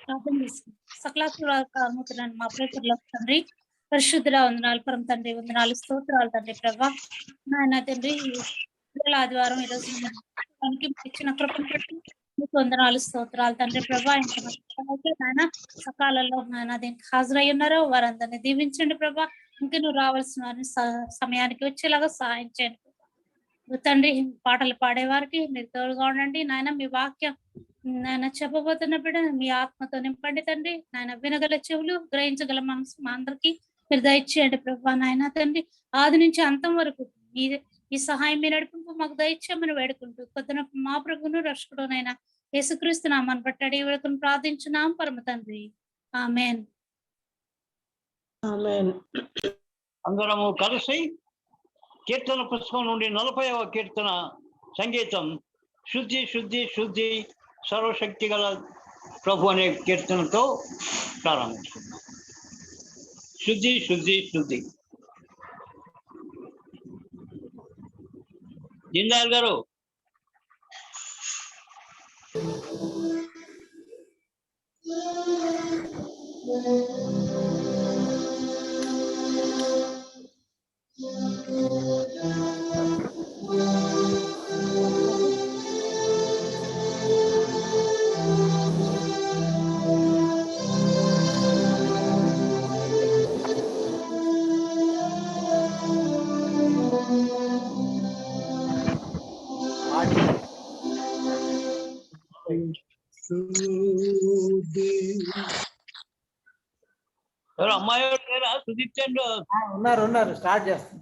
ప్రార్థన చేసుకుంటాం. సకలాత్మూర్తులను మా ప్రేతుల్లో తండ్రి, పరిశుద్ధుల వందనాలు పరమ తండ్రి, వందనాలు స్తోత్రాలు తండ్రి ప్రభా. నాయన తండ్రి, ఆదివారం ఈరోజు ఇచ్చిన కృపను బట్టి మీకు వందనాలు స్తోత్రాలు తండ్రి ప్రభా. ఇంకా నాయన సకాలంలో నాయన దీనికి హాజరై ఉన్నారో వారందరినీ దీవించండి ప్రభా. ఇంకా నువ్వు రావాల్సిన వారిని సమయానికి వచ్చేలాగా సహాయం చేయండి తండ్రి. పాటలు పాడేవారికి మీరు తోడుగా ఉండండి నాయన. మీ వాక్యం నాయన చెప్పబోతున్న బిడ్డ మీ ఆత్మతో నింపండి తండ్రి. నాయన వినగల చెవులు, గ్రహించగల మనసు మా అందరికి మీరు దయచేయండి ప్రభా. నాయన తండ్రి, ఆది నుంచి అంతం వరకు ఈ సహాయం మీ నడిపింపు మాకు దయచేయమని వేడుకుంటూ పొద్దున మా ప్రభును రక్షకుడునైనా యేసుక్రీస్తు నామాన్ని బట్టి అడిగి వేడుకుని ప్రార్థించున్నాం పరమ తండ్రి. ఆమేన్. ఆమేన్. అందరము కలిసి కీర్తన పుస్తకం నుండి 40వ కీర్తన సంగీతం శుద్ధి శుద్ధి శుద్ధి సర్వశక్తి గల ప్రభు అనే కీర్తనతో ప్రారంభిస్తున్నాం. శుద్ధి శుద్ధి శుద్ధి. జిందాల్ గారు. ఎవరు అమ్మాయి లేరా? సుదీప్చండ్ ఉన్నారు. స్టార్ట్ చేస్తాం.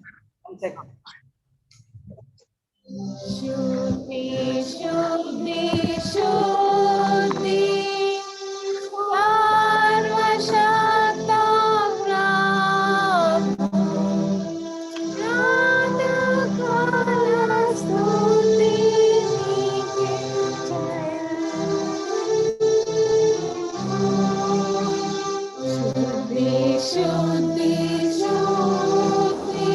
శుద్ధి శుద్ధి శుద్ధి సర్వశక్త ప్రాతకాల స్తుతి నీకే శుద్ధి శుద్ధి శుద్ధి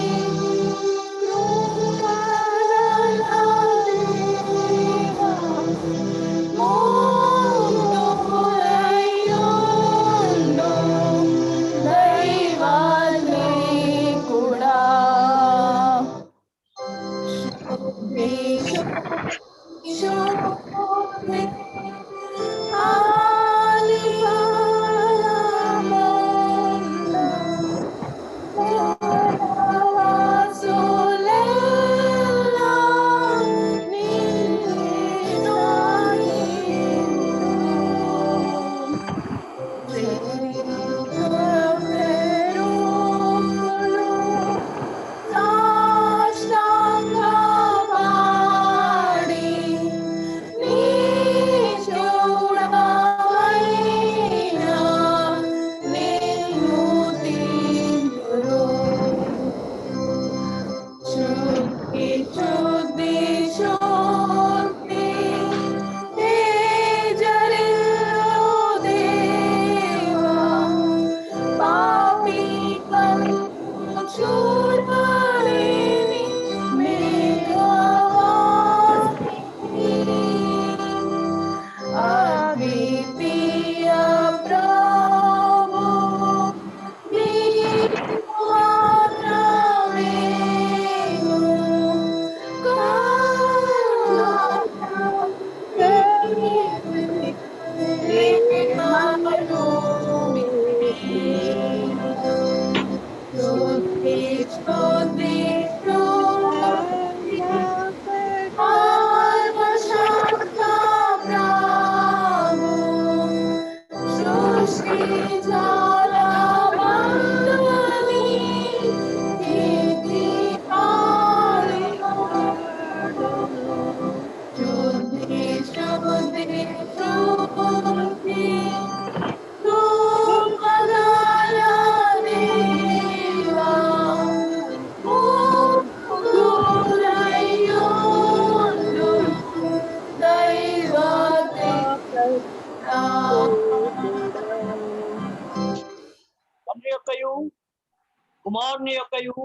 కుమారుని యొక్కయు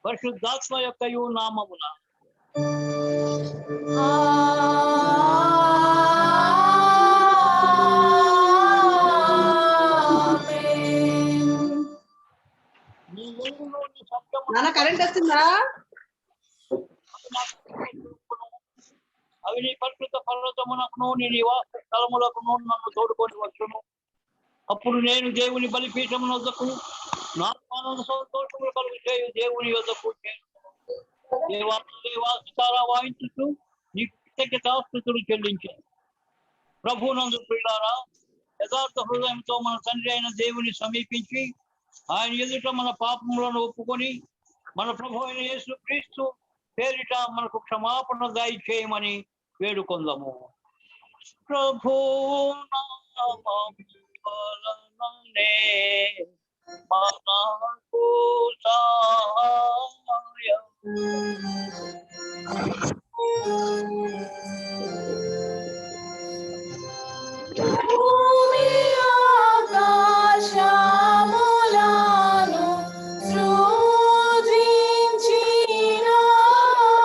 పరిశుద్ధాత్మ యొక్కయు నామమున నువ్వులోని సత్యము నాన్న కరెంట్ వచ్చిందా? అవి నీ పరిశుద్ధ పర్వతమునకును నీ నివాస స్థలములకును నన్ను తోడుకొని వచ్చును. అప్పుడు నేను దేవుని బలిపీఠమున వద్దకు నాకు ఆనంద సంతోషములు కలుగు చేయు దేవుని యొద్దకు దేవా సితారా వాయించుతూ నీ కృతజ్ఞతాస్తుతులు చెల్లించాను. ప్రభువునందు ప్రియులారా, యథార్థ హృదయంతో మన తండ్రి అయిన దేవుని సమీపించి ఆయన ఎదుట మన పాపములను ఒప్పుకొని మన ప్రభు అయిన యేసు క్రీస్తు పేరిట మనకు క్షమాపణ దయచేయమని వేడుకొందాము. ప్రభు నామములనే మనకు సహాయం. భూమి ఆకాశములను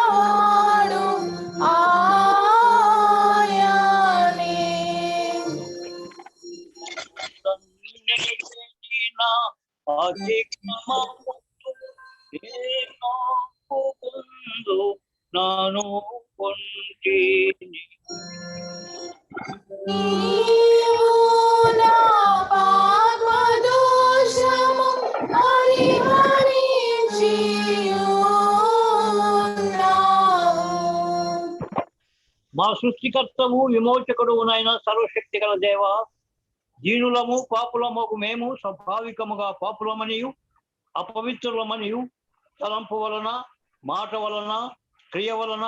సృజించినాడు ఆయనే. నాను కొంటిని నీవు నా పాపదోషము పరిహరించియున్నావు. మా సృష్టికర్తవు విమోచకుడు నాయన సర్వశక్తి గల దేవ, దీనులము పాపులము మేము స్వాభావికముగా పాపులమనియు అపవిత్రులమనియు తలంపు వలన మాట వలన క్రియ వలన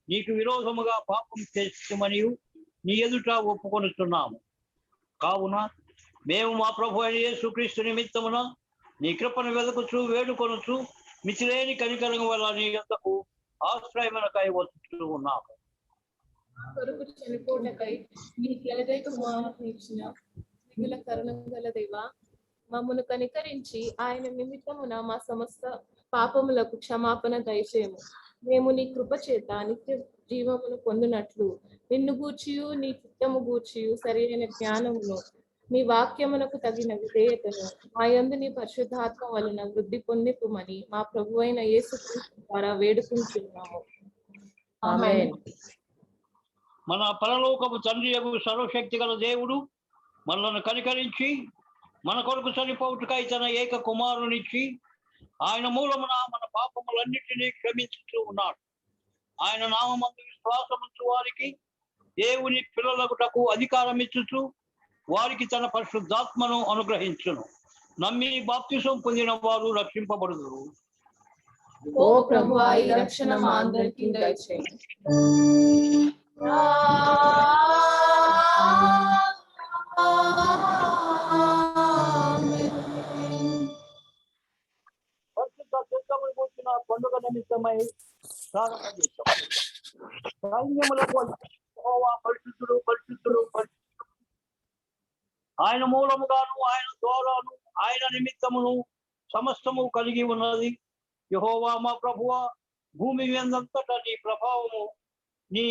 నీకు విరోధముగా పాపం చేస్తామనియు నీ ఎదుట ఒప్పుకొనుచున్నాము. కావున మేము మా ప్రభు అయిన యేసుక్రీస్తు నిమిత్తమున నీ కృపను వెదకుచు వేడుకొనుచు మితిలేని కనికరం వల్ల నీ యొద్దకు ఆశ్రయమునకై వచ్చుచూ ఉన్నాము. కొరకు చనిపోటకై నీ ఏకైక కుమారుని ఇచ్చిన మిగుల కరుణ గల దేవా, మమ్మను కనికరించి ఆయన నిమిత్తమున మా సమస్త పాపములకు క్షమాపణ దయచేయము. మేము నీ కృప చేత నిత్య జీవమును పొందినట్లు నిన్ను గూర్చియు నీ చిత్తము గూర్చియు సరైన జ్ఞానమును నీ వాక్యమునకు తగిన విధేయతను మా యందు నీ పరిశుద్ధాత్మ వలన వృద్ధి పొందిపుమని మా ప్రభు అయిన యేసుక్రీస్తు ద్వారా వేడుకుంటున్నాము. ఆమేన్. మన పరలోకపు తండ్రి యగు సర్వశక్తి గల దేవుడు మనలను కనికరించి మన కొరకు చనిపోవుటకై తన ఏక కుమారునిచ్చి ఆయన మూలమున మన పాపములన్నిటినీ క్షమించుతూ ఉన్నాడు. ఆయన నామమందు విశ్వాసముంచు వారికి దేవుని పిల్లలకుటకు అధికారం ఇచ్చుచు వారికి తన పరిశుద్ధాత్మను అనుగ్రహించును. నమ్మి బాప్తిసం పొందిన వారు రక్షింపబడుదురు. ఓ ప్రభువా, ఈ రక్షణ మా అందరికీ దయచేయండి. పరిశుద్ధ చిత్తమును కూర్చున్న పండుగ నిమిత్తమై ప్రార్థన చేస్తాం. సైన్యములకు యెహోవా పరిశుద్ధుడు పరిశుద్ధుడు పరిశుద్ధుడు. ఆయన మూలముగాను ఆయన ద్వారాను ఆయన నిమిత్తమును సమస్తము కలిగి ఉన్నది. యెహోవా మా ప్రభువా, భూమి ఎందంతటా నీ ప్రభావము, నీ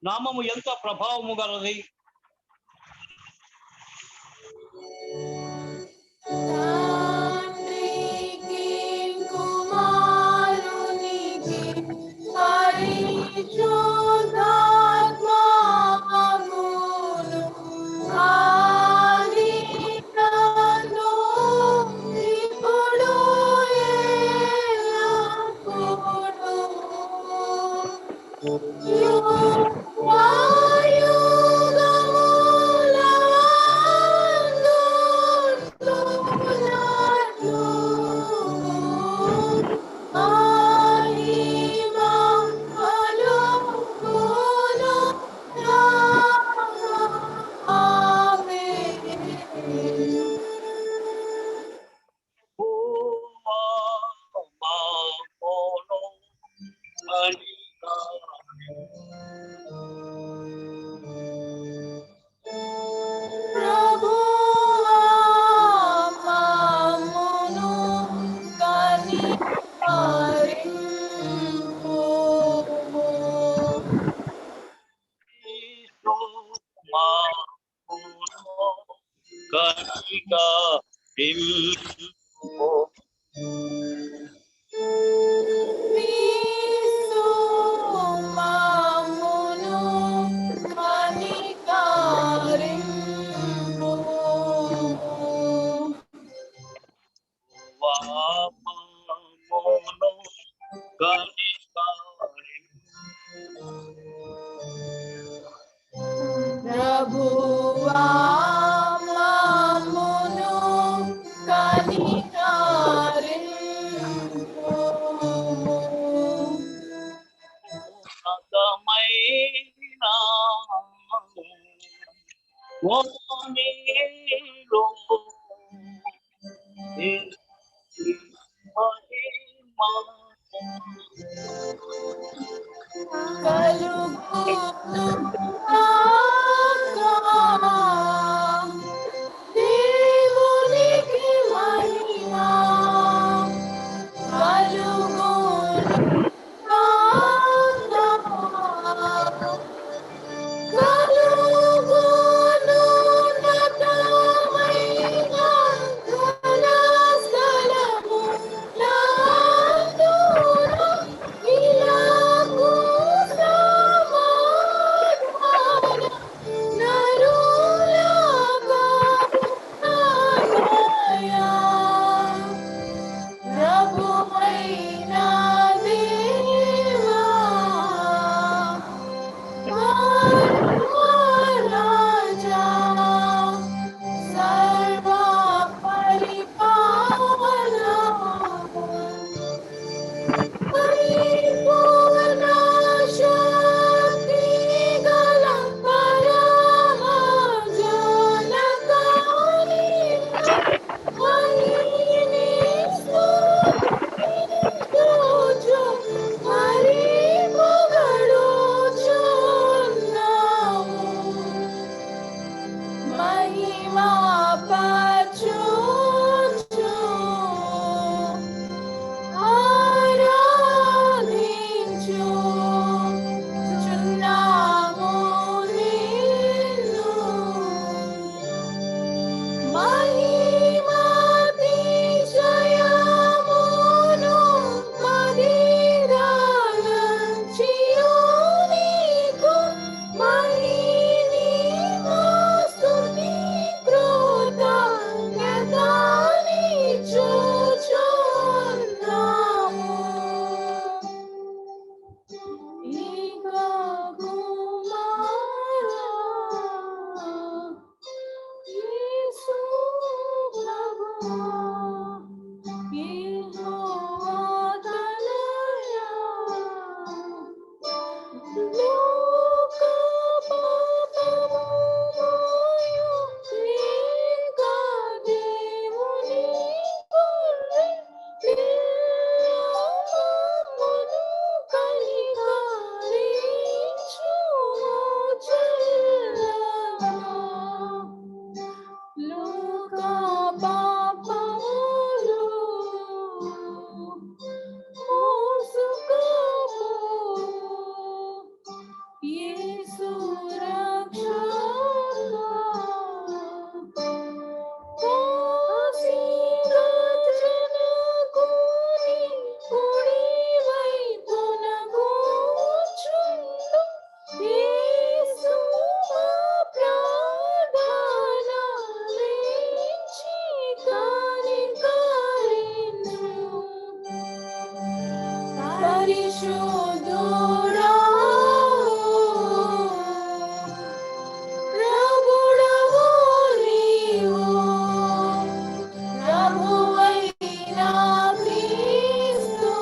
నామము ఎంత ప్రభావము గలది. తండ్రికి కుమారునికి పరిశుద్ధాత్మమును ఆదినందు ఇప్పుడు యెహోవా మా మోను అనిగానే. ప్రభువా మమ్మును కనికరింపుము. క్రీస్తు మా మోను కనికరింపు. పాపమును కనికరించు. ప్రభువా మమ్మును కనికరించుము. ఉన్నతమైన ఓ నీలో మహిమ కలుగును గాక. దేవునికి మహిమ కలుగును గాక. కలుగును ఉన్నతమైన ఘన స్థలములందున ఇలాగు సమాధాన నరులకరుణామయ. ప్రభువైన దేవా మహారాజా సర్వ పరిపాలనా పరిపూర్ణ శక్తి గల పరమ జనకాని మహిని స్తుతించుచు మరి పొగడుచున్నాము. మహిమా పరచుచు ఆరాధించుచున్నాము నిన్ను. మహిమాతిశయమును మదిరాలంచియు నీకు మహిని స్తుతి కృతజ్ఞతనిచ్చుచున్నాము. ఇక కుమారా యేసు ప్రభువా యెహోవా తనయా లోక పాపమును లేక దేవుని గొర్రె పిల్లలను కనికరించుము చెల్లెలా. లోక పాపములు మోసుకపో యేసు రక్షక. కాశీగా జనకుని కుడివైపున కూర్చుండు యేసు మా ప్రార్థనలించి కనికరించు. పరిశుద్ధుడా ప్రభుడవు నీవు. ప్రభువైన క్రీస్తు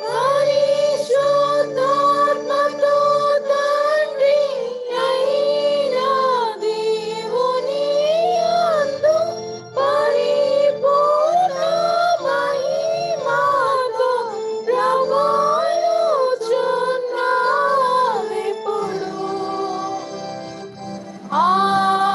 పరిశుద్ధాత్మతో తండ్రి అయిన దేవుని యందు పరిపూర్ణ మహిమతో ప్రభువుచున్నావెప్పుడు. ఆమేన్.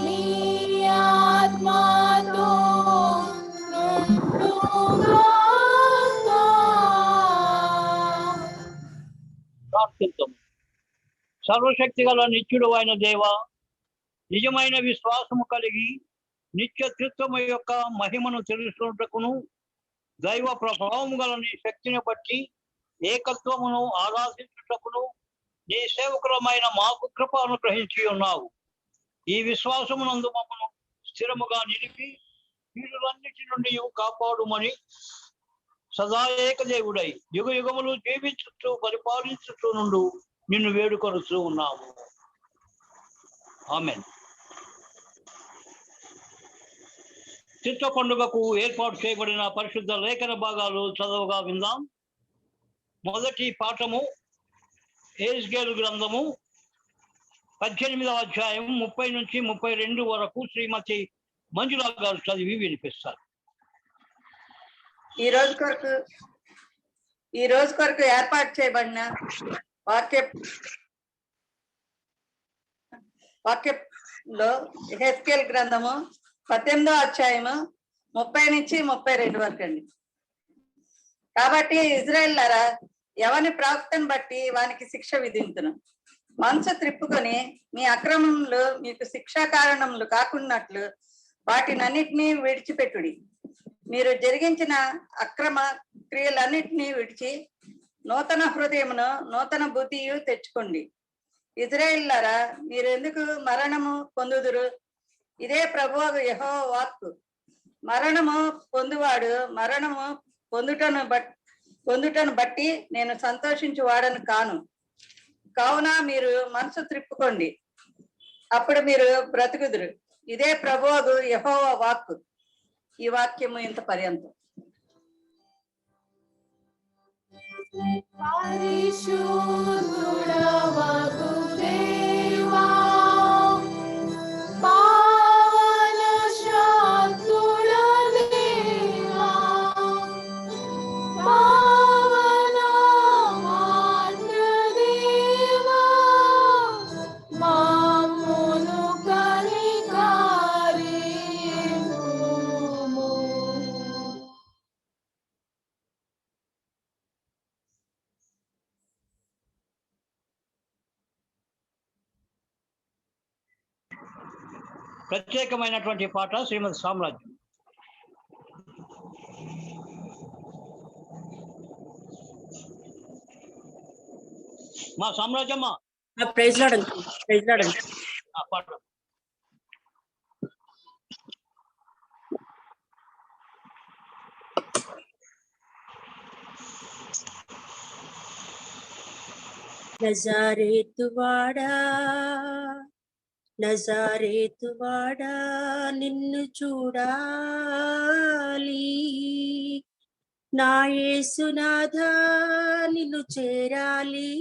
నీ ఆత్మతో నుండుగాక. ప్రార్థిద్దాం. సర్వశక్తి గల నిత్యుడు అయిన దేవ, నిజమైన విశ్వాసము కలిగి నిత్యత్వము యొక్క మహిమను తెలుసుకున్నటకును దైవ ప్రభావము గల నీ శక్తిని బట్టి ఏకత్వమును ఆరాధించుటకును నీ సేవకులమైన మాకు కృప అనుగ్రహించి ఉన్నావు. ఈ విశ్వాసమునందు మమ్మను స్థిరముగా నిలిపి వీరులన్నిటి నుండి కాపాడుమని సదా ఏకదేవుడై యుగ యుగములు జీవించుతూ పరిపాలించుతూ నుండు నిన్ను వేడుకొనుచూ ఉన్నాము. ఆమేన్. చిత్త పండుగకు ఏర్పాటు చేయబడిన పరిశుద్ధ లేఖన భాగాలు చదవగా విందాం. మొదటి పాఠము యెహెజ్కేలు గ్రంథము 18వ అధ్యాయం 30 నుంచి 32 వరకు శ్రీమతి మంజులా గారు చదివి వినిపిస్తారు. ఈ రోజు కొరకు ఏర్పాటు చేయబడిన వాక్యంలో యెహెజ్కేలు గ్రంథము 18వ అధ్యాయము 30 నుంచి 32 వరకు అండి. కాబట్టి ఇజ్రాయేలులారా, ఎవని ప్రవక్తను బట్టి వానికి శిక్ష విధింతును. మనసు త్రిప్పుకొని మీ అక్రమములు మీకు శిక్షా కారణములు కాకున్నట్లు వాటినన్నిటినీ విడిచిపెట్టుడి. మీరు జరిగించిన అక్రమ క్రియలన్నిటినీ విడిచి నూతన హృదయమును నూతన బుద్ధియు తెచ్చుకోండి. ఇజ్రాయేలులారా, మీరు ఎందుకు మరణము పొందుదురు? ఇదే ప్రభువు యెహోవా వాక్కు. మరణము పొందువాడు మరణము పొందుటను బట్టి నేను సంతోషించు వాడను కాను. కావున మీరు మనసు త్రిప్పుకోండి, అప్పుడు మీరు బ్రతుకుదురు. ఇదే ప్రభువు యెహోవా వాక్కు. ఈ వాక్యము ఇంత పర్యంతం. పరిశుద్ధుడవగు దేవా, పావన శాంతుడ దేవా, పావన మార్గ దేవా, మమ్మును కనికరించుము. ప్రత్యేకమైనటువంటి పాట శ్రీమతి సామ్రాజ్యం. మా సామ్రాజ్యమ్మా praise Lord uncle, praise Lord uncle. ఆ పాట. నజారేతువాడా, నజారేతువాడా, నిన్ను చూడాలి. నా యేసునాథా, నిన్ను చేరాలి.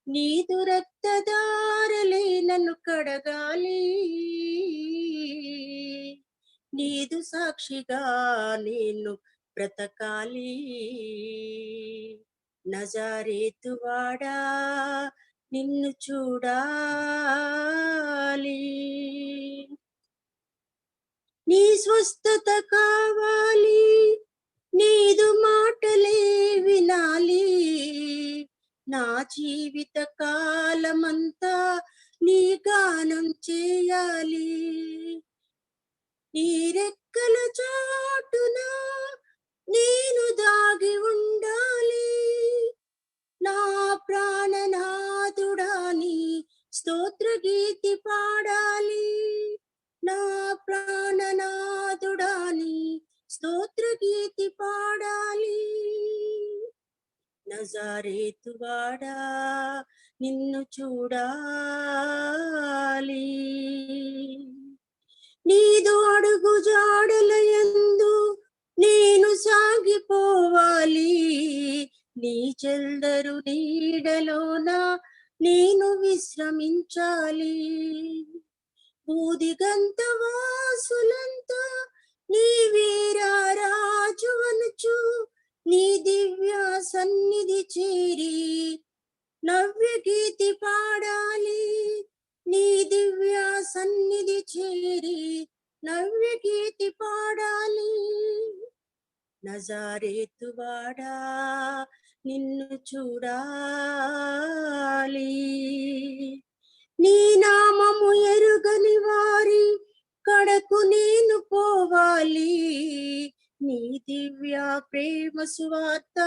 నీదు రక్తధారలే నన్ను కడగాలి. నీదు సాక్షిగా నేను బ్రతకాలి. నజారేతువాడా, నిన్ను చూడాలి. నీ స్వస్థత కావాలి, నీదు మాటలే వినాలి. నా జీవిత కాలమంతా నీ గానం చేయాలి. నీ రెక్కల చాటున నేను దాగి ఉండాలి. నా ప్రాణనాథుడా, నీ స్తోత్ర గీతి పాడాలి. నా ప్రాణనాథుడా, నీ స్తోత్ర గీతి పాడాలి. నజారేతువాడా, నిన్ను చూడాలి. నీదు అడుగు జాడలయందు నేను సాగిపోవాలి. నీ చెల్దరు నీడలోన నేను విశ్రమించాలి. బూదిగంత వాసులంతా నీ వీరారాజు అనుచు నీ దివ్య సన్నిధి చేరి నవ్య గీతి పాడాలి. నీ దివ్య సన్నిధి చేరి నవ్య గీతి పాడాలి. నజారేతువాడా, నిన్ను చూడాలి. నీ నామము ఎరుగని వారి అక్కడకు నేను పోవాలి, నీ దివ్య ప్రేమ సువార్త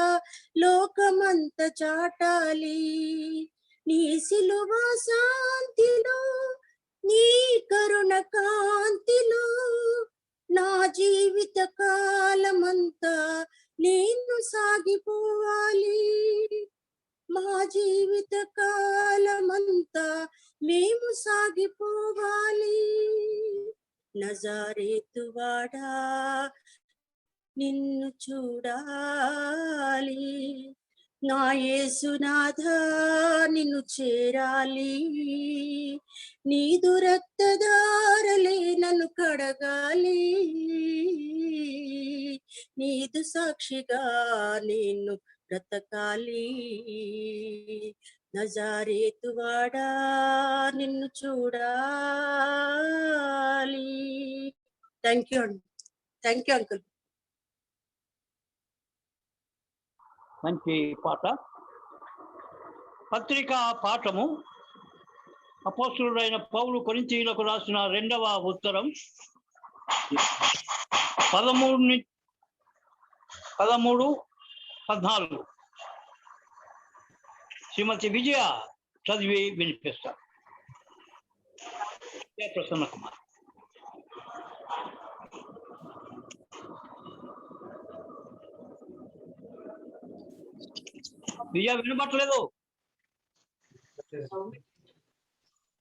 లోకమంత చాటాలి. నీ సిలువ శాంతిలో, నీ కరుణ కాంతిలో నా జీవిత కాలమంతా నేను సాగిపోవాలి. మా జీవిత కాలమంతా మేము సాగిపోవాలి. నజరేతువాడా నిన్ను చూడాలి, నా యేసునాథా నిన్ను చేరాలి. నీదు రక్తధారలే నన్ను కడగాలి, నీదు సాక్షిగా నేను బ్రతకాలి. నజరేతువాడా నిన్ను చూడాలి. థ్యాంక్ యూ అండి. Thank you uncle. మంచి పాట. పత్రికా పాఠము అపోస్తలుడైన పౌలు కొరింథీయులకు రాసిన 2వ ఉత్తరం 13-14 శ్రీమతి విజయ చదివి వినిపిస్తారు. ప్రసన్న కుమార్. విజయ వినబట్టలేదు.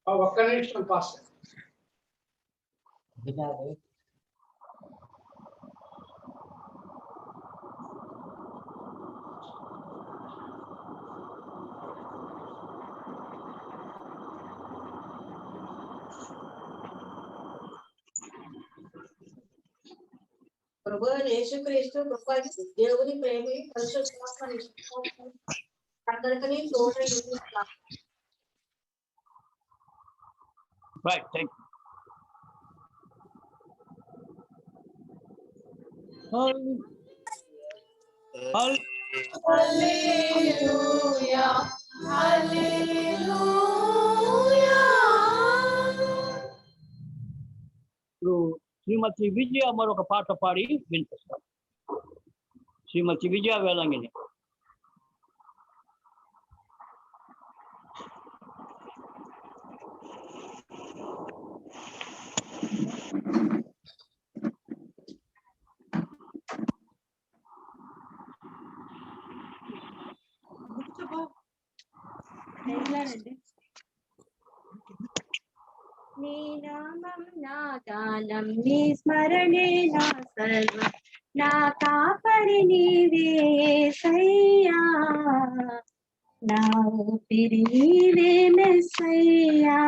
ఒక్క నిమిషం పాస్. ప్రభు యేసుక్రీస్తు కృప, దేవుని ప్రేమ, పరిశుద్ధాత్మ అందరికీ తోడై ఉండుగాక. Right, thank you. హల్లెలూయా హల్లెలూయా. శ్రీమతి విజయ మరొక పాట పాడి వినిపిస్తారు. శ్రీమతి విజయ వేలంగిని. నీ నామం నా గానం, నీ స్మరణే నా సర్వం, నా కాపరి నీవే యేసయ్యా, నా ఊపిరి నీవే మెస్సయ్యా,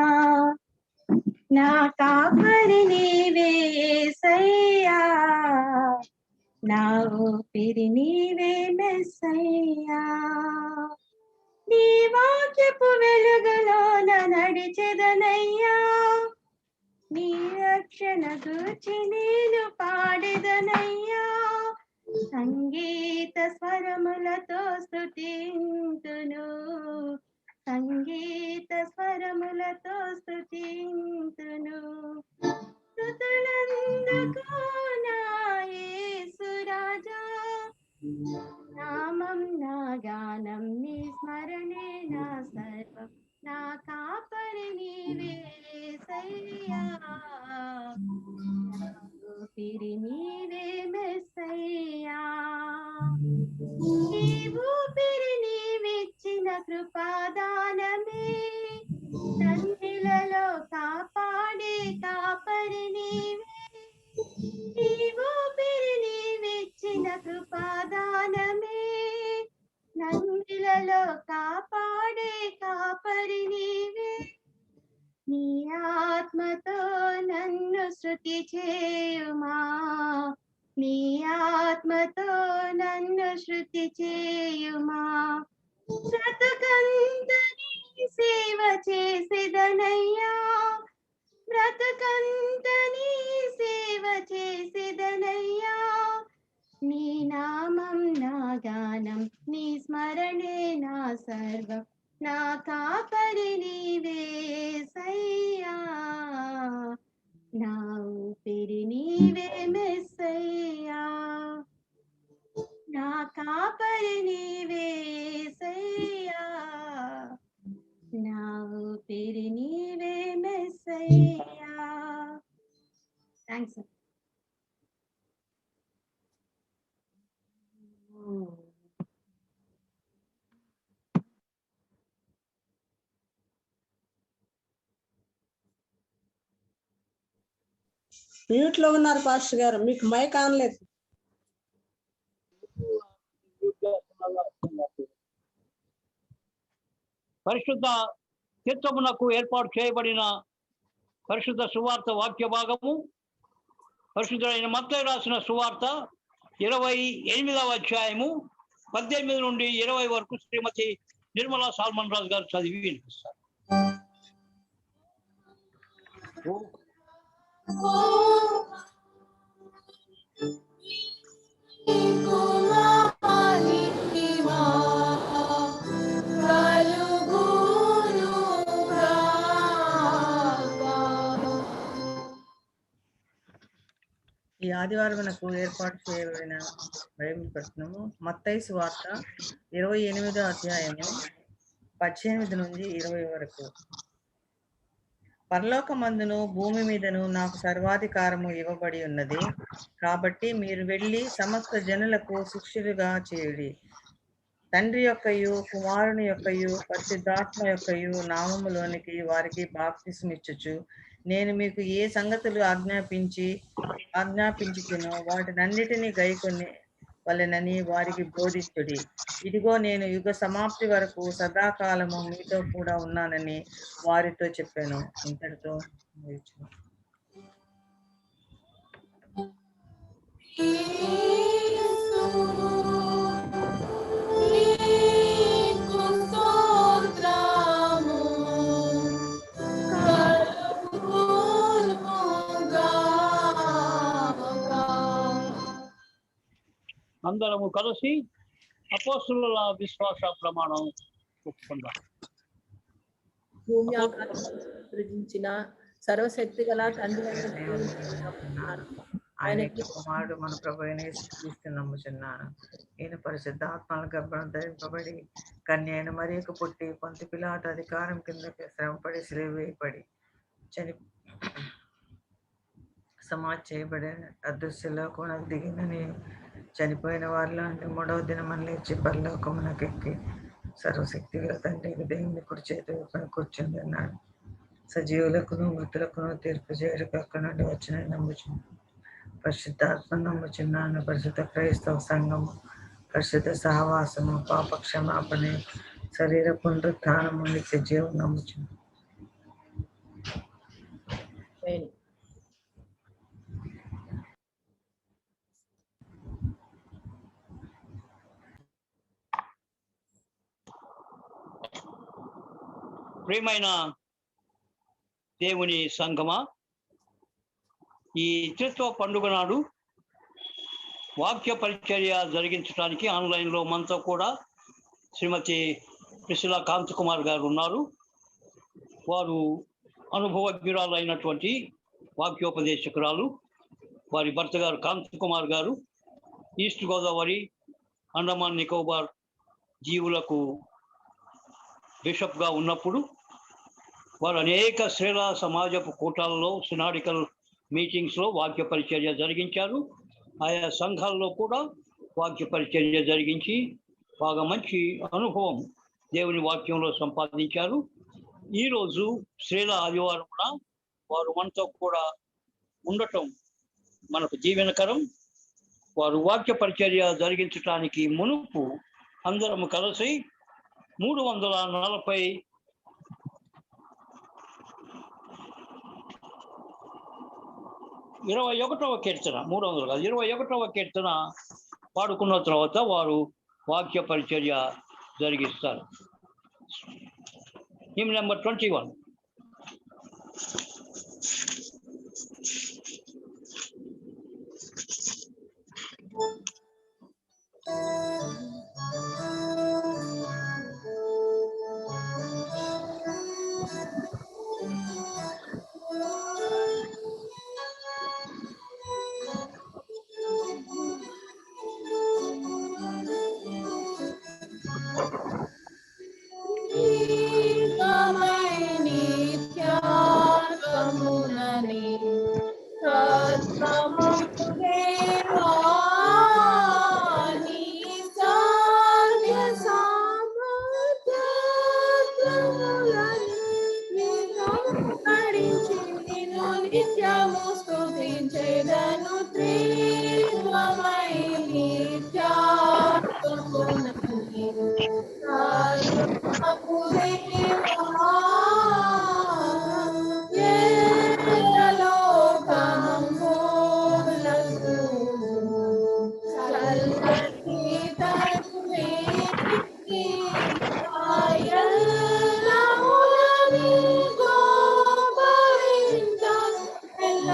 నా కాపరి నీవే యేసయ్యా, నా ఊపిరి నీవే మెస్సయ్యా. నీ వాక్యపు వెలుగులోన నడిచెదనయ్యా, నీ రక్షణ గూర్చి నేను పాడెదనయ్యా, సంగీత స్వరములతో స్తుతింతును, సంగీత స్వరములతో స్తుతింతును. స్తుతులందుకు నా యేసు రాజా, నామం నా గానం, నీ స్మరణే నా సర్వం, నా కాపరి నీవే యేసయ్యా, నా ఊపిరి నీవే మెస్సయ్యా. ఈ ఊపిరి నీవిచ్చిన కృపాదానమే, నన్నిలలో కాపాడే కాపరి నీవే. ఈ ఊపిరి నీవిచ్చిన కృపాదానమే, నన్నిలలో కాపాడే కాపరి నీవే. నీ ఆత్మతో నన్ను శృతి చేయుమా, నీ ఆత్మతో నన్ను శృతి చేయుమా. బ్రతుకంత నీ సేవ చేసేదనయ్యా, బ్రతుకంత నీ సేవ చేసేదనయ్యా. నీ నామం నా గానం, నీ స్మరణే నా సర్వం, నా కాపరి నీవే యేసయ్యా, నా నీవే మెస్సయ్యా నా కాపరి నీవే యేసయ్యా నా ఊపిరి నీవే మెస్సయ్యా థ్యాంక్స్ మ్యూట్ లో ఉన్నారు పాస్టర్ గారు, మీకు మైక్ ఆన్ లేదు. పరిశుద్ధ చిత్తమునకు ఏర్పాటు చేయబడిన పరిశుద్ధ సువార్త వాక్య భాగము పరిశుద్ధుడైన మత్తయి రాసిన సువార్త 28వ అధ్యాయము 18 నుండి 20 వరకు శ్రీమతి నిర్మలా సాల్మన్ రాజు గారు చదివి వినిపిస్తారు. ఈ ఆదివారమునకు ఏర్పాటు చేయబడిన బైబిల్ పఠనము మత్తయి సువార్త 28వ అధ్యాయము 18 నుండి 20 వరకు. పరలోకమందును భూమి మీదను నాకు సర్వాధికారము ఇవ్వబడి ఉన్నది. కాబట్టి మీరు వెళ్ళి సమస్త జనులకు శిష్యులుగా చేయుడి. తండ్రి యొక్కయు కుమారుని యొక్కయు పరిశుద్ధాత్మ యొక్కయు నామములోనికి వారికి బాప్తిస్మిచ్చుచు నేను మీకు ఏ సంగతులు ఆజ్ఞాపించుచునో వాటినన్నిటినీ గైకొని వలెనని వారికి బోధించుడి. ఇదిగో నేను యుగ సమాప్తి వరకు సదాకాలము మీతో కూడా ఉన్నానని వారితో చెప్పాను. ఇంతటితో అందరము కలిసి అపోస్తుల విశ్వాస ప్రమాణం ఒప్పుకుందాం. భూమి సృజించిన సర్వశక్తి గల తండ్రి ఆయన కుమారుడు మన ప్రభు యేసుక్రీస్తు నమ్ముచున్నాను. ఈయన పరిశుద్ధాత్మల గర్భం ధరింపబడి కన్య అయిన మరియకు పుట్టి పొంతి పిలాతు అధికారం కిందకి శ్రమపడి సిలువ వేయబడి సమాధి చేయబడి అదృశ్యలోకమునకు దిగినని చనిపోయిన వారిలో అంటే 3వ దినమని లేచి పరలోకమునకు ఎక్కి సర్వశక్తి గల తండ్రికి దేవుని కుడి చేతి కూర్చుంది అన్నాడు. సజీవులకును మృతులకును తీర్పు చేయడానికి అక్కడి నుండి వచ్చిన నమ్ముచున్నాను. పరిశుద్ధాత్మ నమ్ముచున్నాను. పరిశుద్ధ క్రైస్తవ సంఘము, పరిశుద్ధ సహవాసము, పాప క్షమాపణ, శరీర పునరుత్థానము, నిత్య జీవం నమ్ముచున్నాను. ప్రియమైన దేవుని సంఘమా, ఈ త్రిత్వ పండుగ నాడు వాక్య పరిచర్య జరిగించడానికి ఆన్లైన్లో మనతో కూడా శ్రీమతి ప్రిసిలా కాంత్ కుమార్ గారు ఉన్నారు. వారు అనుభవజ్ఞురాలైనటువంటి వాక్యోపదేశకురాలు. వారి భర్త గారు కాంత్ కుమార్ గారు ఈస్ట్ గోదావరి అండమాన్ నికోబార్ జీవులకు బిషప్గా ఉన్నప్పుడు వారు అనేక శ్రీల సమాజపు కూటాలలో సినాడికల్ మీటింగ్స్లో వాక్య పరిచర్య జరిగించారు. ఆయా సంఘాల్లో కూడా వాక్య పరిచర్య జరిగించి బాగా మంచి అనుభవం దేవుని వాక్యంలో సంపాదించారు. ఈరోజు శ్రీల ఆదివారం వారు మనతో కూడా ఉండటం మనకు జీవనకరం. వారు వాక్య పరిచర్య జరిగించడానికి మునుపు అందరము కలిసి 340 21వ కీర్తన 21వ కీర్తన పాడుకున్న తర్వాత వారు వాక్య పరిచర్య జరిగిస్తారు. Him number 21. త్రిత్వమై నిత్యాత్మమునని సర్వము దేవా ఎల్లలోకములకు చల్లని తరువేకి ఆయల్లములని గోపరించ ఎల్ల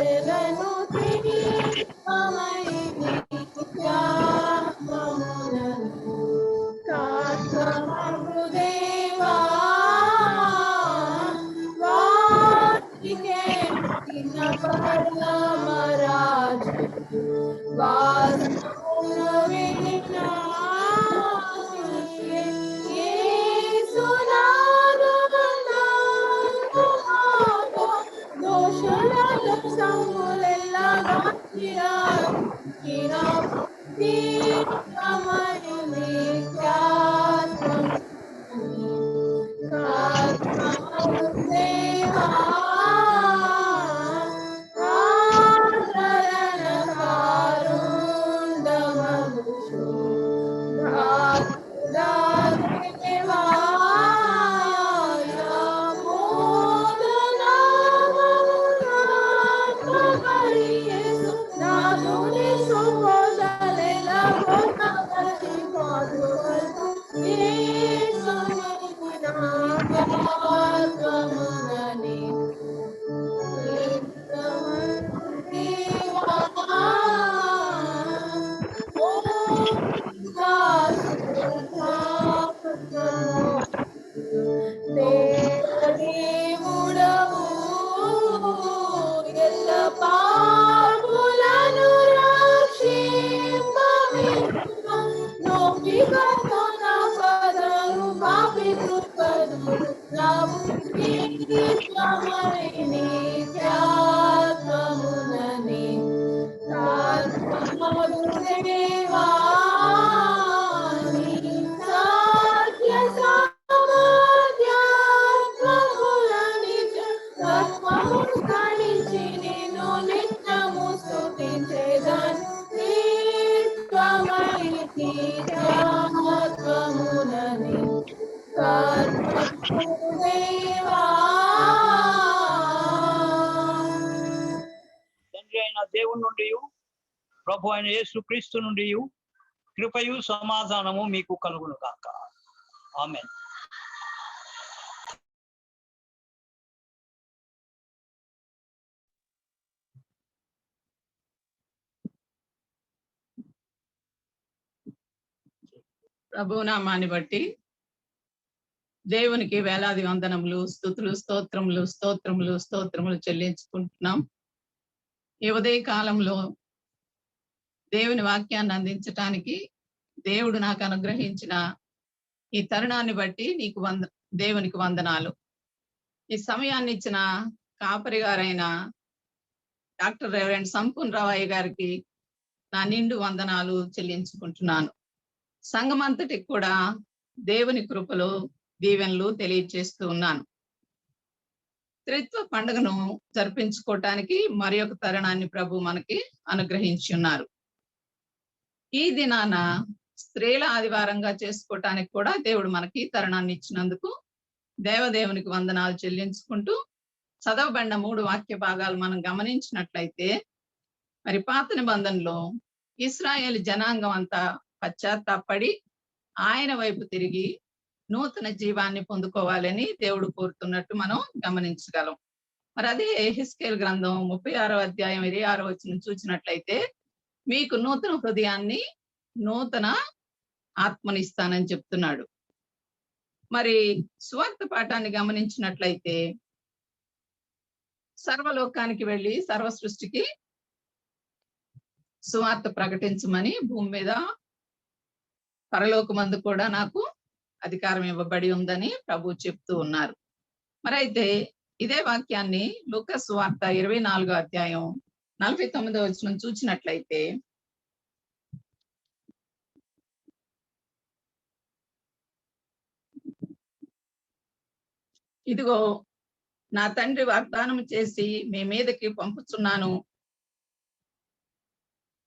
శిలను తిరిగమై నిత్యాత్మములను కాత్మగుదేవా వాటికే పరమరాజు వాసమున వినా దోషుల సంగులెల్లగా దేవుడవు ఎల్ల పాపులను నోపికతో నా పదము పాపి కృపను రావు నిత్యాత్మమునని దేవా సత్య తత్వము గణించి నేను నిత్యము స్తుతించేదను నిత్యమై నిత్యాత్మమునని దేవా. తండ్రి అయిన దేవుని నుండి ప్రభు అయిన యేసు క్రీస్తు నుండి కృపయు సమాధానము మీకు కలుగును కాక. ఆమేన్. ప్రభు నామాన్ని బట్టి దేవునికి వేలాది వందనములు, స్తుతులు, స్తోత్రములు స్తోత్రములు స్తోత్రములు చెల్లించుకుంటున్నాం. ఈ ఉదయ కాలంలో దేవుని వాక్యాన్ని అందించటానికి దేవుడు నాకు అనుగ్రహించిన ఈ తరుణాన్ని బట్టి దేవునికి వందనాలు. ఈ సమయాన్ని ఇచ్చిన కాపరి గారైన డాక్టర్ రెవరెండ్ సంపూర్ణ రావయ్య గారికి నా నిండు వందనాలు చెల్లించుకుంటున్నాను. సంఘమంతటికి కూడా దేవుని కృపలు దీవెనలు తెలియజేస్తూ ఉన్నాను. త్రిత్వ పండుగను జరిపించుకోవటానికి మరి ఒక తరుణాన్ని ప్రభు మనకి అనుగ్రహించి ఉన్నారు. ఈ దినాన స్త్రీల ఆదివారంగా చేసుకోవటానికి కూడా దేవుడు మనకి తరుణాన్ని ఇచ్చినందుకు దేవదేవునికి వందనాలు చెల్లించుకుంటూ చదవబడిన 3 వాక్య భాగాలు మనం గమనించినట్లయితే, మరి పాత నిబంధనలో ఇశ్రాయేలు జనాంగం అంతా పశ్చాత్తాపడి ఆయన వైపు తిరిగి నూతన జీవాన్ని పొందుకోవాలని దేవుడు కోరుతున్నట్టు మనం గమనించగలం. మరి అదే యెహెజ్కేలు గ్రంథం 36వ అధ్యాయం 26వ వచనం చూసినట్లయితే, మీకు నూతన హృదయాన్ని నూతన ఆత్మనిస్తానని చెప్తున్నాడు. మరి సువార్త పాఠాన్ని గమనించినట్లయితే, సర్వలోకానికి వెళ్ళి సర్వ సృష్టికి సువార్త ప్రకటించమని భూమి మీద పరలోకమందు కూడా నాకు అధికారం ఇవ్వబడి ఉందని ప్రభు చెప్తూ ఉన్నారు. మరి అయితే ఇదే వాక్యాన్ని లూకా సువార్త 24వ అధ్యాయం 49వ వచనం చూసినట్లయితే, ఇదిగో నా తండ్రి వాగ్దానం చేసి మీ మీదకి పంపుచున్నాను.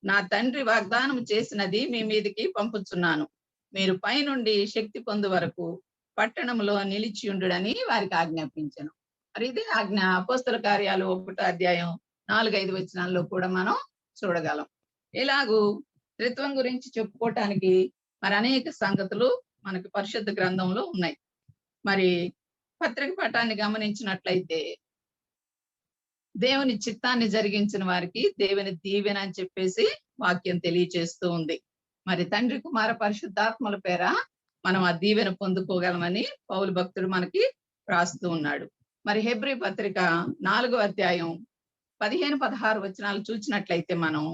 నా తండ్రి వాగ్దానం చేసినది మీ మీదకి పంపుచున్నాను. మీరు పైనుండి శక్తి పొందు వరకు పట్టణంలో నిలిచియుండుడని వారికి ఆజ్ఞాపించను. మరి ఇదే ఆజ్ఞ అపోస్తల కార్యాలు 1వ అధ్యాయం 4-5 వచనాల్లో కూడా మనం చూడగలం. ఇలాగూ త్రిత్వం గురించి చెప్పుకోవటానికి మరి అనేక సంగతులు మనకి పరిశుద్ధ గ్రంథంలో ఉన్నాయి. మరి పత్రిక పాఠాన్ని గమనించినట్లయితే దేవుని చిత్తాన్ని జరిగించిన వారికి దేవుని దీవెన అని చెప్పేసి వాక్యం తెలియచేస్తూ ఉంది. మరి తండ్రి కుమార పరిశుద్ధాత్మల పేర మనం ఆ దీవెన పొందుకోగలమని పౌలు భక్తుడు మనకి రాస్తూ ఉన్నాడు. మరి హెబ్రీ పత్రిక 4వ అధ్యాయం 15-16 వచనాలు చూసినట్లయితే మనం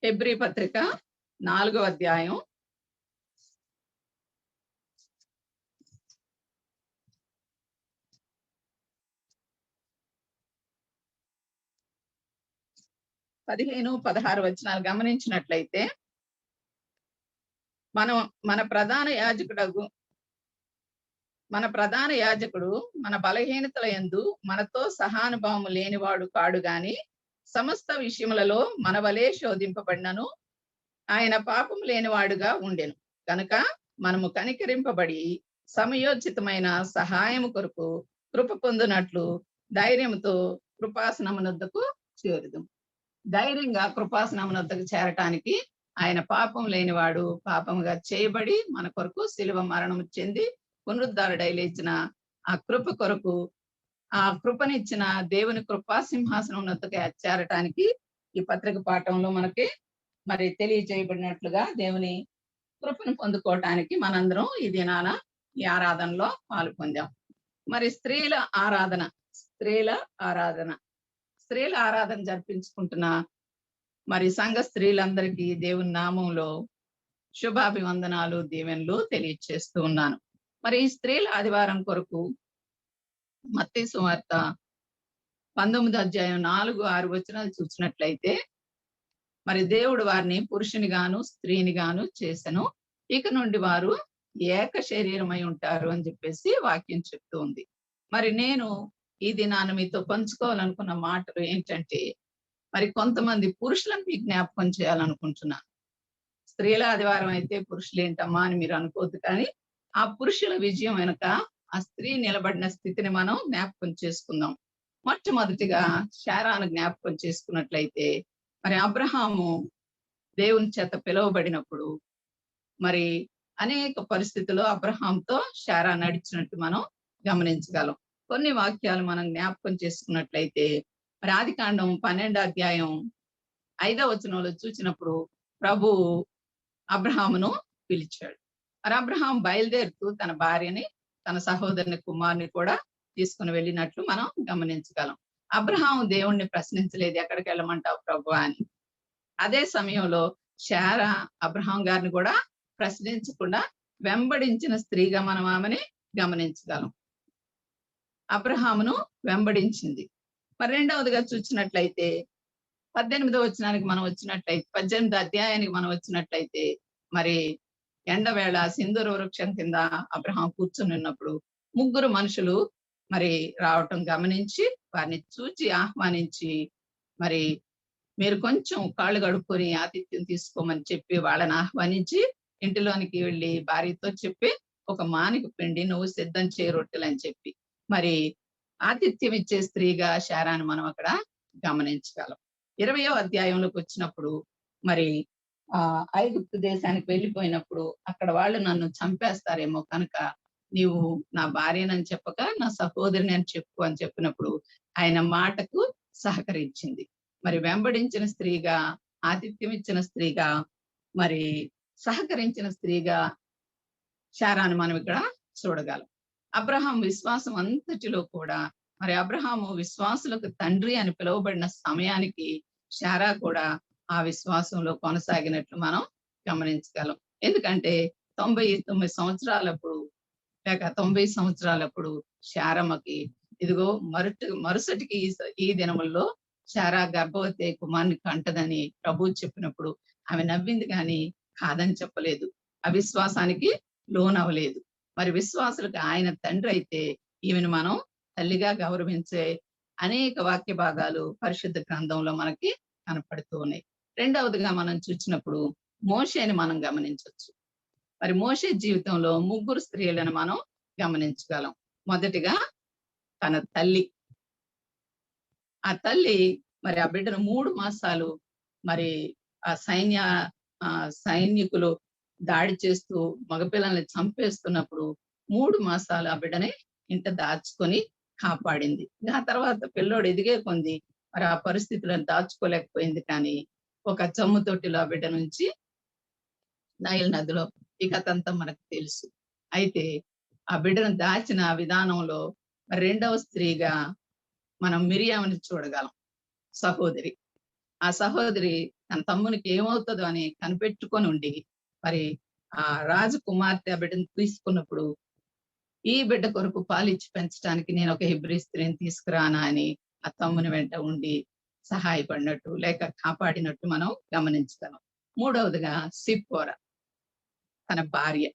హెబ్రీ పత్రిక 4వ అధ్యాయం 15-16 వచనాలు గమనించినట్లయితే మన ప్రధాన యాజకుడు మన బలహీనతల యందు మనతో సహానుభావము లేనివాడు కాడు గాని సమస్త విషయములలో మన వలె శోధింపబడినను ఆయన పాపం లేనివాడుగా ఉండెను. కనుక మనము కనికరింపబడి సమయోచితమైన సహాయము కొరకు కృప పొందునట్లు ధైర్యంతో కృపాసనమునొద్దకు చేరుదు. ధైర్యంగా కృపాసనమునొద్దకు చేరటానికి ఆయన పాపం లేనివాడు పాపముగా చేయబడి మన కొరకు శిలువ మరణము చెంది పునరుద్ధారుడై లేచిన ఆ కృప కొరకు ఆ కృపనిచ్చిన దేవుని కృపా సింహాసనమునొద్దకు చేరటానికి ఈ పత్రిక పాఠంలో మనకి మరి తెలియజేయబడినట్లుగా దేవుని కృపను పొందుకోవటానికి మనందరం ఈ దినాన ఈ ఆరాధనలో పాల్పొందాం. మరి స్త్రీల ఆరాధన జరిపించుకుంటున్న మరి సంఘ స్త్రీలందరికీ దేవుని నామంలో శుభాభివందనాలు దీవెనలు తెలియజేస్తూ ఉన్నాను. మరి ఈ స్త్రీల ఆదివారం కొరకు మత్తయి సువార్త 19వ అధ్యాయం 4-6 వచనాలు చూసినట్లయితే మరి దేవుడు వారిని పురుషుని గాను స్త్రీని గాను చేసెను, ఇక నుండి వారు ఏక శరీరమై ఉంటారు అని చెప్పేసి వాక్యం చెప్తూ ఉంది. మరి నేను ఈ దినాన్ని మీతో పంచుకోవాలనుకున్న మాటలు ఏంటంటే మరి కొంతమంది పురుషులను మీ జ్ఞాపకం చేయాలనుకుంటున్నాను. స్త్రీల ఆదివారం అయితే పురుషులు ఏంటమ్మా అని మీరు అనుకోవద్దు, కానీ ఆ పురుషుల విజయం వెనుక ఆ స్త్రీ నిలబడిన స్థితిని మనం జ్ఞాపకం చేసుకుందాం. మొట్టమొదటిగా శారాను జ్ఞాపకం చేసుకున్నట్లయితే మరి అబ్రహాము దేవుని చేత పిలువబడినప్పుడు మరి అనేక పరిస్థితుల్లో అబ్రహాంతో శారా నడిచినట్టు మనం గమనించగలం. కొన్ని వాక్యాలు మనం జ్ఞాపకం చేసుకున్నట్లయితే మరి ఆదికాండం 12వ అధ్యాయం 5వ వచనంలో చూసినప్పుడు ప్రభు అబ్రహామును పిలిచాడు. మరి అబ్రహాం బయలుదేరుతూ తన భార్యని తన సహోదరుని కుమారుని కూడా తీసుకుని వెళ్ళినట్లు మనం గమనించగలం. అబ్రహాం దేవుణ్ణి ప్రశ్నించలేదు, ఎక్కడికి వెళ్ళమంటావు ప్రభు అని. అదే సమయంలో శారా అబ్రహాం గారిని కూడా ప్రశ్నించకుండా వెంబడించిన స్త్రీగా మనం ఆమెని గమనించగలం. అబ్రహామును వెంబడించింది. మరి రెండవదిగా చూసినట్లయితే 18వ వచనానికి మనం వచ్చినట్లయితే 18వ అధ్యాయానికి మనం వచ్చినట్లయితే మరి ఎండవేళ సింధూర వృక్షం కింద అబ్రహాం కూర్చుని ఉన్నప్పుడు 3 మనుషులు మరి రావటం గమనించి వారిని చూచి ఆహ్వానించి మరి మీరు కొంచెం కాళ్ళు గడుపుకొని ఆతిథ్యం తీసుకోమని చెప్పి వాళ్ళని ఆహ్వానించి ఇంటిలోనికి వెళ్ళి భార్యతో చెప్పి ఒక మానిక పిండి నువ్వు సిద్ధం చేయ రొట్టెలు అని చెప్పి మరి ఆతిథ్యం ఇచ్చే స్త్రీగా శారాను మనం అక్కడ గమనించగలం. 20వ అధ్యాయంలోకి వచ్చినప్పుడు మరి ఐగుప్తు దేశానికి వెళ్ళిపోయినప్పుడు అక్కడ వాళ్ళు నన్ను చంపేస్తారేమో కనుక నీవు నా భార్యనని చెప్పక నా సహోదరిని అని చెప్పు అని చెప్పినప్పుడు ఆయన మాటకు సహకరించింది. మరి వెంబడించిన స్త్రీగా, ఆతిథ్యం ఇచ్చిన స్త్రీగా, మరి సహకరించిన స్త్రీగా శారాను మనం ఇక్కడ చూడగలం. అబ్రహాం విశ్వాసం అంతటిలో కూడా మరి అబ్రహాము విశ్వాసులకు తండ్రి అని పిలువబడిన సమయానికి శారా కూడా ఆ విశ్వాసంలో కొనసాగినట్లు మనం గమనించగలం. ఎందుకంటే 99 సంవత్సరాలప్పుడు లేక 90 సంవత్సరాలప్పుడు శారమ్మకి ఇదిగో మరుసటికి ఈ దినముల్లో శారా గర్భవతి కుమారుని కంటదని ప్రభు చెప్పినప్పుడు ఆమె నవ్వింది కానీ కాదని చెప్పలేదు, అవిశ్వాసానికి లోనవలేదు. మరి విశ్వాసులకు ఆయన తండ్రి అయితే ఈమెను మనం తల్లిగా గౌరవించే అనేక వాక్య భాగాలు పరిశుద్ధ గ్రంథంలో మనకి కనపడుతూ ఉన్నాయి. రెండవదిగా మనం చూసినప్పుడు మోషేని మనం గమనించవచ్చు. మరి మోషే జీవితంలో 3 స్త్రీలను మనం గమనించగలం. మొదటిగా తన తల్లి. ఆ తల్లి మరి ఆ బిడ్డను 3 మాసాలు మరి ఆ సైనికులు దాడి చేస్తూ మగపిల్లల్ని చంపేస్తున్నప్పుడు 3 మాసాలు ఆ బిడ్డని ఇంట దాచుకొని కాపాడింది. ఆ తర్వాత పిల్లోడు ఎదిగే కొంది మరి ఆ పరిస్థితులను దాచుకోలేకపోయింది. కానీ ఒక జమ్ము తొట్టిలో ఆ బిడ్డ నుంచి నైల్ నదిలో ఈ కథంతా మనకు తెలుసు. అయితే ఆ బిడ్డను దాచిన విధానంలో మరి రెండవ స్త్రీగా మనం మిరియాముని చూడగలం, సహోదరి. ఆ సహోదరి తన తమ్మునికి ఏమవుతుందో అని కనిపెట్టుకొని ఉండి మరి ఆ రాజకుమార్తె ఆ బిడ్డను తీసుకున్నప్పుడు ఈ బిడ్డ కొరకు పాలిచ్చి పెంచడానికి నేను ఒక హెబ్రీ స్త్రీని తీసుకురానా అని ఆ తమ్ముని వెంట ఉండి సహాయపడినట్టు లేక కాపాడినట్టు మనం గమనించగలం. మూడవదిగా సిప్పోరా, తన భార్య,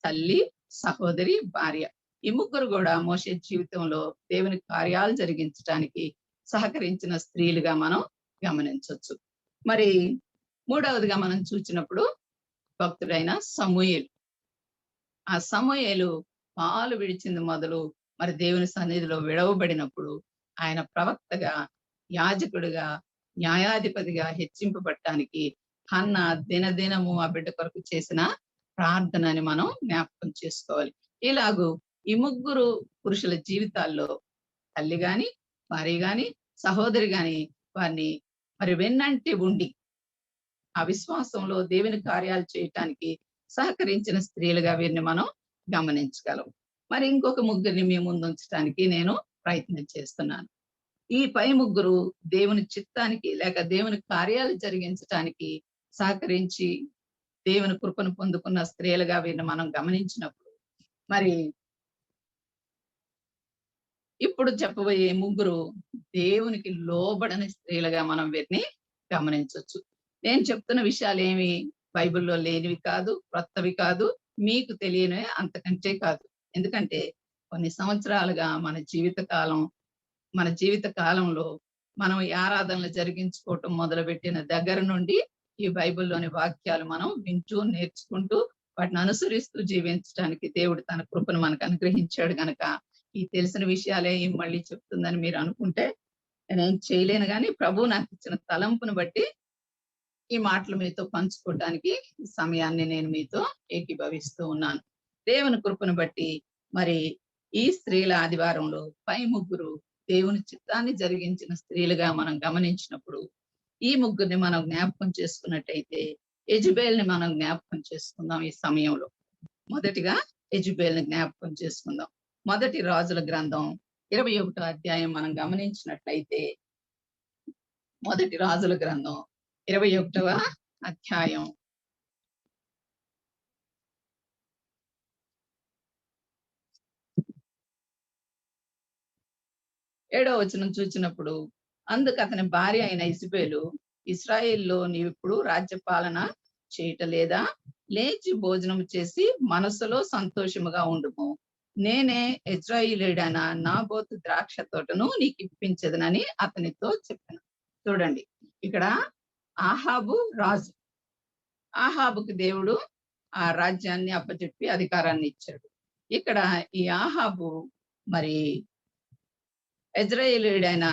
తల్లి, సహోదరి, భార్య. ఈ ముగ్గురు కూడా మోషే జీవితంలో దేవుని కార్యాలు జరిగించడానికి సహకరించిన స్త్రీలుగా మనం గమనించవచ్చు. మరి మూడవదిగా మనం చూసినప్పుడు భక్తుడైన సమూయేలు. ఆ సమూయేలు పాలు విడిచింది మొదలు మరి దేవుని సన్నిధిలో విడవబడినప్పుడు ఆయన ప్రవక్తగా, యాజకుడిగా, న్యాయాధిపతిగా హెచ్చింపబడటానికి హన్న దినదినము ఆ బిడ్డ కొరకు చేసిన ప్రార్థనని మనం జ్ఞాపకం చేసుకోవాలి. ఇలాగూ ఈ ముగ్గురు పురుషుల జీవితాల్లో తల్లి గాని, భార్య గాని, సహోదరి గాని వారిని మరి వెన్నంటి ఉండి ఆ విశ్వాసంలో దేవుని కార్యాలు చేయటానికి సహకరించిన స్త్రీలుగా వీరిని మనం గమనించగలం. మరి ఇంకొక ముగ్గురిని మీ ముందు ఉంచడానికి నేను ప్రయత్నం చేస్తున్నాను. ఈ పై ముగ్గురు దేవుని చిత్తానికి లేక దేవుని కార్యాలు జరిగించటానికి సహకరించి దేవుని కృపను పొందుకున్న స్త్రీలుగా వీరిని మనం గమనించినప్పుడు మరి ఇప్పుడు చెప్పబోయే ముగ్గురు దేవునికి లోబడని స్త్రీలుగా మనం వీరిని గమనించవచ్చు. నేను చెప్తున్న విషయాలు ఏమి బైబిల్లో లేనివి కాదు, క్రొత్తవి కాదు, మీకు తెలియనివి అంతకంటే కాదు. ఎందుకంటే కొన్ని సంవత్సరాలుగా మన జీవిత కాలంలో మనం ఈ ఆరాధనలు జరిగించుకోవటం మొదలుపెట్టిన దగ్గర నుండి ఈ బైబిల్లోని వాక్యాలు మనం వింటూ నేర్చుకుంటూ వాటిని అనుసరిస్తూ జీవించడానికి దేవుడు తన కృపను మనకు అనుగ్రహించాడు గనక ఈ తెలిసిన విషయాలే మళ్ళీ చెప్తుందని మీరు అనుకుంటే నేనేం చేయలేను. కానీ ప్రభు నాకు ఇచ్చిన తలంపును బట్టి ఈ మాటలు మీతో పంచుకోవడానికి ఈ సమయాన్ని నేను మీతో ఏకీభవిస్తూ ఉన్నాను. దేవుని కృపను బట్టి మరి ఈ స్త్రీల ఆదివారంలో పై ముగ్గురు దేవుని చిత్తాన్ని జరిగించిన స్త్రీలుగా మనం గమనించినప్పుడు ఈ ముగ్గురిని మనం జ్ఞాపకం చేసుకున్నట్టయితే యెజబేల్ని మనం జ్ఞాపకం చేసుకుందాం. ఈ సమయంలో మొదటిగా యెజబేల్ని జ్ఞాపకం చేసుకుందాం. మొదటి రాజుల గ్రంథం 21వ అధ్యాయం మనం గమనించినట్లయితే మొదటి రాజుల గ్రంథం 21వ అధ్యాయం 7వ వచనం చూసినప్పుడు అందుకు అతని భార్య అయిన ఇజబేలు, ఇశ్రాయేల్లో నీవిప్పుడు రాజ్యపాలన చేయటలేదా? లేచి భోజనం చేసి మనసులో సంతోషముగా ఉండుము. నేనే ఇశ్రాయేలీయుడైన నాబోతు ద్రాక్ష తోటను నీకు ఇప్పించదనని అతనితో చెప్పాను. చూడండి, ఇక్కడ ఆహాబు రాజు. ఆహాబుకి దేవుడు ఆ రాజ్యాన్ని అప్పచెప్పి అధికారాన్ని ఇచ్చాడు. ఇక్కడ ఈ ఆహాబు మరి ఇశ్రాయేలీయుడైన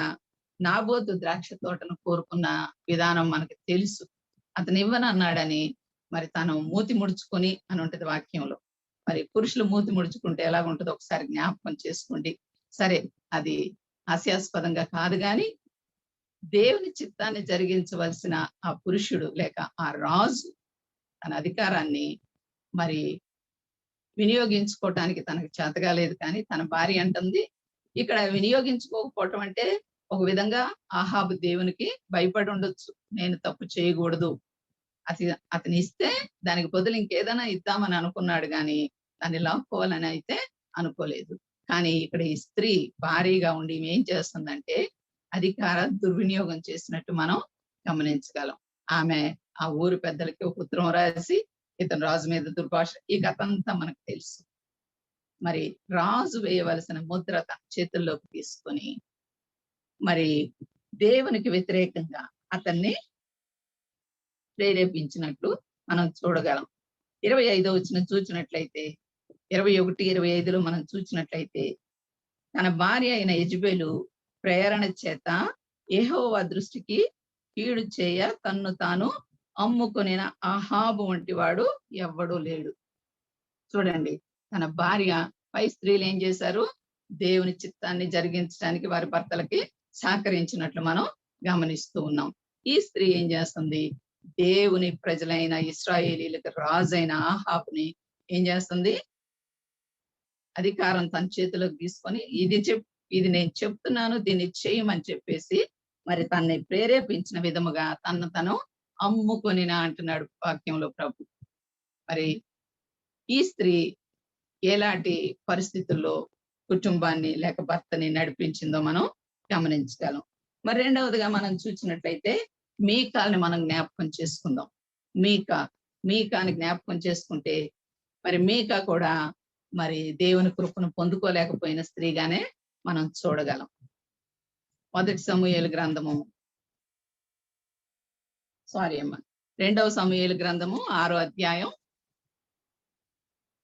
నాబోతు ద్రాక్ష తోటను కోరుకున్న విధానం మనకు తెలుసు. అతను ఇవ్వనన్నాడని మరి తను మూతి ముడుచుకొని అని ఉంటది వాక్యంలో. మరి పురుషులు మూతి ముడుచుకుంటే ఎలాగుంటుందో ఒకసారి జ్ఞాపకం చేసుకోండి. సరే, అది హాస్యాస్పదంగా కాదు, కానీ దేవుని చిత్తాన్ని జరిగించవలసిన ఆ పురుషుడు లేక ఆ రాజు తన అధికారాన్ని మరి వినియోగించుకోవటానికి తనకు చేతగా లేదు. కానీ తన భార్య అంటుంది ఇక్కడ వినియోగించుకోకపోవటం అంటే ఒక విధంగా ఆహాబు దేవునికి భయపడి ఉండొచ్చు. నేను తప్పు చేయకూడదు, అతని ఇస్తే దానికి బదులు ఇంకేదైనా ఇద్దామని అనుకున్నాడు, కానీ దాన్ని లాక్కోవాలని అయితే అనుకోలేదు. కానీ ఇక్కడ ఈ స్త్రీ భారీగా ఉండి ఏం చేస్తుందంటే అధికార దుర్వినియోగం చేసినట్టు మనం గమనించగలం. ఆమె ఆ ఊరు పెద్దలకి ఒక ఉత్తరం రాసి ఇతను రాజు మీద దుర్భాష, ఈ కథ అంతా మనకు తెలుసు. మరి రాజు వేయవలసిన ముద్ర తన చేతుల్లోకి తీసుకొని మరి దేవునికి వ్యతిరేకంగా అతన్ని ప్రేరేపించినట్లు మనం చూడగలం. 25వ వచనం చూసినట్లయితే 21, 25లో మనం చూసినట్లయితే తన భార్య అయిన యెజబెలు ప్రేరణ చేత యెహోవా దృష్టికి కీడు చేయ తన్ను తాను అమ్ముకొనిన అహాబు వంటి వాడు ఎవ్వడూ లేడు. చూడండి, తన భార్య పై స్త్రీలు ఏం చేశారు? దేవుని చిత్తాన్ని జరిగించడానికి వారి భర్తలకి సహకరించినట్లు మనం గమనిస్తూ ఉన్నాం. ఈ స్త్రీ ఏం చేస్తుంది? దేవుని ప్రజలైన ఇశ్రాయేలీలకు రాజైన ఆహాబుని ఏం చేస్తుంది? అధికారం తన చేతిలోకి తీసుకొని ఇది నేను చెప్తున్నాను, దీన్ని చేయమని చెప్పేసి మరి తనని ప్రేరేపించిన విధముగా తను అమ్ముకొనినా అంటున్నాడు వాక్యంలో ప్రభు. మరి ఈ స్త్రీ ఎలాంటి పరిస్థితుల్లో కుటుంబాన్ని లేక భర్తని నడిపించిందో మనం గమనించగలం. మరి రెండవదిగా మనం చూసినట్లయితే మీకాల్ని మనం జ్ఞాపకం చేసుకుందాం. మీకాని జ్ఞాపకం చేసుకుంటే మరి మీకా కూడా మరి దేవుని కృపను పొందుకోలేకపోయిన స్త్రీగానే మనం చూడగలం. 2వ సమూయేలు గ్రంథము 6వ అధ్యాయం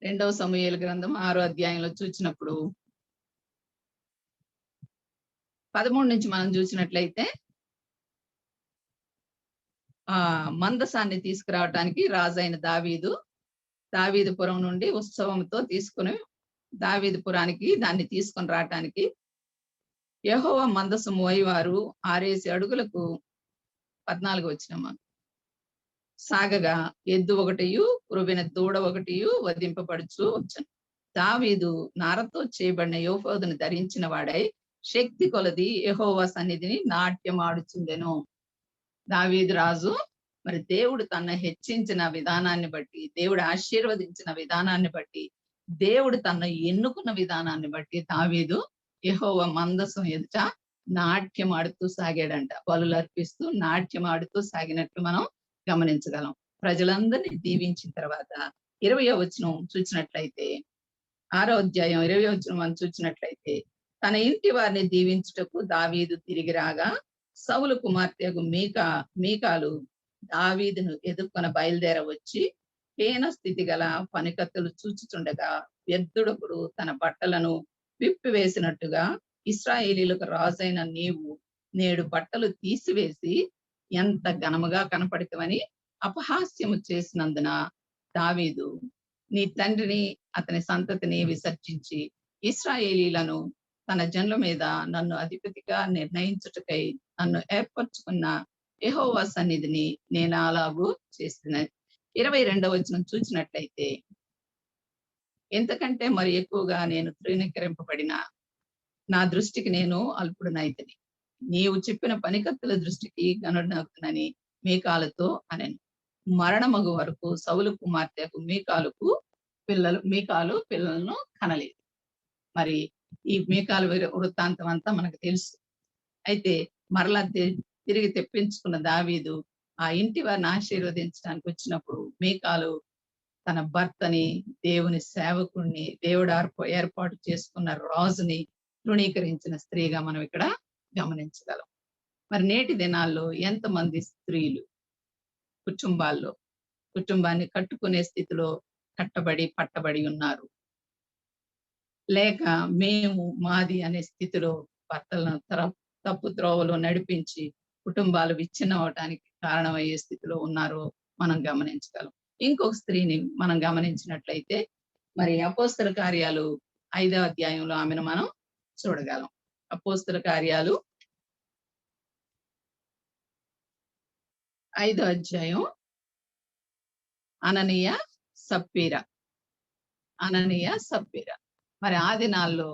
2వ సమూయేలు గ్రంథం 6వ అధ్యాయంలో చూసినప్పుడు 13 నుంచి మనం చూసినట్లయితే మందసాన్ని తీసుకురావడానికి రాజైన దావీదుపురం నుండి ఉత్సవంతో తీసుకుని దావీదుపురానికి దాన్ని తీసుకొని రావటానికి యెహోవా మందసం మోయివారు 6 అడుగులకు 14 వచనం సాగగా ఎద్దు ఒకటియు క్రొవ్విన దూడ ఒకటియు వధింపబడుచు వచ్చను. దావీదు నారతో చేయబడిన యోఫోదును ధరించిన వాడై శక్తి కొలది యెహోవా సన్నిధిని నాట్యమాడుచుండెను. దావీదు రాజు మరి దేవుడు తన హెచ్చించిన విధానాన్ని బట్టి, దేవుడు ఆశీర్వదించిన విధానాన్ని బట్టి, దేవుడు తన ఎన్నుకున్న విధానాన్ని బట్టి దావీదు యెహోవా మందసం ఎదుట నాట్యం ఆడుతూ సాగాడంట. బలులు అర్పిస్తూ నాట్యం ఆడుతూ సాగినట్లు మనం గమనించగలం. ప్రజలందరినీ దీవించిన తర్వాత 20వ వచనం చూసినట్లయితే 6వ అధ్యాయం 20వ వచనం మనం చూసినట్లయితే తన ఇంటి వారిని దీవించుటకు దావీదు తిరిగి రాగా సౌలు కుమార్తెకు మీకాలు దావీదును ఎదుర్కొని బయలుదేర వచ్చి హీన స్థితి గల పనికత్తులు చూచుచుండగా వ్యర్థుడొకడు తన బట్టలను విప్పివేసినట్టుగా ఇశ్రాయేలీలకు రాజైన నీవు నేడు బట్టలు తీసివేసి ఎంత ఘనముగా కనపడతావని అపహాస్యము చేసినందున దావీదు నీ తండ్రిని అతని సంతతిని విసర్జించి ఇశ్రాయేలీలను తన జనుల మీద నన్ను అధిపతిగా నిర్ణయించుటకై నన్ను ఏర్పరచుకున్న యెహోవా సన్నిధిని నేను అలాగూ చేసిన. 22వ వచనం చూసినట్లయితే ఎంతకంటే మరి ఎక్కువగా నేను తృణీకరింపబడిన నా దృష్టికి నేను అల్పుడునైతిని. నీవు చెప్పిన పనికత్తుల దృష్టికి గనుడనవుతునని మీకాలుతో అనెను. మరణమగు వరకు సౌలు కుమార్తెకు మీకాలు పిల్లలను కనలేదు. మరి ఈ మీకాలు వృత్తాంతం అంతా మనకు తెలుసు. అయితే మరలా తిరిగి తెప్పించుకున్న దావీదు ఆ ఇంటి వారిని ఆశీర్వదించడానికి వచ్చినప్పుడు మీకాలు తన భర్తని, దేవుని సేవకుడిని, దేవుడు ఏర్పాటు చేసుకున్న రాజుని తృణీకరించిన స్త్రీగా మనం ఇక్కడ గమనించగలం. మరి నేటి దినాల్లో ఎంతమంది స్త్రీలు కుటుంబాన్ని కట్టుకునే స్థితిలో పట్టబడి ఉన్నారు, లేక మేము మాది అనే స్థితిలో భర్తలను తప్పు త్రోవలో నడిపించి కుటుంబాలు విచ్ఛిన్నం అవటానికి కారణమయ్యే స్థితిలో ఉన్నారో మనం గమనించగలం. ఇంకొక స్త్రీని మనం గమనించినట్లయితే మరి అపోస్తల కార్యాలు 5వ అధ్యాయంలో ఆమెను మనం చూడగలం. అపోస్తల కార్యాలు 5వ అధ్యాయం అననీయ సప్పీరా. మరి ఆ దినాల్లో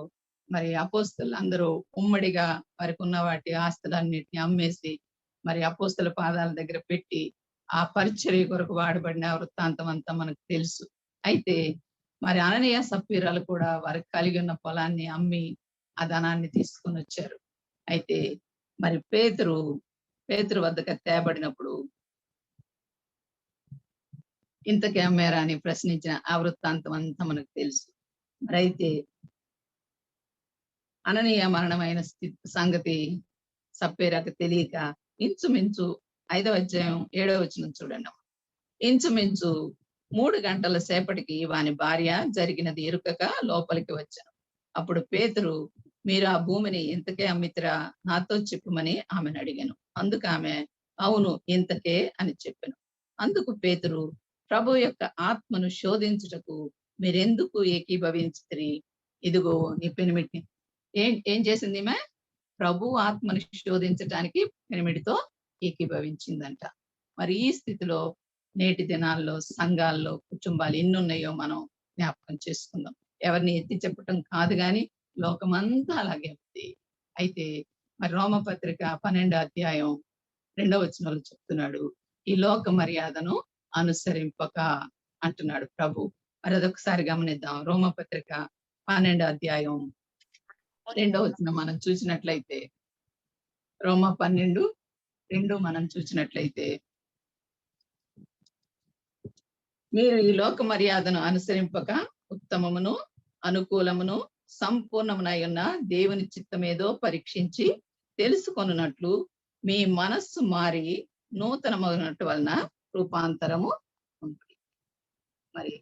మరి అపోస్తలు అందరూ ఉమ్మడిగా వారికి ఉన్న వాటి ఆస్తులన్నిటిని అమ్మేసి మరి అపోస్తల పాదాల దగ్గర పెట్టి ఆ పరిచర్య కొరకు వాడబడిన వృత్తాంతం అంతా మనకు తెలుసు. అయితే మరి అననీయ సప్పీరాలు కూడా వారికి కలిగి ఉన్న పొలాన్ని అమ్మి ఆ ధనాన్ని తీసుకొని వచ్చారు. అయితే మరి పేతురు వద్దకు తేబడినప్పుడు ఇంతకే అమ్మారా అని ప్రశ్నించిన ఆ వృత్తాంతం అంతా మనకు తెలుసు. మరి అయితే అననీయ మరణమైన సంగతి సప్పేరాకు తెలియక ఇంచుమించు 5వ అధ్యాయం 7వ వచనం చూడండి. ఇంచుమించు 3 గంటల సేపటికి వాని భార్య జరిగినది ఎరుకక లోపలికి వచ్చాను. అప్పుడు పేతురు, మీరు ఆ భూమిని ఇంతకే అమ్మితిరా, నాతో చెప్పుమని ఆమెను అడిగాను. అందుకు ఆమె, అవును ఇంతకే అని చెప్పాను. అందుకు పేతురు, ప్రభు యొక్క ఆత్మను శోధించుటకు మీరెందుకు ఏకీభవించితిరి? ఇదిగో నీ పెనిమిటి. ఏం చేసింది ఈమె? ప్రభు ఆత్మని శోధించటానికి పెనిమిడితో ఏకీభవించిందంట. మరి ఈ స్థితిలో నేటి దినాల్లో సంఘాల్లో కుటుంబాలు ఎన్ని ఉన్నాయో మనం జ్ఞాపకం చేసుకుందాం. ఎవరిని ఎత్తి చెప్పటం కాదు, కానీ లోకమంతా అలాగే ఉంది. అయితే మరి రోమపత్రిక 12వ అధ్యాయం 2వ వచనంలో చెప్తున్నాడు, ఈ లోక మర్యాదను అనుసరింపక అంటున్నాడు ప్రభు. మరి అదొకసారి గమనిద్దాం. రోమపత్రిక 12వ అధ్యాయం 2వ వచనం మనం చూసినట్లయితే, రోమ 12:2 మనం చూసినట్లయితే, మీరు ఈ లోక మర్యాదను అనుసరింపక ఉత్తమమును అనుకూలమును సంపూర్ణమునై ఉన్న దేవుని చిత్తమేదో పరీక్షించి తెలుసుకొనున్నట్లు మీ మనస్సు మారి నూతనమగినట్టు వలన రూపాంతరము ఉంటుంది. మరి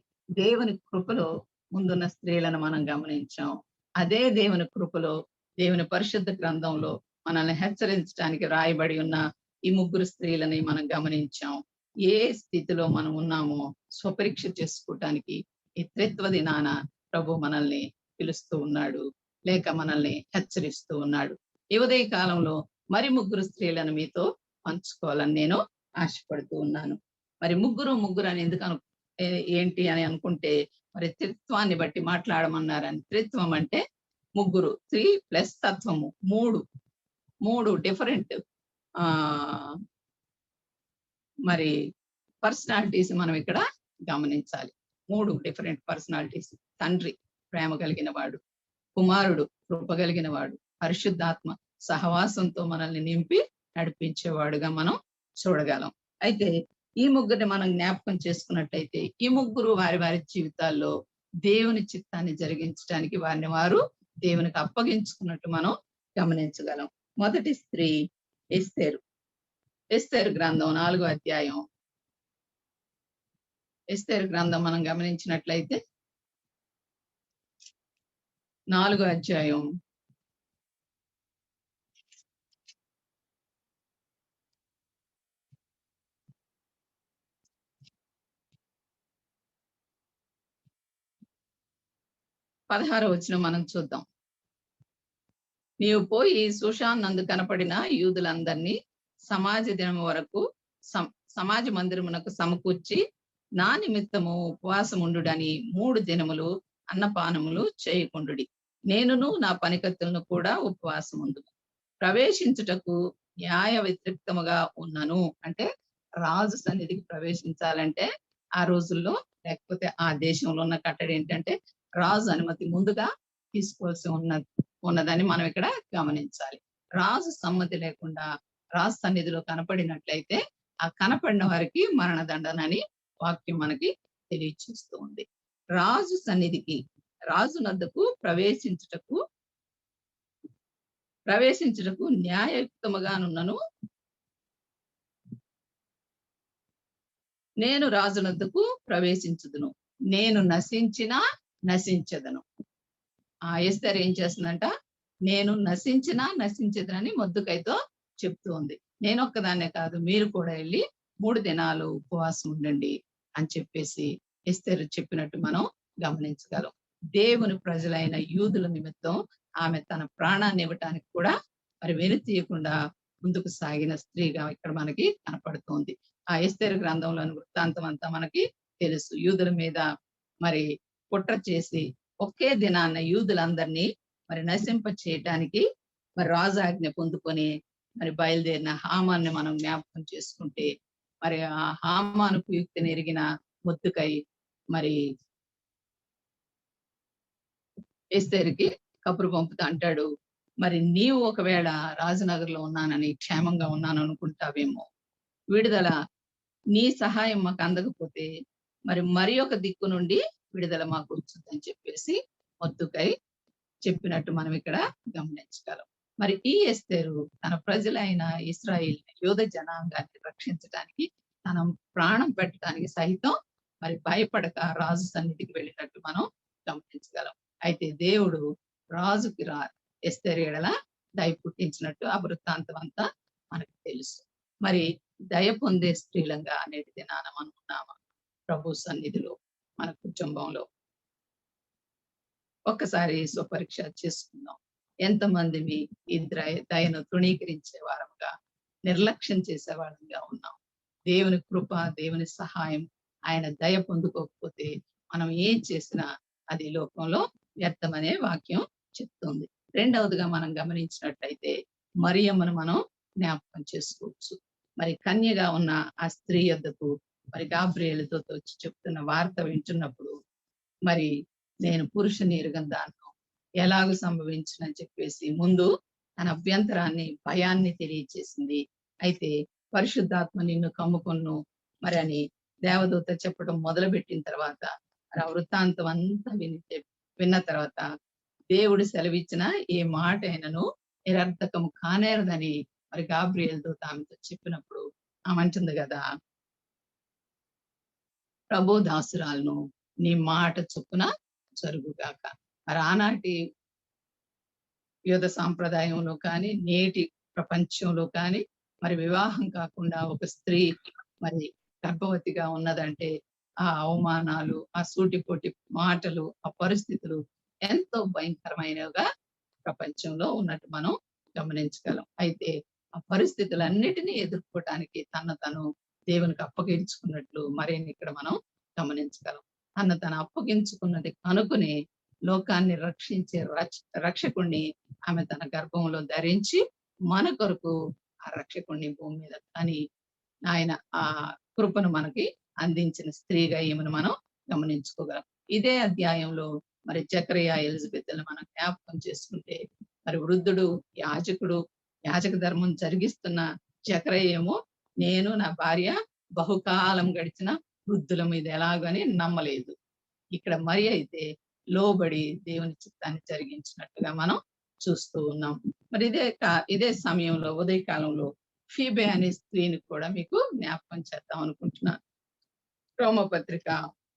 దేవుని కృపలో ముందున్న స్త్రీలను మనం గమనించాం. అదే దేవుని కృపలో దేవుని పరిశుద్ధ గ్రంథంలో మనల్ని హెచ్చరించడానికి రాయబడి ఉన్న ఈ 3 స్త్రీలని మనం గమనించాం. ఏ స్థితిలో మనం ఉన్నామో స్వపరీక్ష చేసుకోవటానికి ఈ త్రిత్వ దినాన ప్రభు మనల్ని పిలుస్తూ ఉన్నాడు, లేక మనల్ని హెచ్చరిస్తూ ఉన్నాడు. ఈ ఉదయ కాలంలో మరి 3 స్త్రీలను మీతో పంచుకోవాలని నేను ఆశపడుతూ ఉన్నాను. మరి ముగ్గురు అని ఎందుకు ఏంటి అని అనుకుంటే, మరి త్రిత్వాన్ని బట్టి మాట్లాడమన్నారని. త్రిత్వం అంటే 3, 3 ప్లస్ తత్వము, 3 డిఫరెంట్ మరి పర్సనాలిటీస్ మనం ఇక్కడ గమనించాలి. 3 డిఫరెంట్ పర్సనాలిటీస్. తండ్రి ప్రేమ కలిగిన వాడు, కుమారుడు కృప కలిగిన వాడు, పరిశుద్ధాత్మ సహవాసంతో మనల్ని నింపి నడిపించేవాడుగా మనం చూడగలం. అయితే ఈ 3 మనం జ్ఞాపకం చేసుకున్నట్టయితే, ఈ 3 వారి వారి జీవితాల్లో దేవుని చిత్తాన్ని జరిగించడానికి వారిని వారు దేవునికి అప్పగించుకున్నట్టు మనం గమనించగలం. మొదటి స్త్రీ ఎస్తేరు. ఎస్తేరు గ్రంథం 4వ అధ్యాయం. ఎస్తేరు గ్రంథం మనం గమనించినట్లయితే 4వ అధ్యాయం 16వ వచనం మనం చూద్దాం. నీవు పోయి సుషాన్ నందు కనపడిన యూదులందరినీ సమాజ దినం వరకు సమాజ మందిరమునకు సమకూర్చి నా నిమిత్తము ఉపవాసం ఉండుడని 3 దినములు అన్నపానములు చేయకుండుడి. నేనును నా పనికత్తులను కూడా ఉపవాసం ఉండు. ప్రవేశించుటకు న్యాయ వ్యతిరేక్తముగా ఉన్నను. అంటే రాజు సన్నిధికి ప్రవేశించాలంటే ఆ రోజుల్లో, లేకపోతే ఆ దేశంలో ఉన్న కట్టడి ఏంటంటే రాజు అనుమతి ముందుగా తీసుకోవాల్సి ఉన్నదని మనం ఇక్కడ గమనించాలి. రాజు సమ్మతి లేకుండా రాజు సన్నిధిలో కనపడినట్లయితే ఆ కనపడిన వారికి మరణదండనని వాక్యం మనకి తెలియచేస్తూ ఉంది. రాజు సన్నిధికి, రాజు నద్దకు ప్రవేశించుటకు న్యాయయుక్తముగానున్నను. నేను రాజు నద్దకు ప్రవేశించుదును, నేను నశించదను. ఆ ఎస్తేరు ఏం చేస్తుందంట? నేను నశించదనని మొర్దెకైతో చెప్తూ ఉంది. నేను ఒక్కదాన్నే కాదు, మీరు కూడా వెళ్ళి 3 దినాలు ఉపవాసం ఉండండి అని చెప్పేసి ఎస్తేరు చెప్పినట్టు మనం గమనించగలం. దేవుని ప్రజలైన యూదుల నిమిత్తం ఆమె తన ప్రాణాన్ని ఇవ్వటానికి కూడా మరి వెనుతీయకుండా ముందుకు సాగిన స్త్రీగా ఇక్కడ మనకి కనపడుతోంది. ఆ ఎస్తేరు గ్రంథంలోని వృత్తాంతం అంతా మనకి తెలుసు. యూదుల మీద మరి కుట్ర చేసి ఒకే దినాన్న యూదులందరినీ మరి నశింప చేయటానికి మరి రాజు ఆజ్ఞ పొందుకొని మరి బయలుదేరిన హామాన్ని మనం జ్ఞాపకం చేసుకుంటే, మరి ఆ హామాను కుయుక్తిని ఎరిగిన మొర్దెకై మరి ఎస్తేరుకి కబురు పంపుతా అంటాడు, మరి నీవు ఒకవేళ రాజనగర్లో ఉన్నానని, క్షేమంగా ఉన్నాను అనుకుంటావేమో, విడుదల నీ సహాయం మాకు అందకపోతే మరి ఒక దిక్కు నుండి విడుదల మాకు వచ్చిందని చెప్పేసి మొత్తుకై చెప్పినట్టు మనం ఇక్కడ గమనించగలం. మరి ఈ ఎస్తేరు తన ప్రజలైన ఇశ్రాయేల్ యూద జనాంగాన్ని రక్షించడానికి తన ప్రాణం పెట్టడానికి సైతం మరి భయపడక రాజు సన్నిధికి వెళ్ళినట్టు మనం గమనించగలం. అయితే దేవుడు రాజుకి ఎస్తేరు ఎడల దయ పుట్టించినట్టు ఆ వృత్తాంతం అంతా మనకు తెలుసు. మరి దయ పొందే స్త్రీలంగా అనేది దినాన మనం ఉన్నామా ప్రభు సన్నిధిలో మన కుటుంబంలో? ఒక్కసారి స్వపరీక్ష చేసుకుందాం. ఎంతమంది మీ ఈ దయను తృణీకరించే వారంగా, నిర్లక్ష్యం చేసే వారంగా ఉన్నాం? దేవుని కృప, దేవుని సహాయం, ఆయన దయ పొందుకోకపోతే మనం ఏం చేసినా అది లోకంలో వ్యర్థమనే వాక్యం చెప్తుంది. రెండవదిగా మనం గమనించినట్లయితే మరియమ్మను మనం జ్ఞాపకం చేసుకోవచ్చు. మరి కన్యగా ఉన్న ఆ స్త్రీ యొద్దకు మరి గాబ్రియేలుతో వచ్చి చెప్తున్న వార్త వింటున్నప్పుడు మరి నేను పురుషుని ఎరుగందాను ఎలాగూ సంభవించునని చెప్పేసి ముందు తన అభ్యంతరాన్ని, భయాన్ని తెలియచేసింది. అయితే పరిశుద్ధాత్మ నిన్ను కమ్ముకొను మరి అని దేవదూత చెప్పడం మొదలుపెట్టిన తర్వాత ఆ వృత్తాంతం అంతా విన్న తర్వాత దేవుడు సెలవిచ్చిన ఏ మాట అయినను నిరర్థకము కానేరదని మరి గాబ్రియేలు దూత ఆమెతో చెప్పినప్పుడు ఆమె అంటుంది కదా, ప్రభు దాసురాలను నీ మాట చొప్పున జరుగుగాక. మరి ఆనాటి యూద సాంప్రదాయంలో కానీ నేటి ప్రపంచంలో కానీ మరి వివాహం కాకుండా ఒక స్త్రీ మరి గర్భవతిగా ఉన్నదంటే ఆ అవమానాలు, ఆ సూటిపోటి మాటలు, ఆ పరిస్థితులు ఎంతో భయంకరమైనవిగా ప్రపంచంలో ఉన్నట్టు మనం గమనించగలం. అయితే ఆ పరిస్థితులన్నిటినీ ఎదుర్కోవటానికి తను దేవునికి అప్పగించుకున్నట్లు మరేని ఇక్కడ మనం గమనించగలం. తను అప్పగించుకున్నది కనుకుని లోకాన్ని రక్షించే రక్షకుణ్ణి ఆమె తన గర్భంలో ధరించి మన కొరకు ఆ రక్షకుణ్ణి భూమి మీద అని ఆయన ఆ కృపను మనకి అందించిన స్త్రీగా ఈమెను మనం గమనించుకోగలం. ఇదే అధ్యాయంలో మరి జకరియా, ఎలిజబెత్లను మనం జ్ఞాపకం చేసుకుంటే మరి వృద్ధుడు యాజక ధర్మం జరిగిస్తున్న జకరియా ఏమో నేను నా భార్య బహుకాలం గడిచిన వృద్ధుల మీద ఎలాగని నమ్మలేదు. ఇక్కడ మరి అయితే లోబడి దేవుని చిత్తాన్ని జరిగించినట్టుగా మనం చూస్తూ ఉన్నాం. మరి ఇదే సమయంలో ఉదయకాలంలో ఫీబే అనే స్త్రీని కూడా మీకు జ్ఞాపకం చేద్దాం అనుకుంటున్నాను. రోమపత్రిక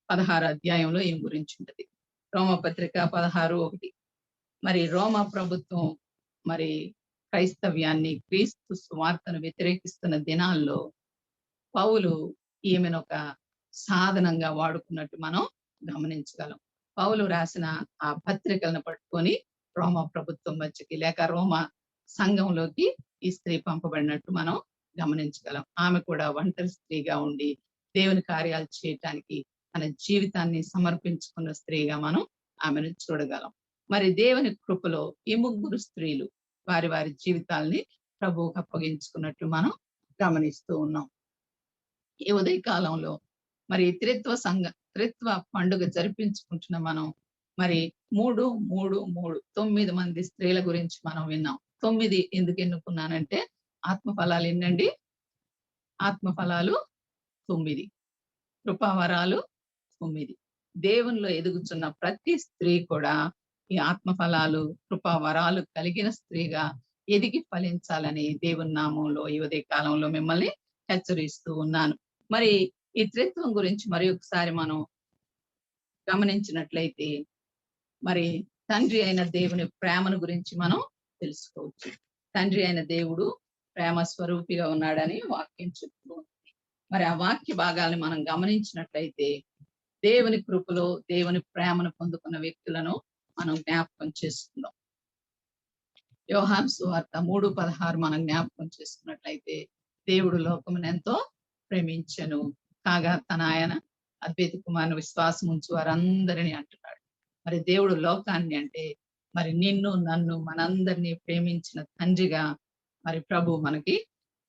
16 అధ్యాయంలో ఏం గురించి ఉంటది. రోమపత్రిక 16:1. మరి రోమా ప్రభుత్వం మరి క్రైస్తవ్యాన్ని, క్రీస్తు సువార్తను వ్యతిరేకిస్తున్న దినాల్లో పౌలు ఈమెను ఒక సాధనంగా వాడుకున్నట్టు మనం గమనించగలం. పౌలు రాసిన ఆ పత్రికలను పట్టుకొని రోమా ప్రభుత్వం మధ్యకి లేక రోమా సంఘంలోకి ఈ స్త్రీ పంపబడినట్టు మనం గమనించగలం. ఆమె కూడా ఒంటరి స్త్రీగా ఉండి దేవుని కార్యాలు చేయటానికి తన జీవితాన్ని సమర్పించుకున్న స్త్రీగా మనం ఆమెను చూడగలం. మరి దేవుని కృపలో ఈ ముగ్గురు స్త్రీలు వారి వారి జీవితాల్ని ప్రభువుకు అప్పగించుకున్నట్టు మనం గమనిస్తూ ఉన్నాం. ఈ ఉదయ కాలంలో మరి త్రిత్వ పండుగ జరిపించుకుంటున్న మనం మరి 9 మంది స్త్రీల గురించి మనం విన్నాం. 9 ఎందుకు ఎన్నుకున్నానంటే ఆత్మఫలాలు ఎన్నండి? ఆత్మఫలాలు 9, కృపావరాలు 9. దేవునిలో ఎదుగుతున్న ప్రతి స్త్రీ కూడా ఈ ఆత్మఫలాలు, కృపావరాలు కలిగిన స్త్రీగా ఎదిగి ఫలించాలని దేవుని నామంలో ఈ ఉదయ కాలంలో మిమ్మల్ని హెచ్చరిస్తూ ఉన్నాను. మరి ఈ త్రిత్వం గురించి మరి ఒకసారి మనం గమనించినట్లయితే మరి తండ్రి అయిన దేవుని ప్రేమను గురించి మనం తెలుసుకోవచ్చు. తండ్రి అయిన దేవుడు ప్రేమ స్వరూపిగా ఉన్నాడని వాక్యం చెప్తూ ఉంది. మరి ఆ వాక్య భాగాలను మనం గమనించినట్లయితే దేవుని కృపలో దేవుని ప్రేమను పొందుకున్న వ్యక్తులను మనం జ్ఞాపకం చేసుకుందాం. యోహాను సువార్త 3:16 మనం జ్ఞాపకం చేసుకున్నట్లయితే దేవుడు లోకమును ఎంతో ప్రేమించెను కాగా తన ఆయన అద్వైత కుమారుని విశ్వాసం ఉంచు వారందరినీ అంటున్నాడు. మరి దేవుడు లోకాన్ని అంటే మరి నిన్ను, నన్ను, మనందరినీ ప్రేమించిన తండ్రిగా మరి ప్రభు మనకి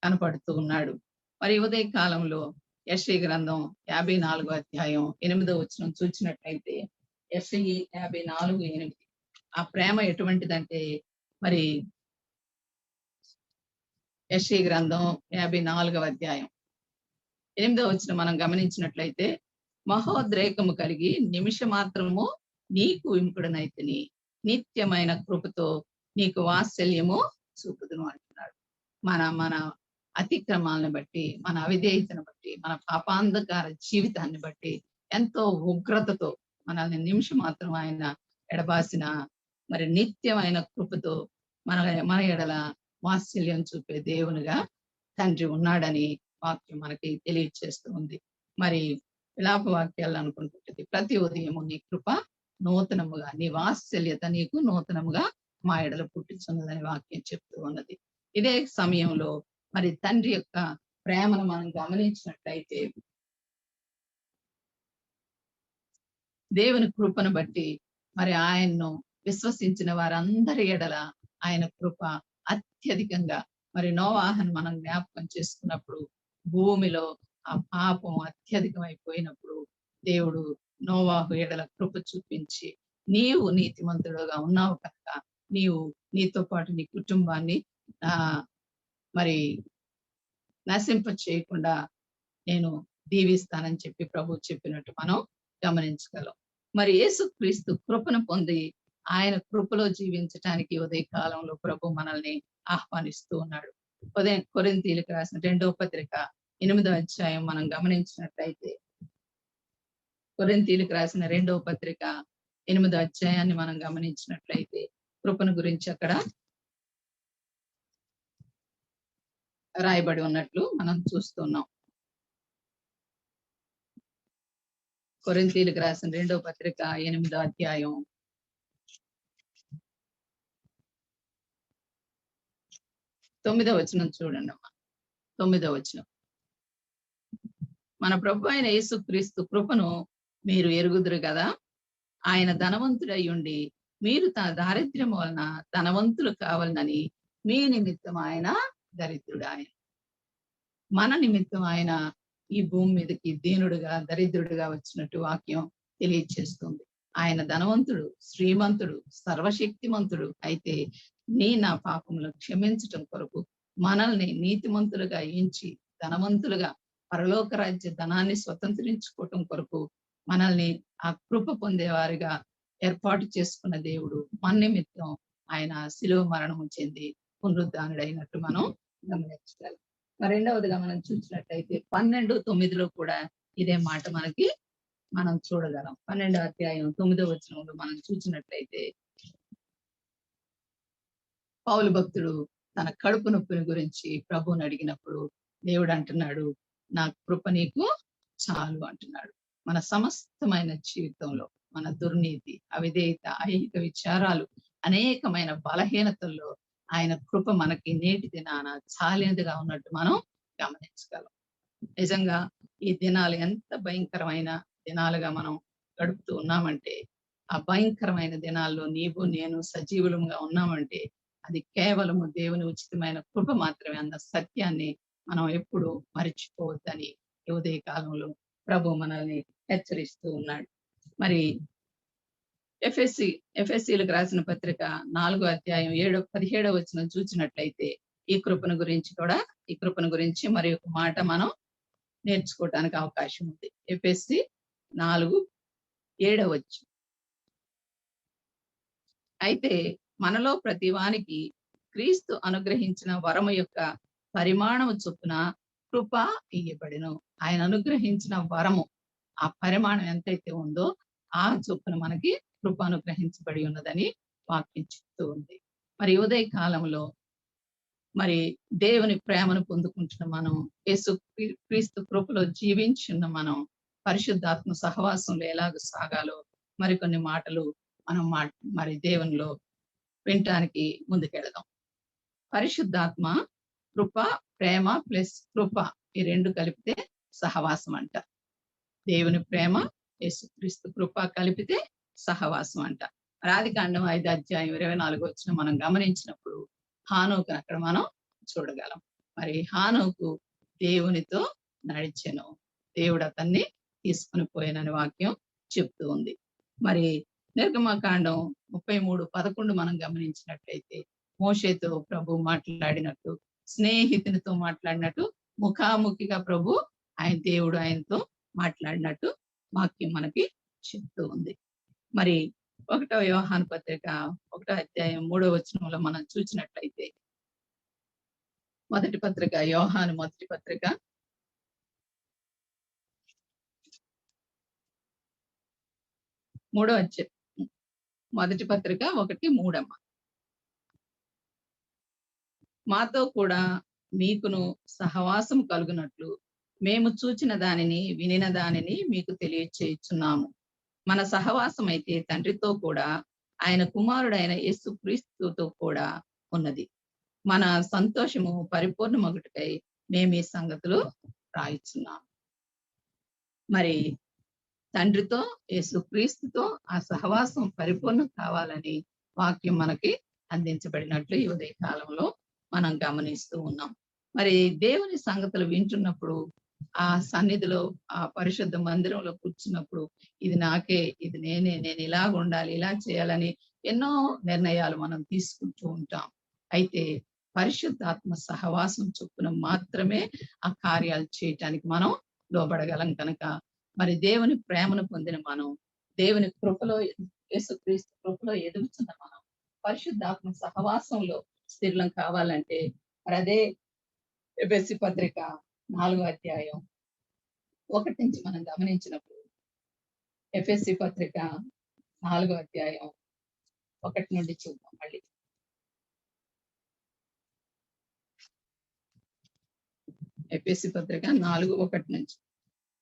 కనపడుతూ ఉన్నాడు. మరి ఉదయ కాలంలో యెషయా గ్రంథం 54వ అధ్యాయం 8వ వచనం చూసినట్లయితే యెషయా 54:8 ఆ ప్రేమ ఎటువంటిదంటే మరి యెషయా గ్రంథం 54వ అధ్యాయం 8వ వచనం మనం గమనించినట్లయితే మహోద్రేకము కలిగి నిమిష మాత్రము నీకు ఇంపుడనైతిని, నిత్యమైన కృపతో నీకు వాత్సల్యము చూపుదును అంటున్నాడు. మన అతిక్రమాలను బట్టి, మన అవిధేయతను బట్టి, మన పాపాంధకార జీవితాన్ని బట్టి ఎంతో ఉగ్రతతో మనల్ని నిమిషం మాత్రం ఆయన ఎడబాసిన మరి నిత్యమైన కృపతో మన ఎడల వాత్సల్యం చూపే దేవునిగా తండ్రి ఉన్నాడని వాక్యం మనకి తెలియచేస్తూ ఉంది. మరి విలాప వాక్యాలు అనుకుంటుంది, ప్రతి ఉదయము నీ కృప నూతనముగా, నీ వాత్సల్యత నీకు నూతనముగా మా ఎడల పుట్టించున్నదని వాక్యం చెప్తూ ఉన్నది. ఇదే సమయంలో మరి తండ్రి యొక్క ప్రేమను మనం గమనించినట్లయితే దేవుని కృపను బట్టి మరి ఆయన్ను విశ్వసించిన వారందరి ఎడల ఆయన కృప అత్యధికంగా, మరి నోవాహను మనం జ్ఞాపకం చేసుకున్నప్పుడు భూమిలో ఆ పాపం అత్యధికమైపోయినప్పుడు దేవుడు నోవాహు ఎడల కృప చూపించి, నీవు నీతిమంతుడుగా ఉన్నావు కనుక నీవు నీతో పాటు నీ కుటుంబాన్ని మరి నశింప చేయకుండా నేను దీవిస్తానని చెప్పి ప్రభు చెప్పినట్టు మనం గమనించగలం. మరి యేసుక్రీస్తు కృపను పొంది ఆయన కృపలో జీవించటానికి ఉదయ కాలంలో ప్రభు మనల్ని ఆహ్వానిస్తూ ఉన్నాడు. కొరింథీయులకు రాసిన 2వ పత్రిక 8వ అధ్యాయం మనం గమనించినట్లయితే, కొరింథీయులకు రాసిన 2వ పత్రిక 8వ అధ్యాయాన్ని మనం గమనించినట్లయితే కృపను గురించి అక్కడ రాయబడి ఉన్నట్లు మనం చూస్తున్నాం. కొరింథీయులకు రాసిన 2వ పత్రిక 8వ అధ్యాయం 9వ వచనం చూడండి అమ్మా. 9వ వచనం, మన ప్రభు అయిన యేసుక్రీస్తు కృపను మీరు ఎరుగుదురు కదా, ఆయన ధనవంతుడై ఉండి మీరు తన దారిద్ర్యం వలన ధనవంతులు కావాలని మీ నిమిత్తం ఆయన దరిద్రుడు. ఆయన మన నిమిత్తం ఆయన ఈ భూమి మీదకి దీనుడుగా దరిద్రుడుగా వచ్చినట్టు వాక్యం తెలియచేస్తుంది. ఆయన ధనవంతుడు, శ్రీమంతుడు, సర్వశక్తిమంతుడు అయితే నా పాపములు క్షమించటం కొరకు మనల్ని నీతిమంతులుగా ఎంచి ధనవంతులుగా పరలోక రాజ్య ధనాన్ని స్వతంత్రించుకోవటం కొరకు మనల్ని ఆ కృప పొందేవారిగా ఏర్పాటు చేసుకున్న దేవుడు మన నిమిత్తం ఆయన శిలువ మరణము చెంది పునరుద్ధానుడైనట్టు మనం గమనించగలం. మరి రెండవదిగా మనం చూసినట్లయితే 12:9 కూడా ఇదే మాట మనం చూడగలం. 12వ అధ్యాయం 9వ వచనంలో మనం చూసినట్లయితే పౌలు భక్తుడు తన కడుపు నొప్పిని గురించి ప్రభువుని అడిగినప్పుడు దేవుడు అంటున్నాడు, నా కృప నీకు చాలు అంటున్నాడు. మన సమస్తమైన జీవితంలో మన దుర్నీతి, అవిధేయత, ఐహిక విచారాలు, అనేకమైన బలహీనతల్లో ఆయన కృప మనకి నేటి దినాన చాలినదిగా ఉన్నట్టు మనం గమనించగలం. నిజంగా ఈ దినాలు ఎంత భయంకరమైన దినాలుగా మనం గడుపుతూ ఉన్నామంటే, ఆ భయంకరమైన దినాల్లో నీవు నేను సజీవులంగా ఉన్నామంటే అది కేవలము దేవుని ఉచితమైన కృప మాత్రమే అన్న సత్యాన్ని మనం ఎప్పుడు మర్చిపోవద్దని ఈ ఉదయ కాలంలో ప్రభు మనల్ని హెచ్చరిస్తూ ఉన్నాడు. మరి ఎఫెసీలకు రాసిన పత్రిక 4వ అధ్యాయం 17వ వచనం చూసినట్లయితే ఈ కృపను గురించి మరి ఒక మాట మనం నేర్చుకోవటానికి అవకాశం ఉంది. ఎఫెసీ 4:7 వచనం, అయితే మనలో ప్రతి వానికి క్రీస్తు అనుగ్రహించిన వరము యొక్క పరిమాణము చొప్పున కృప ఇయ్యబడెను. ఆయన అనుగ్రహించిన వరము ఆ పరిమాణం ఎంతైతే ఉందో ఆ చొప్పున మనకి కృప అనుగ్రహించబడి ఉన్నదని వాక్యం చెప్తూ ఉంది. మరి ఉదయ కాలంలో మరి దేవుని ప్రేమను పొందుకుంటున్న మనం, క్రీస్తు కృపలో జీవించున్న మనం పరిశుద్ధాత్మ సహవాసంలో ఎలాగ సాగాలో మరికొన్ని మాటలు మనం మరి దేవునిలో వినటానికి ముందుకెళదాం. పరిశుద్ధాత్మ కృప, ప్రేమ ప్లస్ కృప ఈ రెండు కలిపితే సహవాసం అంట. దేవుని ప్రేమ, యేసుక్రీస్తు కృప కలిపితే సహవాసం అంట. ఆదికాండం 5వ అధ్యాయం 24వ వచనం మనం గమనించినప్పుడు హానోకును అక్కడ మనం చూడగలం. మరి హానోకు దేవునితో నడిచెను, దేవుడు అతన్ని తీసుకుని పోయినని వాక్యం చెప్తూ ఉంది. మరి నిర్గమకాండం 33:11 మనం గమనించినట్లయితే మోషేతో ప్రభు మాట్లాడినట్టు, స్నేహితునితో మాట్లాడినట్టు ముఖాముఖిగా ప్రభు దేవుడు ఆయనతో మాట్లాడినట్టు వాక్యం మనకి చెప్తూ ఉంది. మరి 1వ యోహాను పత్రిక 1వ అధ్యాయం 3వ వచనంలో మనం చూసినట్లయితే, మొదటి పత్రిక యోహాను మొదటి పత్రిక 3వ అధ్యాయం మొదటి పత్రిక 1:3. మాతో కూడా మీకును సహవాసం కలుగునట్లు మేము చూచిన దానిని వినిన దానిని మీకు తెలియచేయుచున్నాము. మన సహవాసం అయితే తండ్రితో కూడా ఆయన కుమారుడైన యేసుక్రీస్తుతో కూడా ఉన్నది. మన సంతోషము పరిపూర్ణమగుటకై మేము ఈ సంగతులు రాయిచున్నాము. మరి తండ్రితో యేసుక్రీస్తుతో ఆ సహవాసం పరిపూర్ణం కావాలని వాక్యం మనకి అందించబడినట్లు ఈ ఉదయ కాలంలో మనం గమనిస్తూ ఉన్నాం. మరి దేవుని సంగతులు వింటున్నప్పుడు, ఆ సన్నిధిలో ఆ పరిశుద్ధ మందిరంలో కూర్చున్నప్పుడు, ఇది నాకే, ఇది నేనే, నేను ఇలాగ ఉండాలి, ఇలా చేయాలని ఎన్నో నిర్ణయాలు మనం తీసుకుంటూ ఉంటాం. అయితే పరిశుద్ధాత్మ సహవాసం చొప్పున మాత్రమే ఆ కార్యాలు చేయటానికి మనం లోబడగలం కనుక, మరి దేవుని ప్రేమను పొందిన మనం, దేవుని కృపలో, యేసుక్రీస్తు కృపలో ఎదుగుతున్న మనం పరిశుద్ధాత్మ సహవాసంలో స్థిరం కావాలంటే, మరి అదే ఎఫెసీ పత్రిక 4వ అధ్యాయం 1 నుంచి మనం గమనించినప్పుడు, ఎఫెసీ పత్రిక 4వ అధ్యాయం 1 నుండి చూద్దాం. మళ్ళీ ఎఫెసీ పత్రిక 4:1 నుంచి.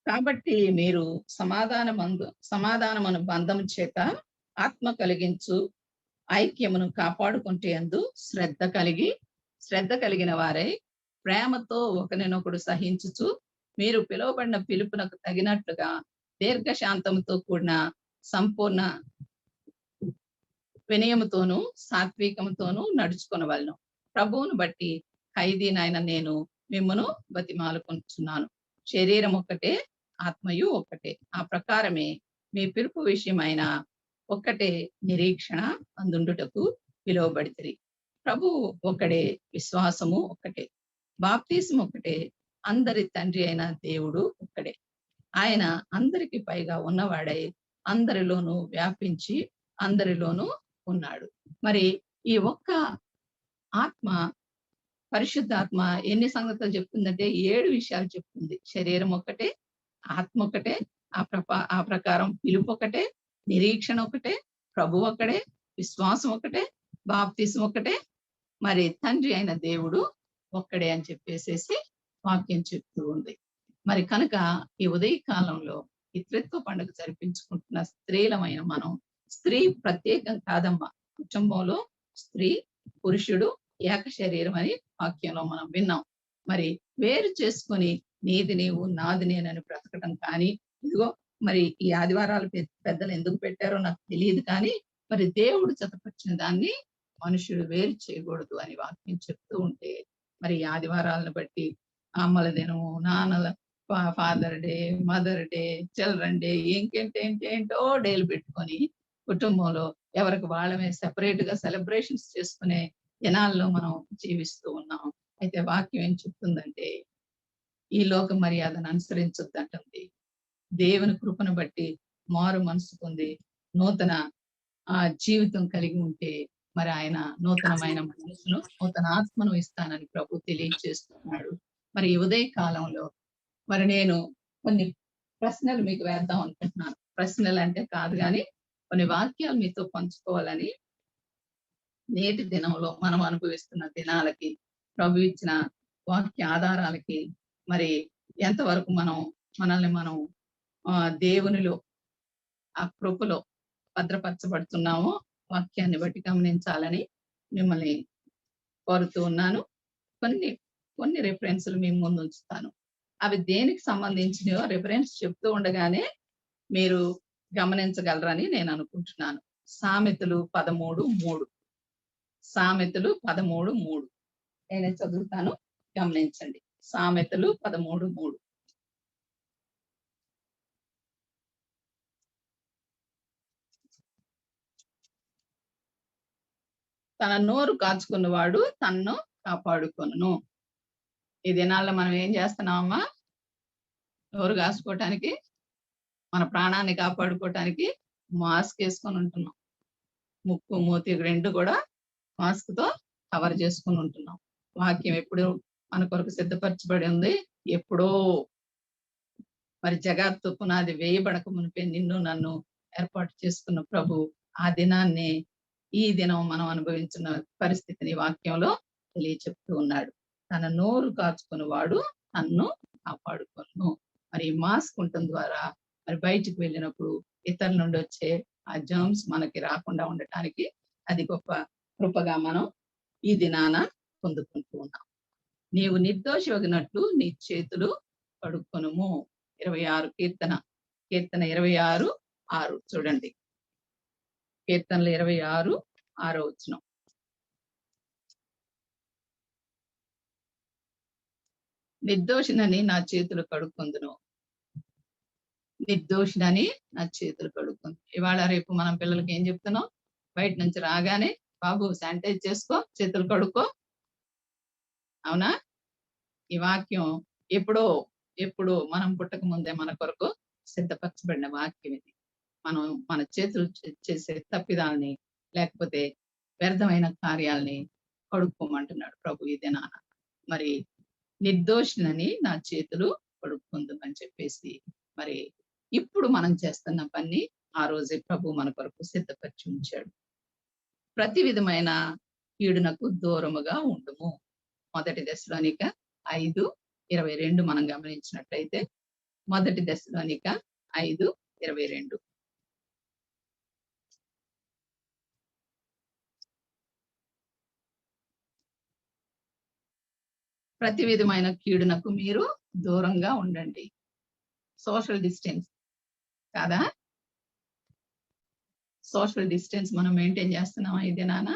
కాబట్టి మీరు సమాధానమును బంధము చేత ఆత్మ కలిగించు ఐక్యమును కాపాడుకుంటే అందు శ్రద్ధ కలిగిన వారై ప్రేమతో ఒకరినొకడు సహించుచు, మీరు పిలువబడిన పిలుపునకు తగినట్లుగా దీర్ఘశాంతముతో కూడిన సంపూర్ణ వినయముతోనూ సాత్వికముతోనూ నడుచుకొనవలెను. ప్రభువును బట్టి ఖైదీనైన నేను మిమ్మును బతిమాలుకొనుచున్నాను. శరీరం ఒక్కటే, ఆత్మయు ఒక్కటే. ఆ ప్రకారమే మీ పిలుపు విషయమైన ఒక్కటే నిరీక్షణ అందుండుటకు పిలువబడితిరి. ప్రభువు ఒక్కడే, విశ్వాసము ఒక్కటే, బాప్తిస్మం ఒక్కటే, అందరి తండ్రి అయిన దేవుడు ఒక్కడే. ఆయన అందరికి పైగా ఉన్నవాడై అందరిలోనూ వ్యాపించి అందరిలోనూ ఉన్నాడు. మరి ఈ ఒక్క ఆత్మ, పరిశుద్ధాత్మ ఎన్ని సంగతులు చెప్తుందంటే 7 విషయాలు చెప్తుంది. శరీరం ఒక్కటే, ఆత్మ ఒక్కటే, ఆ ప్రకారం పిలుపు ఒకటే, నిరీక్షణ ఒకటే, ప్రభు ఒక్కడే, విశ్వాసం ఒకటే, బాప్తిస్మం ఒకటే, మరి తండ్రి అయిన దేవుడు ఒక్కడే అని చెప్పేసేసి వాక్యం చెప్తూ ఉంది. మరి కనుక ఈ ఉదయ కాలంలో ఈ త్రిత్వ పండుగ జరిపించుకుంటున్న స్త్రీలమైన మనం, స్త్రీ ప్రత్యేకం కాదమ్మా, కుటుంబంలో స్త్రీ పురుషుడు ఏక శరీరం అని వాక్యంలో మనం విన్నాం. మరి వేరు చేసుకొని నీది నీవు నాది నేనని బ్రతకడం కానీ, ఇదిగో మరి ఈ ఆదివారాలు పెద్దలు ఎందుకు పెట్టారో నాకు తెలియదు, కానీ మరి దేవుడు జతపరిచిన దాన్ని మనుషుడు వేరు చేయకూడదు అని వాక్యం చెప్తూ ఉంటే, మరి ఈ ఆదివారాలను బట్టి అమ్మల దినము, నాన్నల father day, mother day, children day, ఏంటో డేలు పెట్టుకొని కుటుంబంలో ఎవరికి వాళ్ళమే సెపరేట్ గా సెలబ్రేషన్స్ చేసుకునే దినాల్లో మనం జీవిస్తూ ఉన్నాం. అయితే వాక్యం ఏం చెప్తుందంటే, ఈ లోక మర్యాదను అనుసరించొద్దంటుంది. దేవుని కృపను బట్టి మారు మనసు పొంది నూతన జీవితం కలిగి ఉంటే, మరి ఆయన నూతనమైన మనసును, నూతన ఆత్మను ఇస్తానని ప్రభు తెలియజేస్తున్నాడు. మరి ఈ ఉదయ కాలంలో మరి నేను కొన్ని ప్రశ్నలు మీకు వేద్దాం అనుకుంటున్నాను. ప్రశ్నలు అంటే కాదు, కానీ కొన్ని వాక్యాలు మీతో పంచుకోవాలని, నేటి దినంలో మనం అనుభవిస్తున్న దినాలకి, ప్రభు ఇచ్చిన వాక్య ఆధారాలకి మరి ఎంతవరకు మనల్ని మనం దేవునిలో ఆ కృపలో భద్రపరచబడుతున్నామో వాక్యాన్ని బట్టి గమనించాలని మిమ్మల్ని కోరుతూ ఉన్నాను. కొన్ని రిఫరెన్స్లు మీ ముందు ఉంచుతాను. అవి దేనికి సంబంధించినవో రిఫరెన్స్ చెప్తూ ఉండగానే మీరు గమనించగలరని నేను అనుకుంటున్నాను. సామెతలు 13:3. సామెతలు 13:3 నేనే చదువుతాను, గమనించండి. సామెతలు 13:3. తన నోరు కాచుకున్నవాడు తన్ను కాపాడుకొనును. ఈ దినాల్లో మనం ఏం చేస్తున్నామమ్మా? నోరు కాచుకోవటానికి, మన ప్రాణాన్ని కాపాడుకోవటానికి మాస్క్ వేసుకొని ఉంటున్నాం. ముక్కు మూతి రెండు కూడా మాస్క్ తో కవర్ చేసుకుని ఉంటున్నాం. వాక్యం ఎప్పుడు మన కొరకు సిద్ధపరచబడి ఉంది. ఎప్పుడో మరి జగత్తు పునాది వేయబడక మునిపే నిన్ను నన్ను ఏర్పాటు చేసుకున్న ప్రభు ఆ దినాన్ని ఈ దినం మనం అనుభవించిన పరిస్థితిని వాక్యంలో తెలియచెప్తూ ఉన్నాడు. తన నోరు కాచుకుని వాడు తన్ను కాపాడుకొను. మరి మాస్క్ ఉండటం ద్వారా మరి బయటికి వెళ్ళినప్పుడు ఇతరుల నుండి వచ్చే ఆ జర్మ్స్ మనకి రాకుండా ఉండటానికి అది గొప్ప కృపగా మనం ఈ దినాన పొందుకుంటూ ఉన్నాం. నీవు నిర్దోషినట్లు నీ చేతులు కడుక్కొనుము. 26 కీర్తన 26:6 చూడండి. కీర్తనలు 26:6 వచనం. నిర్దోషినని నా చేతులు కడుక్కొందును. నిర్దోషినని నా చేతులు కడుక్కుంది. ఇవాళ రేపు మనం పిల్లలకి ఏం చెప్తున్నాం? బయట నుంచి రాగానే బాబు శానిటైజ్ చేసుకో, చేతులు కడుక్కో. అవునా? ఈ వాక్యం ఎప్పుడో మనం పుట్టక ముందే మన కొరకు సిద్ధపరచబడిన వాక్యం ఇది. మనం మన చేతులు చేసే తప్పిదాలని లేకపోతే వ్యర్థమైన కార్యాలని కడుక్కోమంటున్నాడు ప్రభు ఈ దినాన. మరి నిర్దోషినని నా చేతులు కడుక్కుందని చెప్పేసి మరి ఇప్పుడు మనం చేస్తున్న పని ఆ రోజే ప్రభు మన కొరకు సిద్ధపరిచి ఉంచాడు. ప్రతి విధమైన కీడునకు దూరముగా ఉండుము. 1 దశలోనిక 5:22 మనం గమనించినట్లయితే 1 దశలోనిక 5:22. ప్రతి విధమైన కీడునకు మీరు దూరంగా ఉండండి. సోషల్ డిస్టెన్స్ కాదా? సోషల్ డిస్టెన్స్ మనం మెయింటైన్ చేస్తున్నామా ఈ దినాన?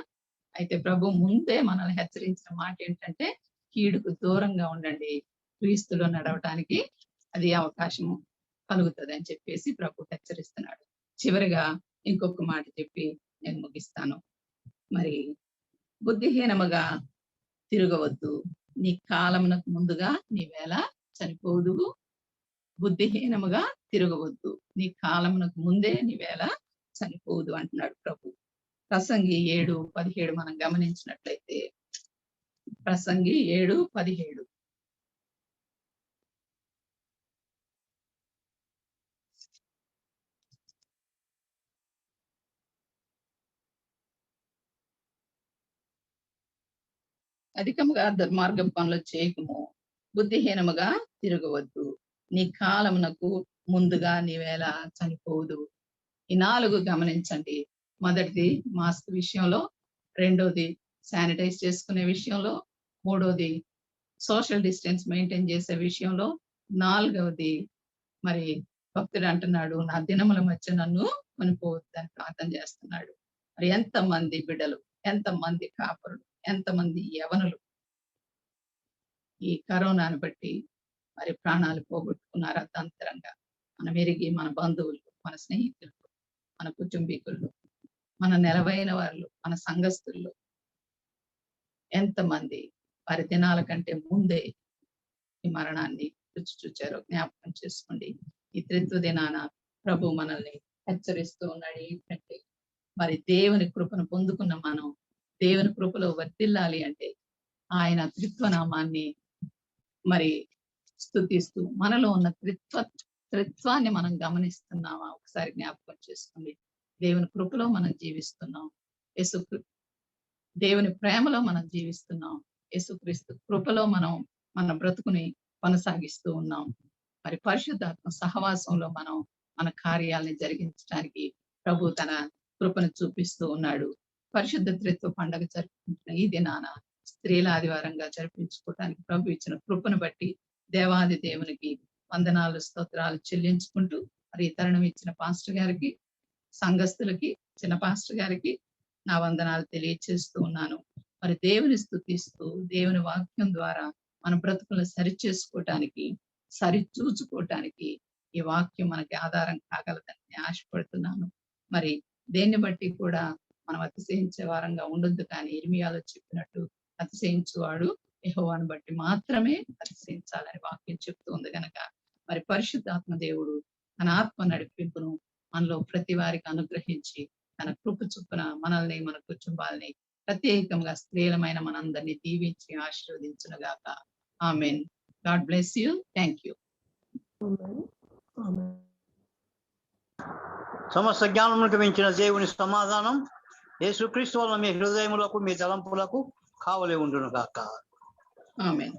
అయితే ప్రభు ముందే మనల్ని హెచ్చరించిన మాట ఏంటంటే కీడుకు దూరంగా ఉండండి, క్రీస్తులో నడవటానికి అది అవకాశం కలుగుతుంది అని చెప్పేసి ప్రభు హెచ్చరిస్తున్నాడు. చివరిగా ఇంకొక మాట చెప్పి నేను ముగిస్తాను. మరి బుద్ధిహీనముగా తిరగవద్దు, నీ కాలమునకు ముందుగా నీవేళ చనిపోదువు. బుద్ధిహీనముగా తిరగవద్దు, నీ కాలమునకు ముందే నీవేళ చనిపోదు అంటున్నాడు ప్రభు. ప్రసంగి 7:17 మనం గమనించినట్లయితే ప్రసంగి 7:17. అధికముగా దుర్మార్గం పనులు చేయకము, బుద్ధిహీనముగా తిరగవద్దు, నీ కాలమునకు ముందుగా నీవేళ చనిపోదు. ఈ 4 గమనించండి. మొదటిది మాస్క్ విషయంలో, రెండోది శానిటైజ్ చేసుకునే విషయంలో, మూడోది సోషల్ డిస్టెన్స్ మెయింటైన్ చేసే విషయంలో, నాలుగవది మరి భక్తుడు అంటున్నాడు నా దినముల మధ్య నన్ను కొనిపోవద్దని ప్రార్థన చేస్తున్నాడు. మరి ఎంతమంది బిడ్డలు, ఎంతమంది కాపరులు, ఎంతమంది యవనులు ఈ కరోనాను బట్టి మరి ప్రాణాలు పోగొట్టుకున్నారు అర్థంతరంగా. మనం ఎరిగి మన బంధువులు, మన స్నేహితులు, మన కుటుంబీకులు, మన నెలవైన వాళ్ళు, మన సంఘస్థుల్లో ఎంతమంది వారి దినాల కంటే ముందే ఈ మరణాన్ని రుచి చూచారో జ్ఞాపకం చేసుకోండి. ఈ త్రిత్వ దినాన ప్రభు మనల్ని హెచ్చరిస్తూ ఉన్నాడు. ఏంటంటే మరి దేవుని కృపను పొందుకున్న మనం దేవుని కృపలో వర్ధిల్లాలి అంటే ఆయన త్రిత్వనామాన్ని మరి స్తుతిస్తూ మనలో ఉన్న త్రిత్వాన్ని మనం గమనిస్తున్నామా ఒకసారి జ్ఞాపకం చేసుకోండి. దేవుని కృపలో మనం జీవిస్తున్నాం, దేవుని ప్రేమలో మనం జీవిస్తున్నాం, యేసుక్రీస్తు కృపలో మనం మన బ్రతుకుని కొనసాగిస్తూ ఉన్నాం. మరి పరిశుద్ధాత్మ సహవాసంలో మనం మన కార్యాలని జరిగించడానికి ప్రభు తన కృపను చూపిస్తూ ఉన్నాడు. పరిశుద్ధ త్రిత్వ పండుగ జరుపుకుంటున్న ఈ దినాన స్త్రీల ఆదివారంగా జరిపించుకోవడానికి ప్రభు ఇచ్చిన కృపను బట్టి దేవాది దేవునికి వందనాలు స్తోత్రాలు చెల్లించుకుంటూ మరి ఈ తరుణం ఇచ్చిన పాస్టర్ గారికి, సంఘస్థులకి, చిన్న పాస్టర్ గారికి నా వందనాలు తెలియచేస్తూ ఉన్నాను. మరి దేవుని స్తుతిస్తూ దేవుని వాక్యం ద్వారా మన బ్రతుకులను సరిచేసుకోవటానికి, సరిచూచుకోవటానికి ఈ వాక్యం మనకి ఆధారం కాగలదని ఆశపడుతున్నాను. మరి దేన్ని బట్టి కూడా మనం అతిశయించే వారంగా ఉండొద్దు, కానీ ఇర్మియాలో చెప్పినట్టు అతిశయించువాడు యెహోవాను బట్టి మాత్రమే అతిశయించాలని వాక్యం చెప్తూ ఉంది కనుక మరి పరిశుద్ధాత్మ దేవుడు తన ఆత్మ నడిపింపును మనలో ప్రతి వారికి అనుగ్రహించి తన కృప చొప్పున మనల్ని మన కుటుంబాలని ప్రత్యేకంగా స్త్రీలమైన మనందరినీ దీవించి ఆశీర్వదించును గాక. ఆమేన్. God bless you. Thank you. సమస్త జ్ఞానములకు మించిన దేవుని సమాధానం యేసుక్రీస్తు వలన మీ హృదయములకు మీ తలంపులకు కావలి ఉండును గాక. ఆమేన్.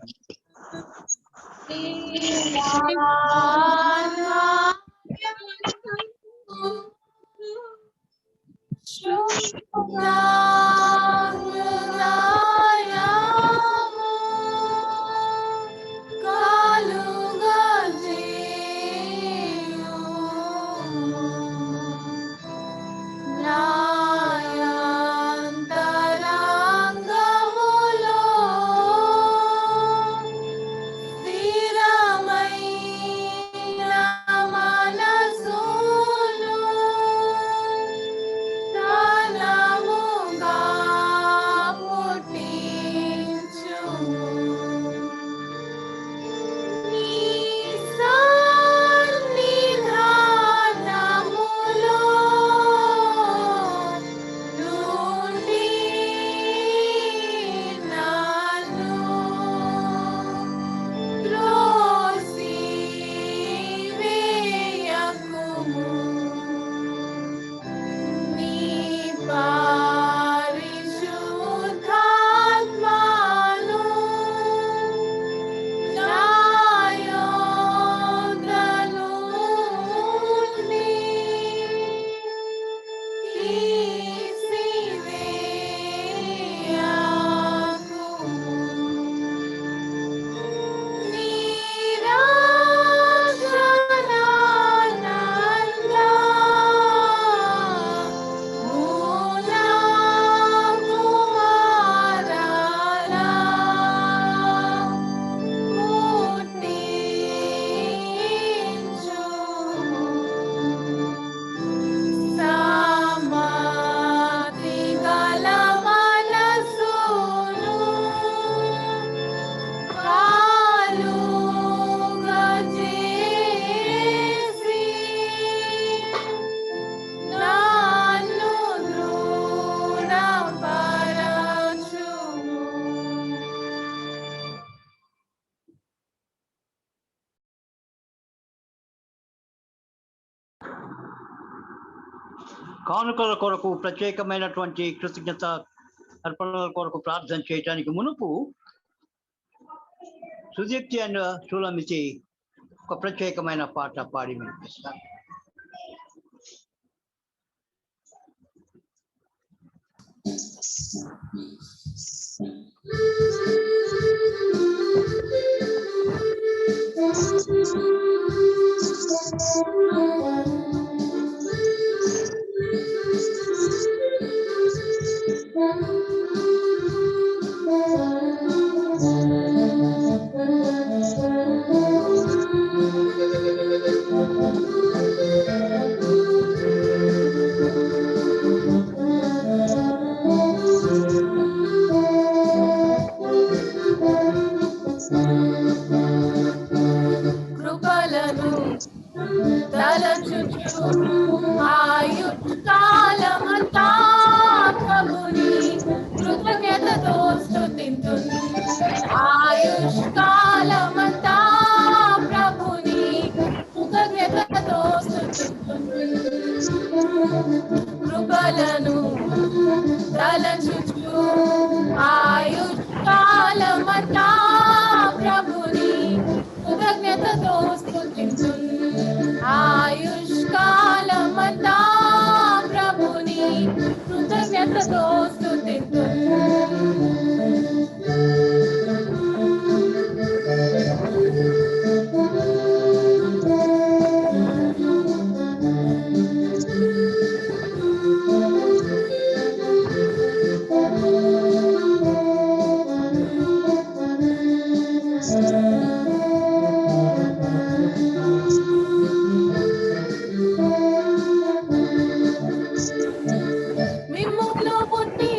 కానుకల కొరకు ప్రత్యేకమైనటువంటి కృతజ్ఞత అర్పణల కొరకు ప్రార్థన చేయటానికి మునుపు సుదీప్తి అండ్ చూలమితి ఒక ప్రత్యేకమైన పాట పాడి వినిపిస్తారు. కృపలను తలచుచు ఆయుష్కాలమంతా ప్రభుని కృతజ్ఞతతో స్తుతించున్. ఆయుష్కాలమంతా ప్రభుని కృతజ్ఞతతో స్తుతించున్. మిమ్ములో పుట్టి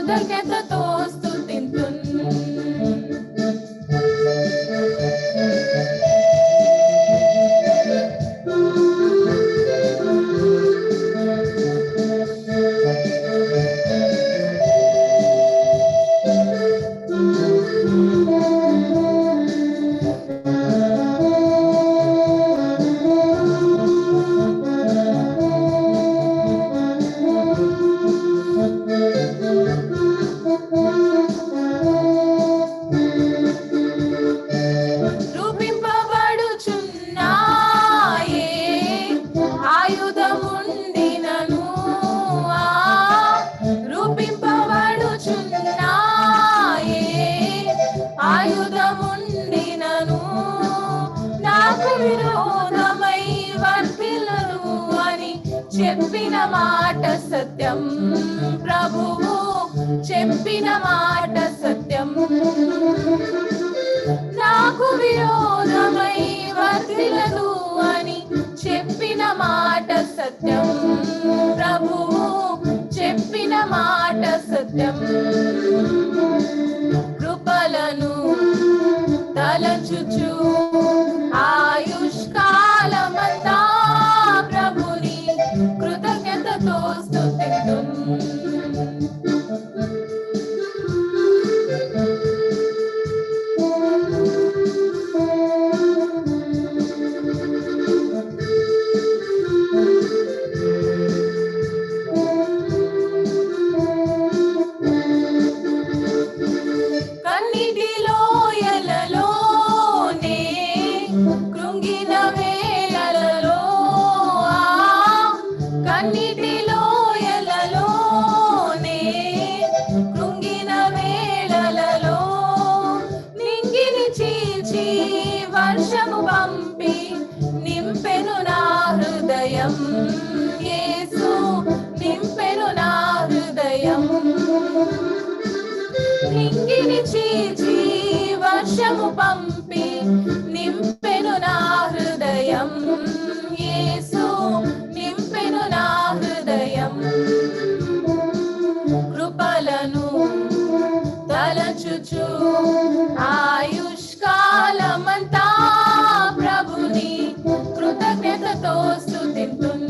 కృతజ్ఞతతో స్తుతింతున్. రూపింపబడుచున్నాయే ఆయుధముండినను, రూపింపబడుచున్నాయే ఆయుధముండినను, నాకు విరోధమై వర్తిల్లును అని చెప్పిన మాట సత్యం. ప్రభువు చెప్పిన మాట సత్యం. నాకు విరోధమై వర్తిల్లదు అని చెప్పిన మాట సత్యం. ప్రభువు చెప్పిన మాట సత్యం. కృపలను తలచుచు ఆయుష్కాలమంతా ప్రభుని కృతజ్ఞతతో స్తుతింతున్. కన్నిటిలో ఎలలోనే కృంగిన వేళలలో, కన్నిటిలో ఎలలోనే కృంగిన వేళలలో, నింగిని చీల్చి వర్షము పంపి నింపెను నా హృదయం. యేసు నింపెను నా హృదయం. నింగిని చీల్చి వర్షము పంపి నింపెను నా హృదయం. యేసు నింపెను నా హృదయం. కృపలను తలచుచు ఆయుష్కాలమంతా ప్రభుని కృతజ్ఞతతో స్తుతింతున్.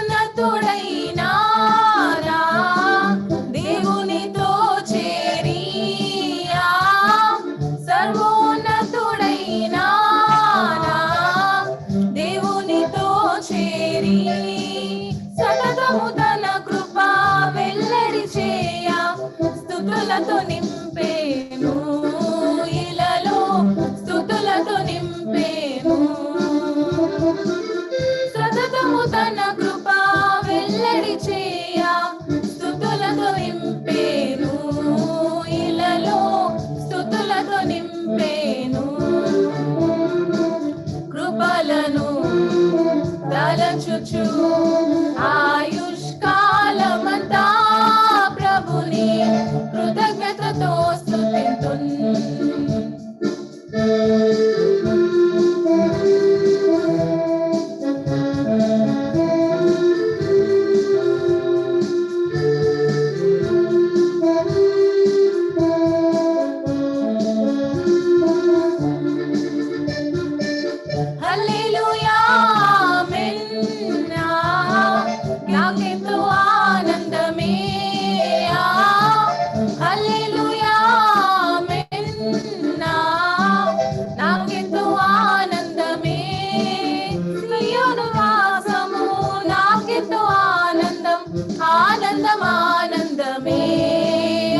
సర్వోన్నతుడైనా నా దేవునితో చేరి, సర్వోన్నతుడైనా నా దేవునితో చేరి, సతతము తన కృప వెల్లడి చేయ స్తుతులతో నింపేను. ఇలలో స్తుతులతో నింపేను. సతతము తన కృప వెల్లడి చేయ స్తుతులతో నింపేను. ఇలలో స్తుతులతో నింపేను. కృపలను తలచుచు ఆయుష్కాలమంతా ప్రభుని కృతజ్ఞతతో స్తుతింతున్. హల్లెలూయా ఆమేన్. నాకెంతో ఆనందమే. హల్లెలూయా ఆమేన్. నాకెంతో ఆనందమే. సియోను వాసము నాకెంతో ఆనందం. ఆనందం ఆనందమే.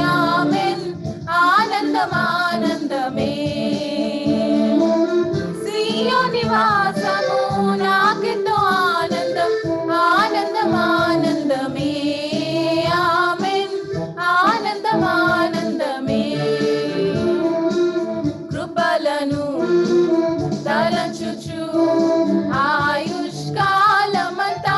ఆమేన్. ఆనందం ఆనందమే. సియోను వాసము నాకెంతో ఆనందం. ఆనందం ఆనందమే. ఆమేన్. ఆనందం ఆనందమే. కృపలను తలచుచు ఆయుష్కాలమంతా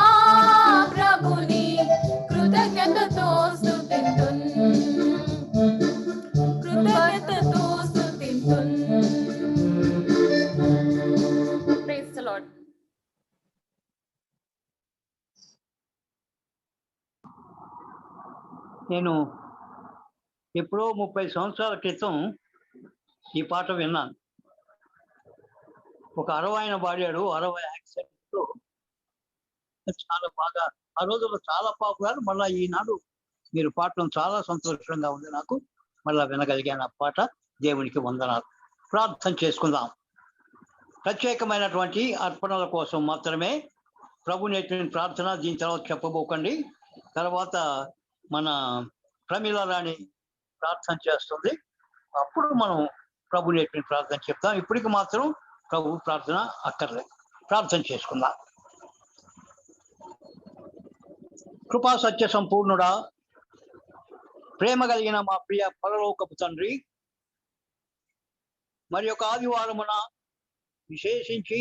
నేను ఎప్పుడో 30 సంవత్సరాల క్రితం ఈ పాట విన్నాను. ఒక 60 ఆయన పాడాడు, 60 యాక్సెంట్తో. చాలా బాగా ఆ రోజుల్లో చాలా పాపులర్. మళ్ళా ఈనాడు మీరు పాడటం చాలా సంతోషంగా ఉంది నాకు. మళ్ళా వినగలిగాను ఆ పాట. దేవునికి వందనాలు. ప్రార్థన చేసుకుందాం. ప్రత్యేకమైనటువంటి అర్పణల కోసం మాత్రమే ప్రభు నేర్పిన ప్రార్థన. దీని తర్వాత చెప్పబోకండి. తర్వాత మన ప్రమిళ రాణి ప్రార్థన చేస్తుంది. అప్పుడు మనం ప్రభు నేర్పిన ప్రార్థన చెప్తాం. ఇప్పటికి మాత్రం ప్రభు ప్రార్థన అక్కర్లేదు. ప్రార్థన చేసుకుందాం. కృపా సత్య సంపూర్ణుడా, ప్రేమ కలిగిన మా ప్రియ పరలోకపు తండ్రి, మరి ఒక ఆదివారమున విశేషించి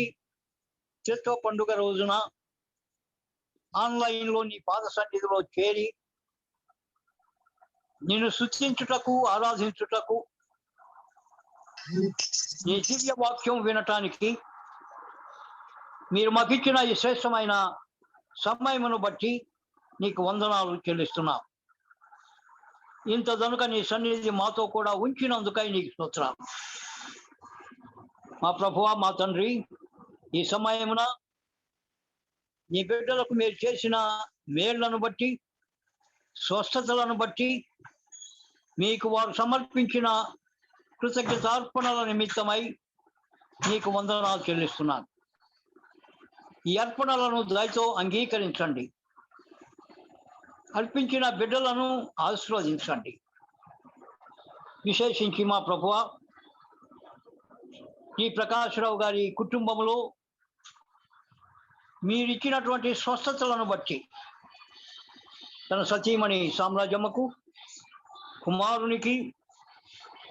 క్రిస్తో పండుగ రోజున ఆన్లైన్లో నీ పాద సన్నిధిలో చేరి నిన్ను స్తుతించుటకు, ఆరాధించుటకు, నీ దివ్య వాక్యం వినటానికి మీరు మాకిచ్చిన ఈ శ్రేష్టమైన సమయమును బట్టి నీకు వందనాలు చెల్లిస్తున్నాం. ఇంత దనుక నీ సన్నిధి మాతో కూడా ఉంచినందుకై నీకు స్తోత్రాలు. మా ప్రభువా, మా తండ్రి, ఈ సమయమున నీ బిడ్డలకు మీరు చేసిన మేళ్లను బట్టి, స్వస్థతలను బట్టి, మీకు వారు సమర్పించిన కృతజ్ఞతార్పణల నిమిత్తమై నీకు వందనాలు చెల్లిస్తున్నాను. ఈ అర్పణలను దయతో అంగీకరించండి. అర్పించిన బిడ్డలను ఆశీర్వదించండి. విశేషించి మా ప్రభువా, ఈ ప్రకాశ్రావు గారి కుటుంబంలో మీరిచ్చినటువంటి స్వస్థతలను బట్టి, తన సతీమణి సామ్రాజ్యమ్మకు, కుమారునికి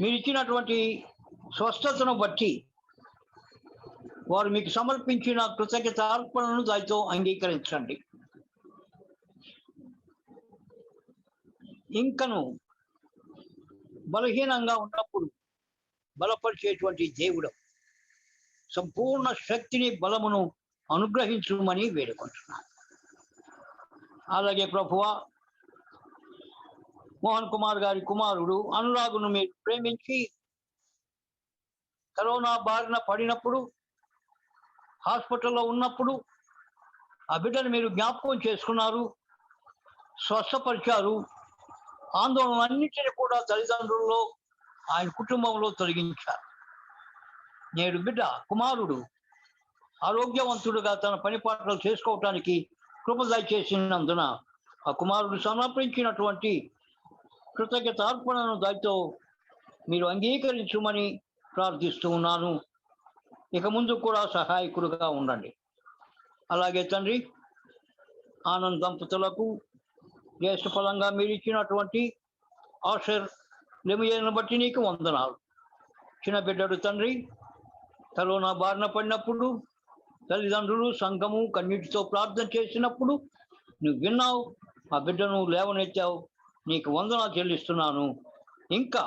మీరిచ్చినటువంటి స్వస్థతను బట్టి వారు మీకు సమర్పించిన కృతజ్ఞత అర్పణను దయతో అంగీకరించండి. ఇంకను బలహీనంగా ఉన్నప్పుడు బలపరిచేటువంటి దేవుడు, సంపూర్ణ శక్తిని, బలమును అనుగ్రహించమని వేడుకుంటున్నాను. అలాగే ప్రభువా, మోహన్ కుమార్ గారి కుమారుడు అనురాగును మీరు ప్రేమించి కరోనా బారిన పడినప్పుడు, హాస్పిటల్లో ఉన్నప్పుడు ఆ బిడ్డను మీరు జ్ఞాపకం చేసుకున్నారు, స్వస్థపరిచారు. ఆందోళన అన్నిటిని కూడా తల్లిదండ్రుల్లో, ఆయన కుటుంబంలో తొలగించారు. నేడు బిడ్డ, కుమారుడు ఆరోగ్యవంతుడుగా తన పని పాటలు చేసుకోవటానికి కృప దయచేసినందున ఆ కుమారుడు సమర్పించినటువంటి కృతజ్ఞత అర్పణను దయతో మీరు అంగీకరించుమని ప్రార్థిస్తూ ఉన్నాను. ఇక ముందు కూడా సహాయకుడుగా ఉండండి. అలాగే తండ్రి, ఆనంద్ దంపతులకు జ్యేష్ఠ ఫలంగా మీరు ఇచ్చినటువంటి ఆశర్ లెమియను బట్టి నీకు వందనాలు. చిన్న బిడ్డడు తండ్రి కరోనా బారిన పడినప్పుడు తల్లిదండ్రులు, సంఘము కన్నీటితో ప్రార్థన చేసినప్పుడు నువ్వు విన్నావు, ఆ బిడ్డను లేవనెత్తావు. నీకు వందనాలు చెల్లిస్తున్నాను. ఇంకా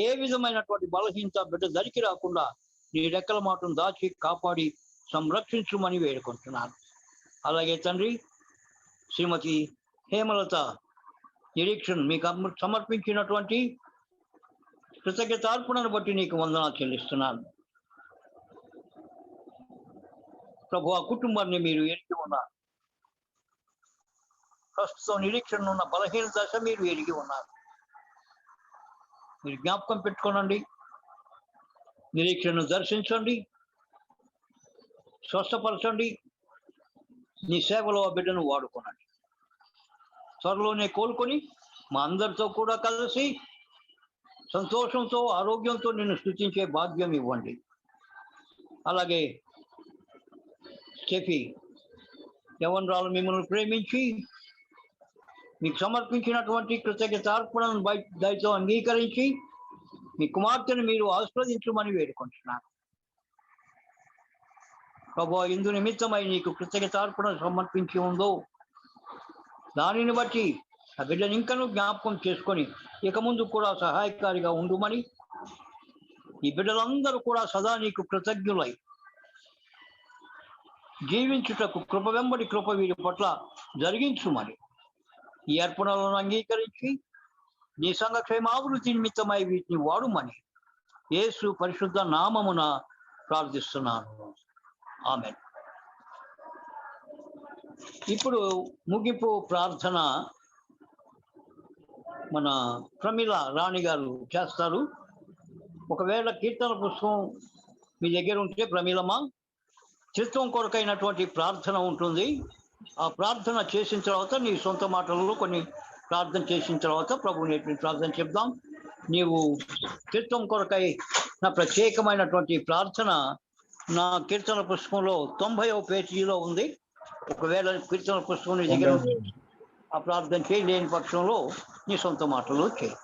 ఏ విధమైనటువంటి బలహీనత బిడ్డ దరికి రాకుండా నీ రెక్కల మాటను దాచి కాపాడి సంరక్షించుమని వేడుకుంటున్నాను. అలాగే తండ్రి, శ్రీమతి హేమలత నిరీక్షణ మీకు సమర్పించినటువంటి కృతజ్ఞతార్పణను బట్టి నీకు వందనాలు చెల్లిస్తున్నాను. ప్రభు, ఆ కుటుంబాన్ని మీరు ఎరిగి ఉన్నారు. ప్రస్తుతం నిరీక్షణ ఉన్న బలహీన దశ మీరు ఎరిగి ఉన్నారు. మీరు జ్ఞాపకం పెట్టుకోనండి, నిరీక్షణను దర్శించండి, స్వస్థపరచండి. నీ సేవలో ఆ బిడ్డను వాడుకోనండి. త్వరలోనే కోలుకొని మా అందరితో కూడా కలిసి సంతోషంతో, ఆరోగ్యంతో నిన్ను స్తుతించే భాగ్యం ఇవ్వండి. అలాగే స్టెఫీ యవనరాలు మిమ్మల్ని ప్రేమించి మీకు సమర్పించినటువంటి కృతజ్ఞతార్పణను దయతో అంగీకరించి మీ కుమార్తెను మీరు ఆస్వాదించమని వేడుకుంటున్నాను. ప్రభు, ఇందు నిమిత్తమై నీకు కృతజ్ఞతార్పణ సమర్పించి ఉందో దానిని బట్టి ఆ బిడ్డను ఇంకనూ జ్ఞాపకం చేసుకొని ఇక ముందు కూడా సహాయకారిగా ఉండుమని, ఈ బిడ్డలందరూ కూడా సదా నీకు కృతజ్ఞులై జీవించుటకు కృప వెంబడి కృప వీరి పట్ల జరిగించుమని ఈ అర్పణలను అంగీకరించి నీ సంఘ క్షేమాభివృద్ధి నిమిత్తమై వీటిని వాడుమని యేసు పరిశుద్ధ నామమున ప్రార్థిస్తున్నాను. ఆమేన్. ఇప్పుడు ముగింపు ప్రార్థన మన ప్రమిళ రాణి గారు చేస్తారు. ఒకవేళ కీర్తన పుస్తకం మీ దగ్గర ఉంటే ప్రమిళమ్మ, చిత్తం కొరకైనటువంటి ప్రార్థన ఉంటుంది. ఆ ప్రార్థన చేసిన తర్వాత నీ సొంత మాటలలో కొన్ని ప్రార్థన చేసిన తర్వాత ప్రభు నేర్పిన ప్రార్థన చెప్దాం. నీవు కీర్తన కొరకై నా ప్రత్యేకమైనటువంటి ప్రార్థన నా కీర్తన పుస్తకంలో 90వ పేజీలో ఉంది. ఒకవేళ కీర్తన పుస్తకం నీ దగ్గర ఉంటే ఆ ప్రార్థన చేయలేని పక్షంలో నీ సొంత మాటలు చేయి.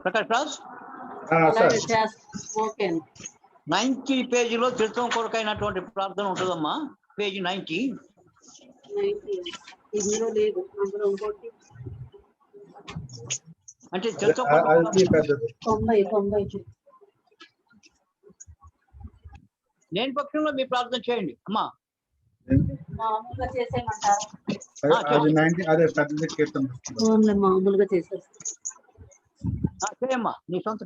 ప్రకాష్ రాజ్ 90 పేజీలో చిత్తం కొరకైనటువంటి ప్రార్థన ఉంటుందమ్మా. పేజీ 90. అంటే చిత్తం లేని పక్షంలో మీ ప్రార్థన చేయండి అమ్మా. మామూలుగా చేసేయమంటారా? మామూలుగా చేసేస్తా. చేయమ్మా నీ సొంత.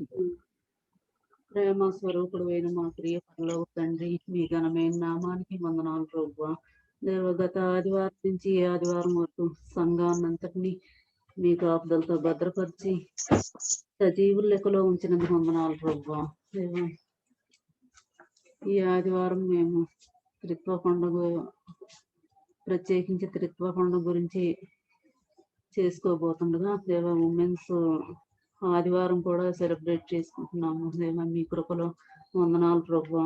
ప్రేమ స్వరూపుడు అయిన మా ప్రియ పరలోక తండ్రి, మీ ఘనమైన నామానికి వందనాలు ప్రభువా. దేవ, గత ఆదివారం నుంచి ఈ ఆదివారం వరకు సంఘాన్నంతటినీ మీ కాపుదలతో భద్రపరిచి సజీవుల లెక్కలో ఉంచినందుకు వందనాలు ప్రభువా. దేవ, ఈ ఆదివారం మేము త్రిత్వ పండుగ, ప్రత్యేకించి త్రిత్వ పండుగ గురించి చేసుకోబోతుండగా దేవ, ఉమెన్స్ ఆదివారం కూడా సెలబ్రేట్ చేసుకుంటున్నాము. దేవ, మీ కృపలో వందనాలు ప్రభువా.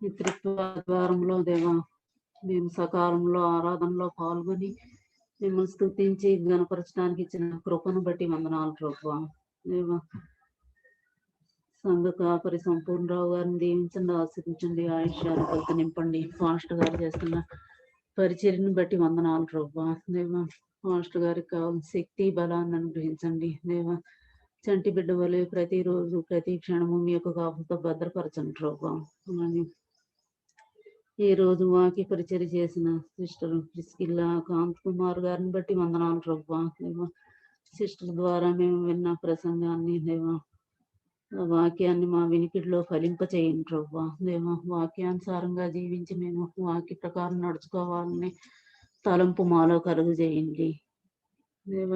ఈ త్రిత్వ ఆదివారంలో దేవ, మేము సకాలంలో ఆరాధనలో పాల్గొని మిమ్మల్ని స్తుతించి గణపరచడానికి ఇచ్చిన కృపను బట్టి వందనాలు ప్రభువా. దేవ, సంఘ కాపరి సంపూర్ణరావు గారిని దీవించండి, ఆశీర్వదించండి, ఆయుష్యాలు నింపండి. ఫాస్టర్ గారు చేస్తున్న పరిచర్యను బట్టి వందనాలు ప్రభువా. దేవ, మాస్టర్ గారికి కావాల్సిన శక్తి బలాన్ని అనుగ్రహించండి. దేవ, చంటి బిడ్డ వలె ప్రతిరోజు ప్రతి క్షణము మీ యొక్క కాపుతో భద్రపరచండి ప్రభువా. ఈ రోజు వాకి పరిచర్య చేసిన సిస్టర్ ప్రిస్కిల్లా కాంత్ కుమార్ గారిని బట్టి వందనాలు ప్రభువా. దేవ, సిస్టర్ ద్వారా మేము విన్న ప్రసంగాన్ని దేవ, వాక్యాన్ని మా వినికిడిలో ఫలింప చేయండి ప్రభువా. దేవ, వాక్యానుసారంగా జీవించి మేము వాక్య ప్రకారం నడుచుకోవాలని తలంపు మాలో కలుగు చేయండి. దేవ,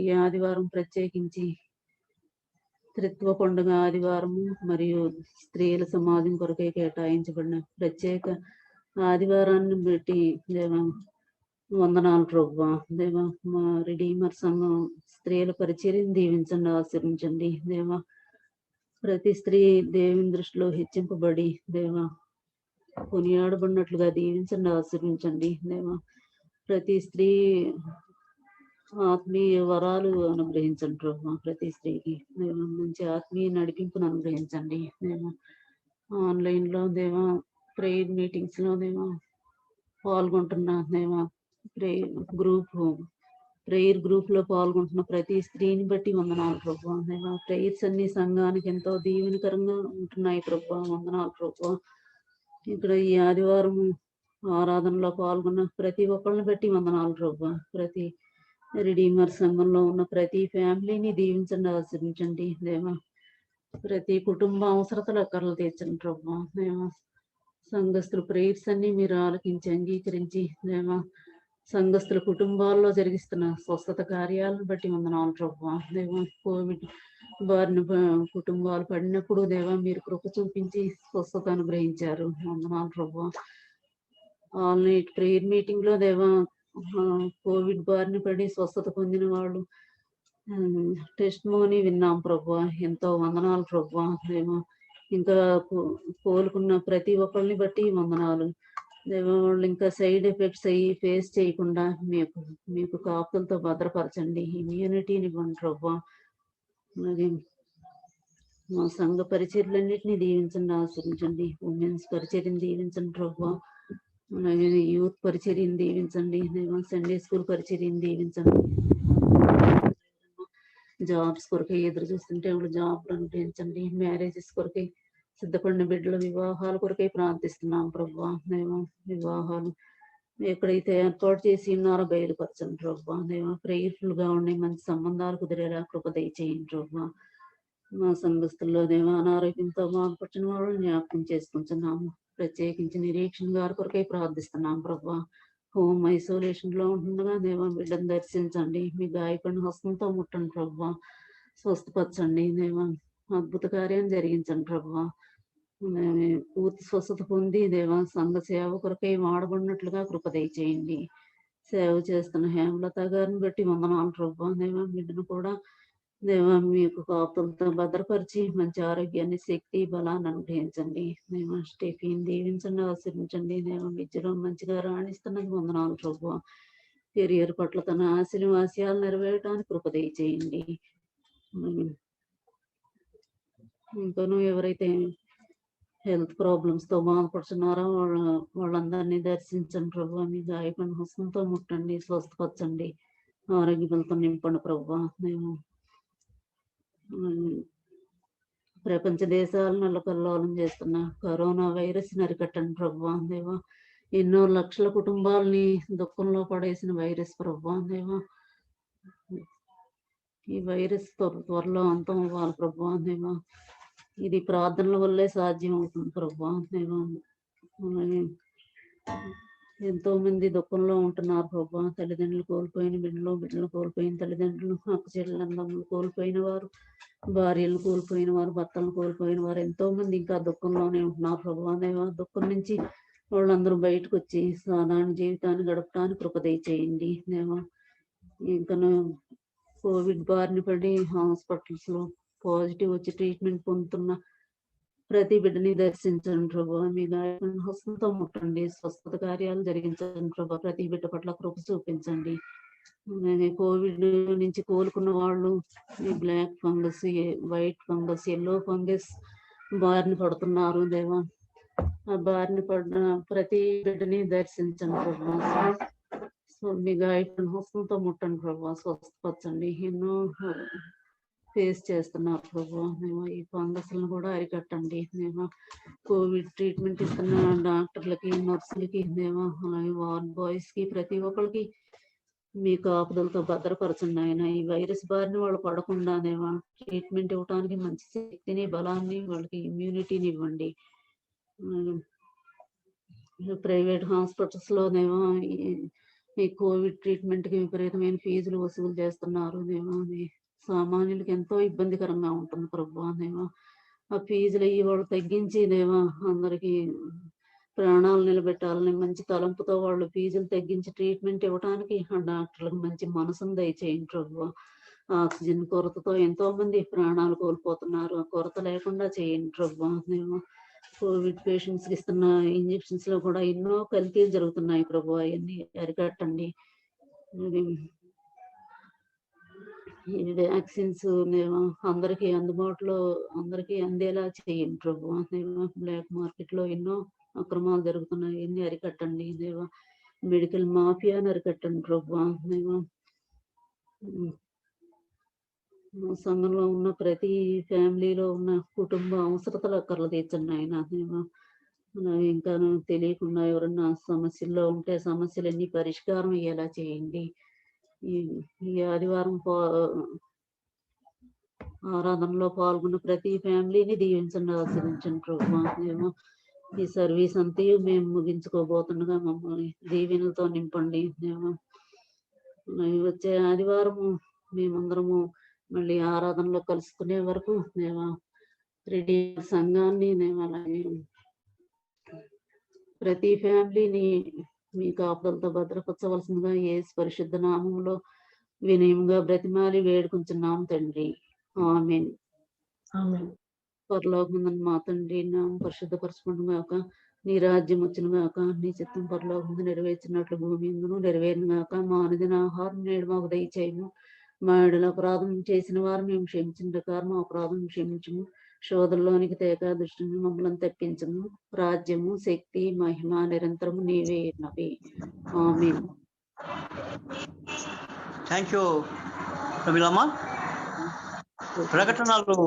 ఈ ఆదివారం ప్రత్యేకించి త్రిత్వ పండుగ ఆదివారము మరియు స్త్రీల సమాజం కొరకై కేటాయించబడిన ప్రత్యేక ఆదివారాన్ని బట్టి దేవ వందనాలు ప్రభువా. దేవ, మా రిడీమర్ సంఘం స్త్రీల పరిచర్యను దీవించండి, ఆశీర్వించండి. దేవ, ప్రతి స్త్రీ దేవుని దృష్టిలో హెచ్చింపబడి దేవ కొనియాడబడినట్లుగా దీవించండి, ఆశీర్వించండి. దేవ, ప్రతి స్త్రీ ఆత్మీయ వరాలు అనుగ్రహించండి ప్రభు. ప్రతి స్త్రీకి దేవ మంచి ఆత్మీయ నడిపింపును అనుగ్రహించండి. దేవ, ఆన్లైన్ లో దేవ ప్రేయర్ మీటింగ్స్ లో దేవ పాల్గొంటున్న దేవ, ప్రేయర్ గ్రూప్ లో పాల్గొంటున్న ప్రతి స్త్రీని బట్టి వందనాలు ప్రభు. దేవ, ప్రేయర్స్ అన్ని సంఘానికి ఎంతో దీవెనకరంగా ఉంటున్నాయి ప్రభు. వందనాలు ప్రభు. ఇక్కడ ఈ ఆదివారం ఆరాధనలో పాల్గొన్న ప్రతి ఒక్కరిని బట్టి వందనాలు ప్రభు. ప్రతి రిడీమర్ సంఘంలో ఉన్న ప్రతి ఫ్యామిలీని దీవించండి, ఆశీర్వించండి. దేవ, ప్రతి కుటుంబ అవసరతలు అక్కర్లు తీర్చండి ప్రభు. దేవ, సంఘస్థుల ప్రేయర్స్ అన్ని మీరు ఆలకించి అంగీకరించి దేవ, సంఘస్థుల కుటుంబాల్లో జరిగిస్తున్న స్వస్థత కార్యాలను బట్టి వందనాలు ప్రభు. దేవ, కోవిడ్ బారిన కుటుంబాలు పడినప్పుడు దేవ మీరు కృప చూపించి స్వస్థత అనుగ్రహించారు. వందనాలు ప్రభు. ఆల్ నైట్ ప్రేయర్ మీటింగ్ లో దేవ కోవిడ్ బారిన పడి స్వస్థత పొందిన వాళ్ళు టెస్ట్ మోని విన్నాం ప్రభు. ఎంతో వందనాలు ప్రభు. దేవ, ఇంకా కోలుకున్న ప్రతి ఒక్కరిని బట్టి వందనాలు దేవ. వాళ్ళు ఇంకా సైడ్ ఎఫెక్ట్స్ అయ్యి ఫేస్ చేయకుండా మీకు కాపులతో భద్రపరచండి, ఇమ్యూనిటీని ఇవ్వండి ప్రభు. అలాగే మా సంఘ పరిచర్యలన్నింటినీ దీవించండి, ఆశ్రయించండి. ఉమెన్స్ పరిచర్యను దీవించండి ప్రభు. అలాగే యూత్ పరిచర్యను దీవించండి. సండే స్కూల్ పరిచర్యను దీవించండి. జాబ్స్ కొరకై ఎదురు చూస్తుంటే వాళ్ళు జాబ్లు అనుగ్రహించండి. మ్యారేజెస్ కొరకై సిద్ధపడిన బిడ్డల వివాహాల కొరకై ప్రార్థిస్తున్నాం ప్రభు. వివాహాలు ఎక్కడైతే ఏర్పాటు చేసి ఉన్నారో బయలుపరచండి ప్రభా. దేవా ప్రేయర్ఫుల్ గా ఉండి మంచి సంబంధాలు కుదిరేలా కృప దయచేయండి ప్రభా. మా సంఘస్థుల్లో దేవా అనారోగ్యంతో బాధపడిన వాళ్ళు జ్ఞాపకం చేసుకుంటున్నాము. ప్రత్యేకించి నిరీక్షణ గారి కొరకై ప్రార్థిస్తున్నాం ప్రభా. హోమ్ ఐసోలేషన్ లో ఉంటుండగా దేవా బిడ్డను దర్శించండి. మీ గాయపడిన హస్తంతో ముట్టండి ప్రభా. స్వస్థపరచండి దేవా. అద్భుత కార్యం జరిగించండి ప్రభా. పూర్తి స్వస్థత పొంది దేవా సంఘ సేవ కొరకై వాడబడినట్లుగా కృప దయచేయండి. సేవ చేస్తున్న హేమలత గారిని బట్టి వందనాలు ప్రభా. దేవా బిడ్డను కూడా దేవా మీకు కాపులతో భద్రపరిచి మంచి ఆరోగ్యాన్ని, శక్తి, బలాన్ని అనుగ్రహించండి. దేవా స్టెఫీని దీవించండి, ఆశీర్వించండి. దేవా విద్యలో మంచిగా రాణిస్తున్నది వందనాలు ప్రభా. కెరియర్ పట్ల తన ఆశయాలు నెరవేరడానికి కృప దయచేయండి. ఇంకనూ ఎవరైతే హెల్త్ ప్రాబ్లమ్స్ తో బాధపడుతున్నారో వాళ్ళందరినీ దర్శించండి ప్రభా. మీ గాయపడిన హస్తంతో ముట్టండి, స్వస్థపరచండి, ఆరోగ్య బలతో నింపండి ప్రభా. మేము ప్రపంచ దేశాలను నల్లకల్లోలం చేస్తున్న కరోనా వైరస్ అరికట్టండి ప్రభా. దేవా ఎన్నో లక్షల కుటుంబాలని దుఃఖంలో పడేసిన వైరస్ ప్రభా. దేవా ఈ వైరస్ త్వరలో అంతం అవ్వాలి ప్రభా. దేవా ఇది ప్రార్థనల వల్లే సాధ్యం అవుతుంది ప్రభా. దేవా ఎంతో మంది దుఃఖంలో ఉంటున్నారు ప్రభా. తల్లిదండ్రులు కోల్పోయిన బిడ్డలు కోల్పోయిన తల్లిదండ్రులు, అక్క చెల్లెళ్ళందరూ కోల్పోయిన వారు, భార్యలు కోల్పోయిన వారు, భర్తలను కోల్పోయిన వారు ఎంతో మంది ఇంకా దుఃఖంలోనే ఉంటున్నారు ప్రభా. దేవా దుఃఖం నుంచి వాళ్ళందరూ బయటకు వచ్చి సాధారణ జీవితాన్ని గడపడానికి కృప దయచేయండి. దేవా ఇంకా కోవిడ్ బారిన పడి హాస్పిటల్స్ లో పాజిటివ్ వచ్చి ట్రీట్మెంట్ పొందుతున్న ప్రతి బిడ్డని దర్శించండి ప్రభా. మీ గాయపడిన హస్తంతో ముట్టండి, స్వస్థత కార్యాలు జరిగించండి ప్రభా. ప్రతి బిడ్డ పట్ల కృప చూపించండి. కోవిడ్ నుంచి కోలుకున్న వాళ్ళు ఈ black fungus, white fungus, yellow fungus బారిన పడుతున్నారు దేవా. ఆ బారిన పడిన ప్రతి బిడ్డని దర్శించండి ప్రభా. మీ గాయపడిన హస్తంతో ముట్టండి ప్రభా, స్వస్థపరచండి. ఎన్నో ఫేస్ చేస్తున్నారు ప్రభా. మేము ఈ ఫంగస్లను కూడా అరికట్టండి. మేము కోవిడ్ ట్రీట్మెంట్ ఇస్తున్న డాక్టర్లకి, నర్సులకి, మేము అలాగే వార్డ్ బాయ్స్ కి ప్రతి ఒక్కరికి మీ కాపుదలతో భద్రపరచండి ఆయన. ఈ వైరస్ బారిన వాళ్ళు పడకుండానేమో ట్రీట్మెంట్ ఇవ్వడానికి మంచి శక్తిని, బలాన్ని, వాళ్ళకి ఇమ్యూనిటీని ఇవ్వండి. ప్రైవేట్ హాస్పిటల్స్ లోనేమో ఈ కోవిడ్ ట్రీట్మెంట్ కి విపరీతమైన ఫీజులు వసూలు చేస్తున్నారు. దేవా సామాన్యులకి ఎంతో ఇబ్బందికరంగా ఉంటుంది ప్రభా. దేవా ఆ ఫీజులు అయ్యి వాళ్ళు తగ్గించి దేవా అందరికి ప్రాణాలు నిలబెట్టాలని మంచి తలంపుతో వాళ్ళు ఫీజులు తగ్గించి ట్రీట్మెంట్ ఇవ్వడానికి ఆ డాక్టర్లకు మంచి మనసును దయచేయండి ప్రభా. ఆక్సిజన్ కొరతతో ఎంతో మంది ప్రాణాలు కోల్పోతున్నారు. ఆ కొరత లేకుండా చేయండి ప్రభా. దేవా కోవిడ్ పేషెంట్స్ కి ఇస్తున్న ఇంజెక్షన్స్ లో కూడా ఎన్నో కల్తీలు జరుగుతున్నాయి ప్రభా. అవన్నీ అరికట్టండి. ఈ వ్యాక్సిన్స్ అందరికీ అందుబాటులో అందరికీ అందేలా చేయండి ప్రభా. దేవా బ్లాక్ మార్కెట్ లో ఎన్నో అక్రమాలు జరుగుతున్నాయి, ఎన్ని అరికట్టండి దేవా. మెడికల్ మాఫియాని అరికట్టండి ప్రభా. దేవా సంఘంలో ఉన్న ప్రతి ఫ్యామిలీలో ఉన్న కుటుంబ అవసరతలు అక్కర్లు తీర్చండి ఆయన. దేవా ఇంకా తెలియకుండా ఎవరన్నా సమస్యల్లో ఉంటే సమస్యలన్నీ పరిష్కారం అయ్యేలా చేయండి. ఈ ఆదివారం ఆరాధనలో పాల్గొన్న ప్రతి ఫ్యామిలీని దీవించండి, ఆశీర్వించండి ప్రభా. దేవా ఈ సర్వీస్ అంతయు మేము ముగించుకోబోతుండగా మమ్మల్ని దీవెనలతో నింపండి. దేవా వచ్చే ఆదివారము మేమందరము మళ్ళీ ఆరాధనలో కలుసుకునే వరకు దేవా రెడీ సంఘాన్ని దేవా అలాగే ప్రతి ఫ్యామిలీని మీ కాపుదలతో భద్రపరచవలసిందిగా యేసు పరిశుద్ధ నామంలో వినయంగా బ్రతిమాలి వేడుకుంటున్నాం తండ్రి. ఆమేన్. పరలోకమందున్న మా తండ్రి నామం పరిశుద్ధపరచుకుంటున్న గాక, నీ రాజ్యం వచ్చిన గాక, నీ చిత్తం పరలోకమందు నెరవేర్చినట్లు భూమి ఎందును నెరవేరిన గాక. మా అనుదిన ఆహారం నేడు మాకు దయచేయము. మా ఎడల అపరాధం చేసిన వారు మేము క్షమించిన ప్రకారం మా అపరాధం క్షమించము. శోధనలోనికి తేక దృష్టిని మమ్మల్ని తప్పించము. రాజ్యము, శక్తి, మహిమ నిరంతరము నీవే నవి. ఆమేన్. థ్యాంక్ యూ రమీలమ్మ. ప్రకటనలు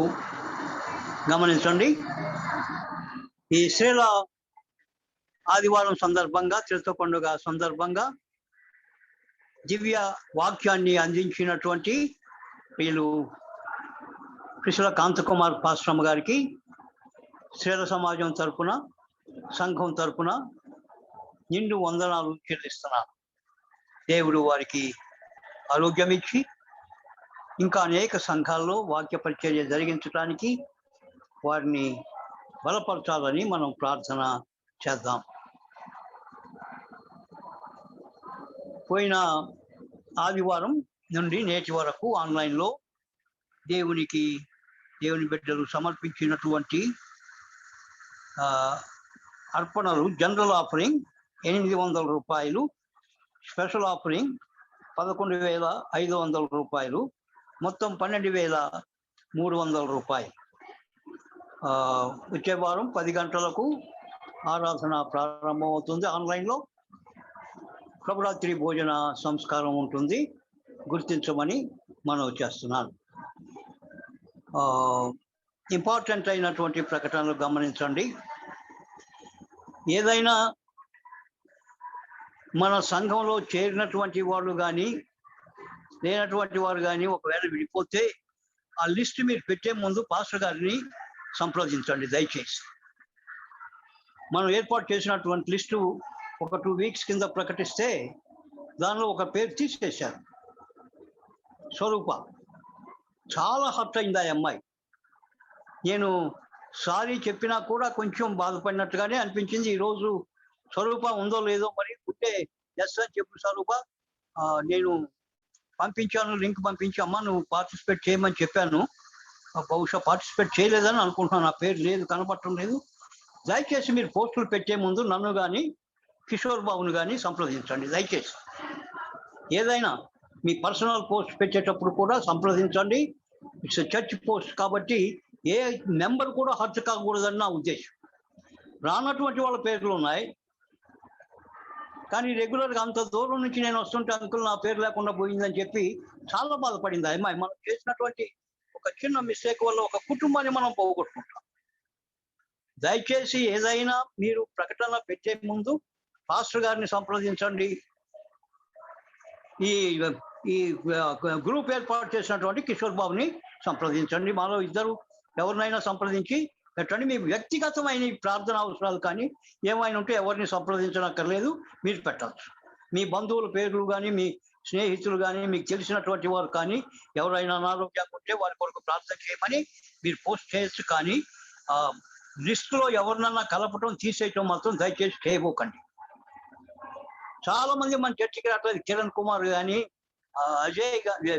గమనించండి. ఈ స్త్రీల ఆదివారం సందర్భంగా క్రీస్తు పండుగ సందర్భంగా దివ్య వాక్యాన్ని అందించినటువంటి వీళ్ళు కృష్ణ కాంతకుమార్ పాశ్రమ గారికి శ్రీల సమాజం తరపున సంఘం తరపున నిండు వందనాలు చెల్లిస్తున్నాను. దేవుడు వారికి ఆరోగ్యం ఇచ్చి ఇంకా అనేక సంఘాల్లో వాక్య పరిచర్య జరిగించడానికి వారిని బలపరచాలని మనం ప్రార్థన చేద్దాం. పోయిన ఆదివారం నుండి నేటి వరకు ఆన్లైన్లో దేవుని బిడ్డలు సమర్పించినటువంటి అర్పణలు జనరల్ ఆఫరింగ్ 800 రూపాయలు, స్పెషల్ ఆఫరింగ్ 11,500 రూపాయలు, మొత్తం 12,300 రూపాయలు. వచ్చే వారం 10 గంటలకు ఆరాధన ప్రారంభమవుతుంది. ఆన్లైన్లో ప్రభురాత్రి భోజన సంస్కారం ఉంటుంది, గుర్తించమని మనవి చేస్తున్నాను. ఇంపార్టెంట్ అయినటువంటి ప్రకటనలు గమనించండి. ఏదైనా మన సంఘంలో చేరినటువంటి వాళ్ళు కానీ లేనటువంటి వారు కానీ ఒకవేళ విడిపోతే ఆ లిస్ట్ మీరు పెట్టే ముందు పాస్టర్ గారిని సంప్రదించండి దయచేసి. మనం ఏర్పాటు చేసినటువంటి లిస్టు ఒక 2 వీక్స్ కింద ప్రకటిస్తే దానిలో ఒక పేరు తీసేశారు, స్వరూప. చాలా హర్ట్ అయింది ఆ అమ్మాయి. నేను సారీ చెప్పినా కూడా కొంచెం బాధపడినట్టుగానే అనిపించింది. ఈరోజు స్వరూప ఉందో లేదో మరి ఉంటే ఎస్ అని చెప్పు స్వరూప, నేను పంపించాను, లింక్ పంపించి అమ్మ నువ్వు పార్టిసిపేట్ చేయమని చెప్పాను, బహుశా పార్టిసిపేట్ చేయలేదని అనుకుంటున్నాను, నా పేరు లేదు, కనపడటం లేదు. దయచేసి మీరు పోస్టులు పెట్టే ముందు నన్ను కానీ కిషోర్ బాబును కానీ సంప్రదించండి దయచేసి. ఏదైనా మీ పర్సనల్ పోస్ట్ పెట్టేటప్పుడు కూడా సంప్రదించండి. ఇట్స్ చర్చ్ పోస్ట్ కాబట్టి ఏ మెంబర్ కూడా హర్ట్ కాకూడదని నా ఉద్దేశం. రానటువంటి వాళ్ళ పేర్లు ఉన్నాయి, కానీ రెగ్యులర్గా అంత దూరం నుంచి నేను వస్తుంటే అంకుల్ నా పేరు లేకుండా పోయిందని చెప్పి చాలా బాధపడింది అమ్మాయి. మనం చేసినటువంటి ఒక చిన్న మిస్టేక్ వల్ల ఒక కుటుంబాన్ని మనం పోగొట్టుకుంటాం. దయచేసి ఏదైనా మీరు ప్రకటన పెట్టే ముందు పాస్టర్ గారిని సంప్రదించండి. ఈ గ్రూప్ ఏర్పాటు చేసినటువంటి కిషోర్ బాబుని సంప్రదించండి. మాలో ఇద్దరు ఎవరినైనా సంప్రదించి పెట్టండి. మీ వ్యక్తిగతమైన ప్రార్థన అవసరాలు కానీ ఏమైనా ఉంటే ఎవరిని సంప్రదించనక్కర్లేదు, మీరు పెట్టచ్చు. మీ బంధువుల పేర్లు కానీ మీ స్నేహితులు కానీ మీకు తెలిసినటువంటి వారు కానీ ఎవరైనా అనారోగ్యంగా ఉంటే వారి కొరకు ప్రార్థన చేయమని మీరు పోస్ట్ చేయొచ్చు. కానీ లిస్టులో ఎవరినన్నా కలపటం తీసేయటం మాత్రం దయచేసి చేయబోకండి. చాలా మంది మన చర్చికి రావట్లేదు. కిరణ్ కుమార్ కానీ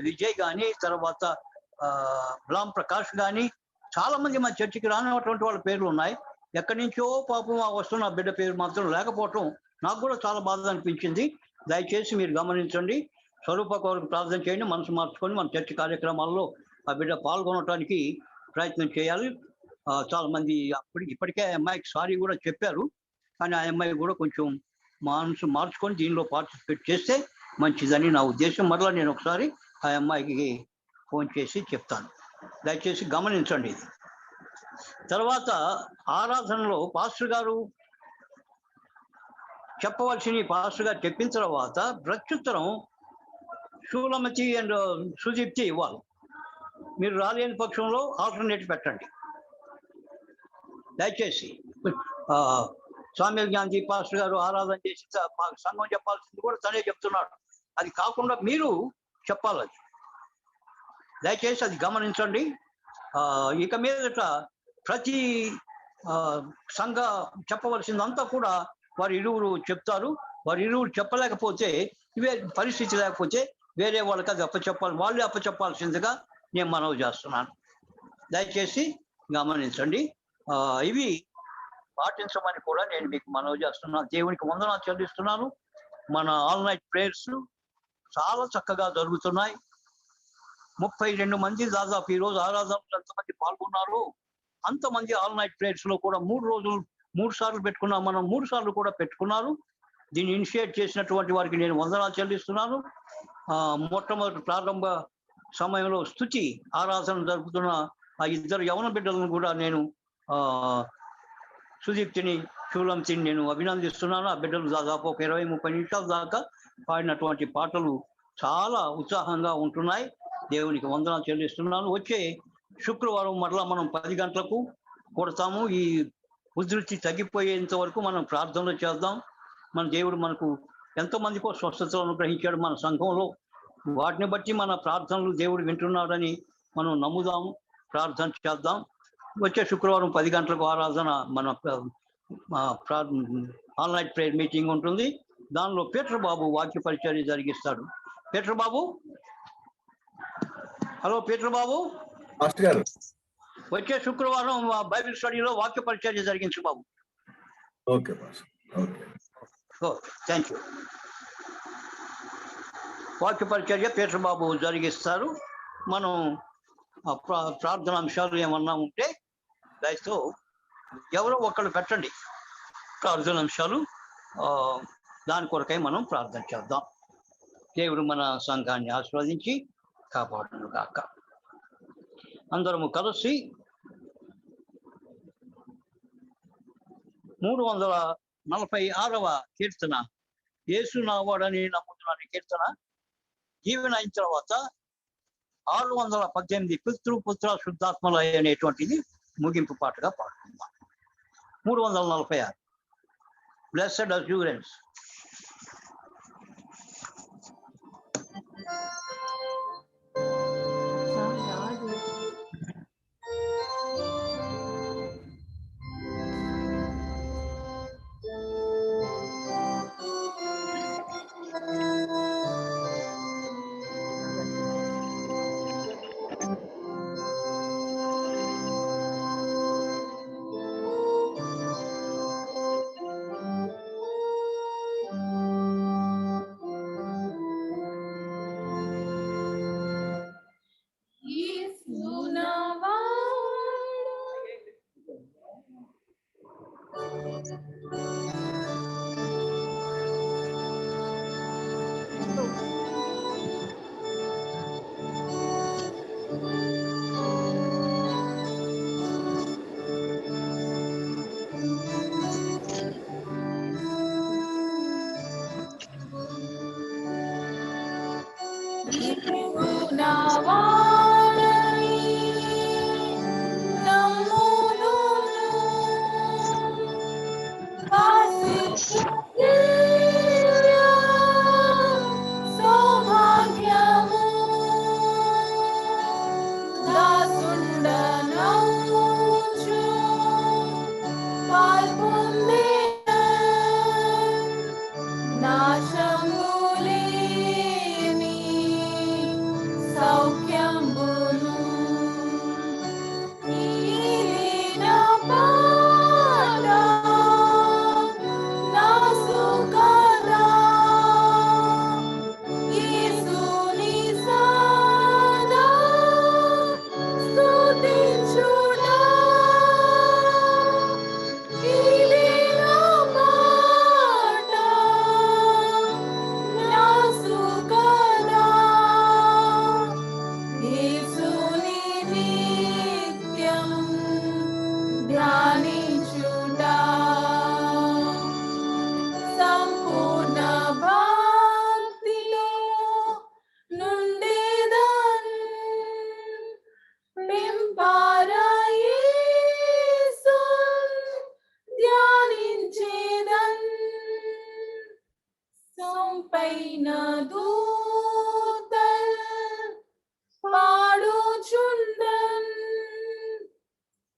విజయ్ కానీ తర్వాత రామ్ ప్రకాష్ కానీ చాలా మంది మన చర్చికి రానటువంటి వాళ్ళ పేర్లు ఉన్నాయి. ఎక్కడి నుంచో పాపం వస్తున్న బిడ్డ పేరు మాత్రం లేకపోవటం నాకు కూడా చాలా బాధ అనిపించింది. దయచేసి మీరు గమనించండి. స్వరూప కొరకు ప్రార్థన చేయండి. మనసు మార్చుకొని మన చర్చి కార్యక్రమాల్లో ఆ బిడ్డ పాల్గొనడానికి ప్రయత్నం చేయాలి. చాలా మంది ఇప్పటికే ఆ అమ్మాయికి సారీ కూడా చెప్పారు, కానీ ఆ అమ్మాయి కూడా కొంచెం మనసు మార్చుకొని దీనిలో పార్టిసిపేట్ చేస్తే మంచిదని నా ఉద్దేశం. మరలా నేను ఒకసారి ఆ అమ్మాయికి ఫోన్ చేసి చెప్తాను. దయచేసి గమనించండి ఇది. తర్వాత ఆరాధనలో పాస్టర్ గారు చెప్పవలసిన పాస్టర్ గారు చెప్పిన తర్వాత ప్రత్యుత్తరం షూలమతి అండ్ సుదీప్తి ఇవ్వాలి. మీరు రాలేని పక్షంలో ఆల్టర్నేట్ పెట్టండి దయచేసి. స్వామి జ్ఞాని పాస్టర్ గారు ఆరాధన చేసి సంఘం చెప్పాల్సింది కూడా తనే చెప్తున్నాడు. అది కాకుండా మీరు చెప్పాలి. అది దయచేసి అది గమనించండి. ఇక మీదట ప్రతి సంఘ చెప్పవలసిందంతా కూడా వారి ఇరువురు చెప్తారు. వారి ఇరువురు చెప్పలేకపోతే ఇవే పరిస్థితి లేకపోతే వేరే వాళ్ళకి అది అప్పచెప్పాలి, వాళ్ళే అప్పచెప్పాల్సిందిగా నేను మనవి చేస్తున్నాను. దయచేసి గమనించండి. ఇవి పాటించమని కూడా నేను మీకు మనవి చేస్తున్నాను. దేవునికి వందనాలు చెల్లిస్తున్నాను. మన ఆల్ నైట్ ప్రేయర్స్ చాలా చక్కగా జరుగుతున్నాయి. 32 మంది దాదాపు ఈరోజు ఆరాధనలు ఎంతమంది పాల్గొన్నారు అంతమంది ఆల్ నైట్ ప్రేయర్స్ లో కూడా 3 రోజులు 3 సార్లు పెట్టుకున్నాం. మనం 3 సార్లు కూడా పెట్టుకున్నారు. దీన్ని ఇనిషియేట్ చేసినటువంటి వారికి నేను వందనాలు చెల్లిస్తున్నాను. మొట్టమొదటి ప్రారంభ సమయంలో స్తుతి ఆరాధన జరుపుతున్న ఆ 2 యవన బిడ్డలను కూడా నేను సుదీప్తిని షూలంతిని నేను అభినందిస్తున్నాను. ఆ బిడ్డలు దాదాపు ఒక 20-30 నిమిషాల దాకా పాడినటువంటి పాటలు చాలా ఉత్సాహంగా ఉంటున్నాయి. దేవునికి వందనాలు చెల్లిస్తున్నాను. వచ్చే శుక్రవారం మరలా మనం 10 గంటలకు కొడతాము. ఈ ఉధృతి తగ్గిపోయేంత వరకు మనం ప్రార్థనలు చేద్దాం. మన దేవుడు మనకు ఎంతమందికో స్వస్థతలు అనుగ్రహించాడు మన సంఘంలో. వాటిని బట్టి మన ప్రార్థనలు దేవుడు వింటున్నాడని మనం నమ్ముదాం, ప్రార్థన చేద్దాం. వచ్చే శుక్రవారం 10 గంటలకు ఆరాధన మన ఆన్లైన్ ప్రేయర్ మీటింగ్ ఉంటుంది. దానిలో పీటర్ బాబు వాక్య పరిచర్య జరిగిస్తాడు. పీటర్ బాబు, హలో పీటర్ బాబు గారు, వచ్చే శుక్రవారం బైబిల్ స్టడీలో వాక్య పరిచర్య జరిగించు బాబు. Okay, thank you. వాక్య పరిచర్య పీటర్ బాబు జరిగిస్తారు. మనం ప్రార్థన అంశాలు ఏమన్నా ఉంటే దయతో ఎవరో ఒకళ్ళు పెట్టండి ప్రార్థన అంశాలు. దాని కొరకై మనం ప్రార్థన చేద్దాం. దేవుడు మన సంఘాన్ని ఆశీర్వదించి కాపాడును గాక. అందరము కలిసి 346వ కీర్తన, యేసు నావాడని నమ్ముతున్న కీర్తన దీవెన అయిన తర్వాత 618 పితృపుత్ర శుద్ధాత్మలయ అనేటువంటిది ముగింపు పాటగా పాడుకుందాం. 346 బ్లెస్డ్ అష్యూరెన్స్.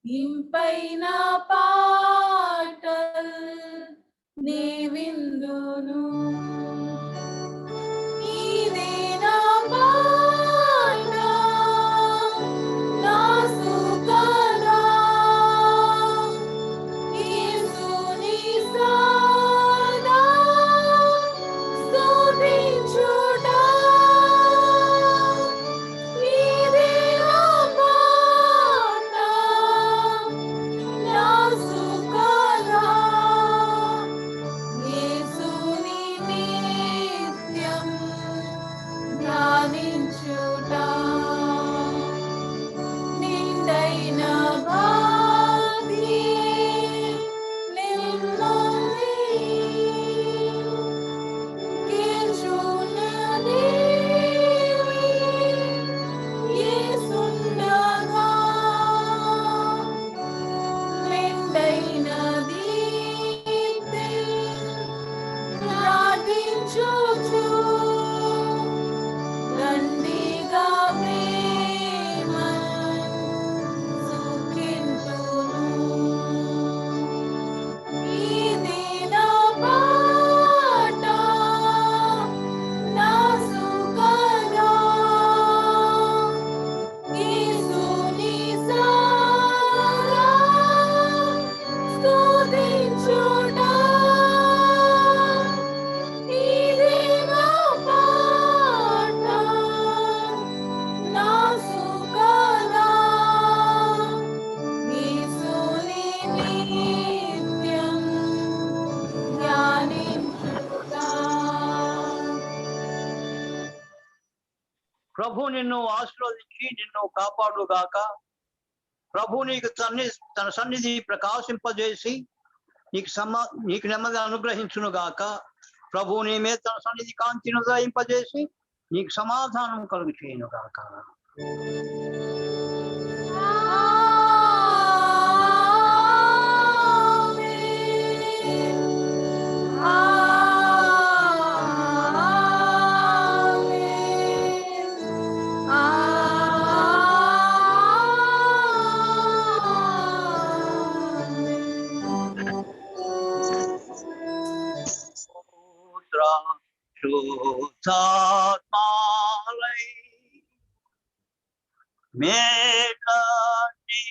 ఇంపైన పాటల్ నీ విందును ఇదే నా పాట నా సుఖదా యేసుని సదా స్తుతించుట ఇదే నా పాట నా సుఖదా యేసుని ప్రభు నిన్ను ఆశీర్వదించి నిన్ను కాపాడుగాక. ప్రభు నీకు తన సన్నిధి ప్రకాశింపజేసి నీకు నెమ్మది అనుగ్రహించును గాక. ప్రభు నీ మీద తన సన్నిధి కాంతిని ఉదయింపజేసి నీకు సమాధానం కలుగు చేయను గాక. శుద్ధాత్మాలై మేఘాని